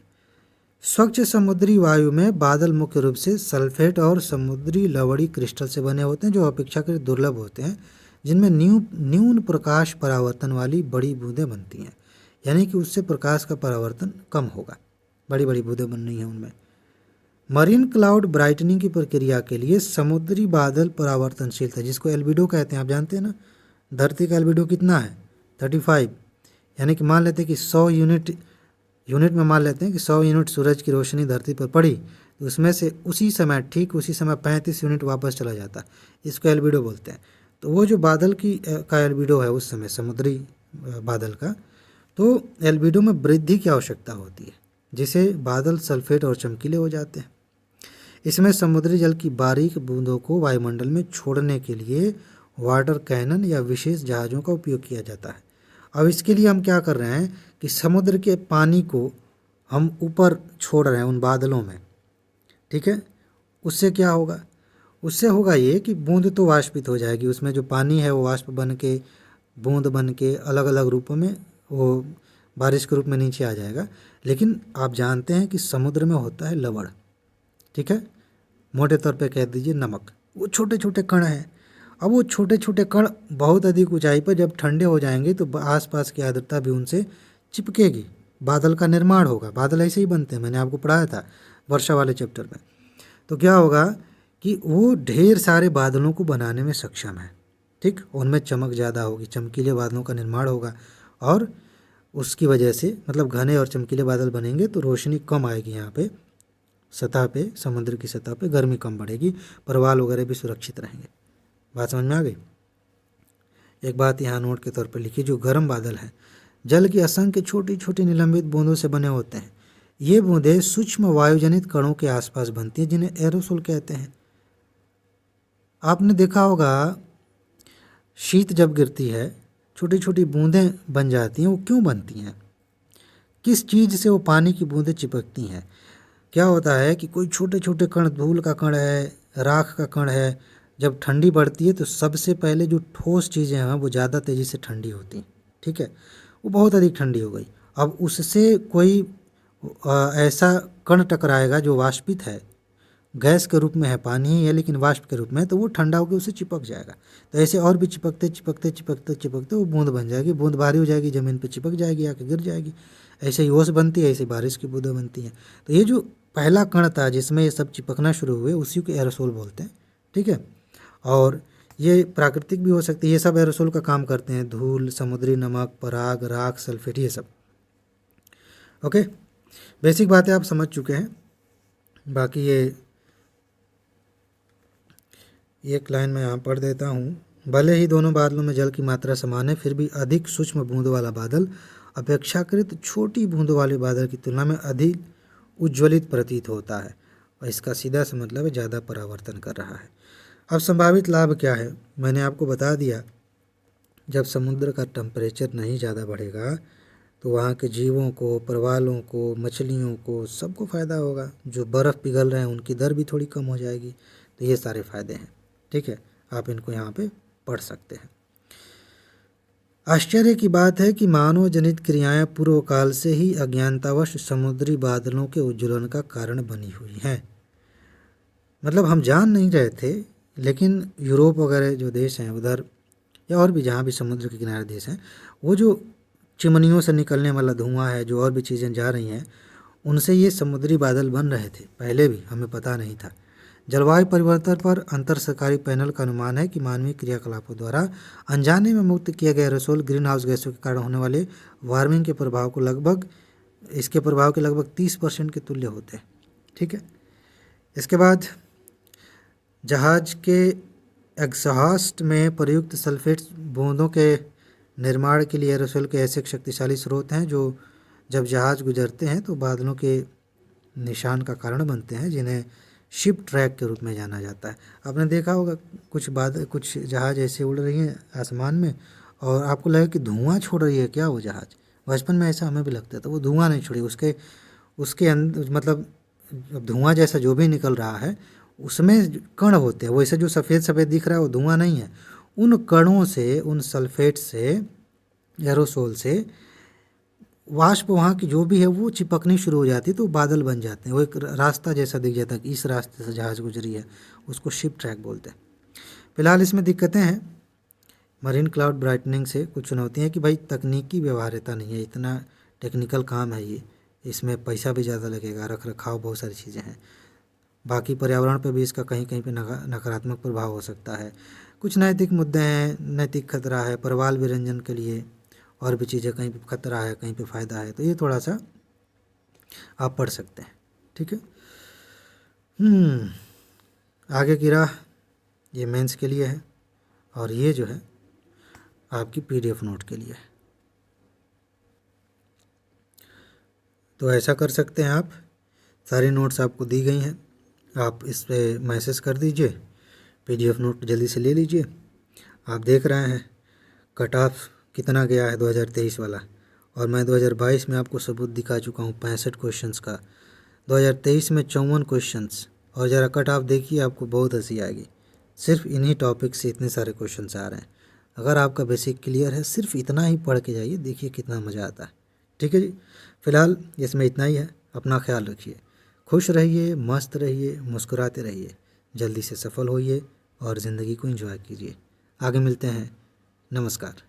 A: स्वच्छ समुद्री वायु में बादल मुख्य रूप से सल्फेट और समुद्री लवणी क्रिस्टल से बने होते हैं, जो अपेक्षाकृत दुर्लभ होते हैं, जिनमें न्यून प्रकाश परावर्तन वाली बड़ी बूंदें बनती हैं। यानी कि उससे प्रकाश का परावर्तन कम होगा, बड़ी बड़ी बूंदें बन रही हैं उनमें। मरीन क्लाउड ब्राइटनिंग की प्रक्रिया के लिए समुद्री बादल परावर्तनशील था, जिसको एल्बिडो कहते हैं, आप जानते हैं ना। धरती का एल्बिडो कितना है? 35। यानी कि मान लेते हैं कि 100 यूनिट में मान लेते हैं कि 100 यूनिट सूरज की रोशनी धरती पर पड़ी, तो उसमें से ठीक उसी समय 35 यूनिट वापस चला जाता है। इसको एल्बिडो बोलते हैं। तो वो जो बादल का एल्बिडो है उस समय समुद्री बादल का, तो एल्बिडो में वृद्धि की आवश्यकता होती है, जिसे बादल सल्फेट और चमकीले हो जाते हैं। इसमें समुद्री जल की बारीक बूंदों को वायुमंडल में छोड़ने के लिए वाटर कैनन या विशेष जहाज़ों का उपयोग किया जाता है। अब इसके लिए हम क्या कर रहे हैं कि समुद्र के पानी को हम ऊपर छोड़ रहे हैं उन बादलों में, ठीक है। उससे क्या होगा? उससे होगा ये कि बूंद तो वाष्पित हो जाएगी, उसमें जो पानी है वो वाष्प बन के, बूंद बन के अलग अलग रूपों में वो बारिश के रूप में नीचे आ जाएगा। लेकिन आप जानते हैं कि समुद्र में होता है लवण, ठीक है, मोटे तौर पे कह दीजिए नमक। वो छोटे छोटे कण हैं। अब वो छोटे छोटे कण बहुत अधिक ऊंचाई पर जब ठंडे हो जाएंगे तो आसपास की आर्द्रता भी उनसे चिपकेगी, बादल का निर्माण होगा। बादल ऐसे ही बनते हैं, मैंने आपको पढ़ाया था वर्षा वाले चैप्टर में। तो क्या होगा कि वो ढेर सारे बादलों को बनाने में सक्षम है, ठीक। उनमें चमक ज़्यादा होगी, चमकीले बादलों का निर्माण होगा, और उसकी वजह से मतलब घने और चमकीले बादल बनेंगे तो रोशनी कम आएगी यहाँ पे सतह पे, समुद्र की सतह पे गर्मी कम बढ़ेगी, परवाल वगैरह भी सुरक्षित रहेंगे। बात समझ में आ गई। एक बात यहाँ नोट के तौर पर लिखिए, जो गर्म बादल है जल की असंख्य छोटी छोटी निलंबित बूंदों से बने होते हैं। ये बूंदें सूक्ष्म वायुजनित कणों के आसपास बनती हैं, जिन्हें एरोसोल कहते हैं। आपने देखा होगा शीत जब गिरती है छोटी छोटी बूंदें बन जाती हैं। वो क्यों बनती हैं? किस चीज़ से वो पानी की बूंदें चिपकती हैं? क्या होता है कि कोई छोटे छोटे कण, धूल का कण है, राख का कण है, जब ठंडी बढ़ती है तो सबसे पहले जो ठोस चीज़ें हैं वो ज़्यादा तेज़ी से ठंडी होती हैं, ठीक है। वो बहुत अधिक ठंडी हो गई, अब उससे कोई ऐसा कण टकराएगा जो वाष्पित है, गैस के रूप में है, पानी ही है लेकिन वाष्प के रूप में है, तो वो ठंडा होकर उसे चिपक जाएगा। तो ऐसे और भी चिपकते चिपकते चिपकते चिपकते वो बूंद बन जाएगी, बूंद भारी हो जाएगी, ज़मीन पे चिपक जाएगी, आके गिर जाएगी। ऐसे ही ओस बनती है, ऐसे बारिश की बूंदें बनती हैं। तो ये जो पहला कण था जिसमें ये सब चिपकना शुरू हुए, उसी को एरोसोल बोलते हैं, ठीक है। और ये प्राकृतिक भी हो सकती है, ये सब एरोसोल का काम करते हैं, धूल, समुद्री नमक, पराग, राख, सल्फेट, ये सब। ओके, बेसिक बातें आप समझ चुके हैं। बाकी ये एक लाइन मैं यहाँ पढ़ देता हूँ। भले ही दोनों बादलों में जल की मात्रा समान है, फिर भी अधिक सूक्ष्म बूंदों वाला बादल अपेक्षाकृत छोटी बूंदों वाले बादल की तुलना में अधिक उज्ज्वलित प्रतीत होता है, और इसका सीधा सा मतलब है ज़्यादा परावर्तन कर रहा है। अब संभावित लाभ क्या है? मैंने आपको बता दिया, जब समुद्र का टेम्परेचर नहीं ज़्यादा बढ़ेगा तो वहाँ के जीवों को, परवालों को, मछलियों को, सबको फ़ायदा होगा। जो बर्फ़ पिघल रहे हैं उनकी दर भी थोड़ी कम हो जाएगी। तो ये सारे फ़ायदे हैं, ठीक है। आप इनको यहाँ पे पढ़ सकते हैं। आश्चर्य की बात है कि मानव जनित क्रियाएं पूर्व काल से ही अज्ञानतावश समुद्री बादलों के उज्ज्वलन का कारण बनी हुई हैं। मतलब हम जान नहीं रहे थे, लेकिन यूरोप वगैरह जो देश हैं उधर, या और भी जहाँ भी समुद्र के किनारे देश हैं, वो जो चिमनियों से निकलने वाला धुआं है, जो और भी चीज़ें जा रही हैं, उनसे ये समुद्री बादल बन रहे थे। पहले भी हमें पता नहीं था। जलवायु परिवर्तन पर अंतर सरकारी पैनल का अनुमान है कि मानवीय क्रियाकलापों द्वारा अनजाने में मुक्त किए गए एरोसोल ग्रीन हाउस गैसों के कारण होने वाले वार्मिंग के प्रभाव को इसके प्रभाव के लगभग 30% के तुल्य होते हैं, ठीक है। इसके बाद जहाज के एग्जॉस्ट में प्रयुक्त सल्फेट बूंदों के निर्माण के लिए एरोसोल के ऐसे शक्तिशाली स्रोत हैं जो जब जहाज़ गुजरते हैं तो बादलों के निशान का कारण बनते हैं, जिन्हें शिप ट्रैक के रूप में जाना जाता है। आपने देखा होगा कुछ जहाज़ ऐसे उड़ रही हैं आसमान में और आपको लगे कि धुआं छोड़ रही है क्या वो जहाज़। बचपन में ऐसा हमें भी लगता था, वो धुआं नहीं छोड़ी, उसके अंदर मतलब धुआं जैसा जो भी निकल रहा है उसमें कण होते हैं। वैसे जो सफ़ेद सफ़ेद दिख रहा है वो धुआं नहीं है, उन कणों से, उन सल्फेट से, एरोसोल से वाष्प वहाँ की जो भी है वो चिपकनी शुरू हो जाती है, तो बादल बन जाते हैं। वो एक रास्ता जैसा दिख जाता है कि इस रास्ते से जहाज़ गुजरी है, उसको शिप ट्रैक बोलते हैं। फिलहाल इसमें दिक्कतें हैं। मरीन क्लाउड ब्राइटनिंग से कुछ चुनौतियाँ हैं कि भाई तकनीकी व्यवहार्यता नहीं है, इतना टेक्निकल काम है ये, इसमें पैसा भी ज़्यादा लगेगा, रख रखाव बहुत सारी चीज़ें हैं। बाकी पर्यावरण पे भी इसका कहीं कहीं पे नकारात्मक प्रभाव हो सकता है। कुछ नैतिक मुद्दे हैं, नैतिक खतरा है, परवाल विरंजन के लिए और भी चीज़ें, कहीं पे खतरा है कहीं पे फ़ायदा है, तो ये थोड़ा सा आप पढ़ सकते हैं। ठीक है। आगे की राह ये मेंस के लिए है और ये जो है आपकी पीडीएफ नोट के लिए है। तो ऐसा कर सकते हैं आप, सारी नोट्स आपको दी गई हैं, आप इस पर मैसेज कर दीजिए, पीडीएफ नोट जल्दी से ले लीजिए। आप देख रहे हैं कट ऑफ कितना गया है 2023 वाला, और मैं 2022 में आपको सबूत दिखा चुका हूँ 65 क्वेश्चंस का। 2023 में 54 क्वेश्चंस, और ज़रा कट ऑफ देखिए, आपको बहुत हंसी आएगी। सिर्फ इन्हीं टॉपिक से इतने सारे क्वेश्चंस आ रहे हैं। अगर आपका बेसिक क्लियर है, सिर्फ इतना ही पढ़ के जाइए, देखिए कितना मज़ा आता है। ठीक है जी, फिलहाल इसमें इतना ही है। अपना ख्याल रखिए, खुश रहिए, मस्त रहिए, मुस्कुराते रहिए, जल्दी से सफल होइए और ज़िंदगी को एंजॉय कीजिए। आगे मिलते हैं। नमस्कार।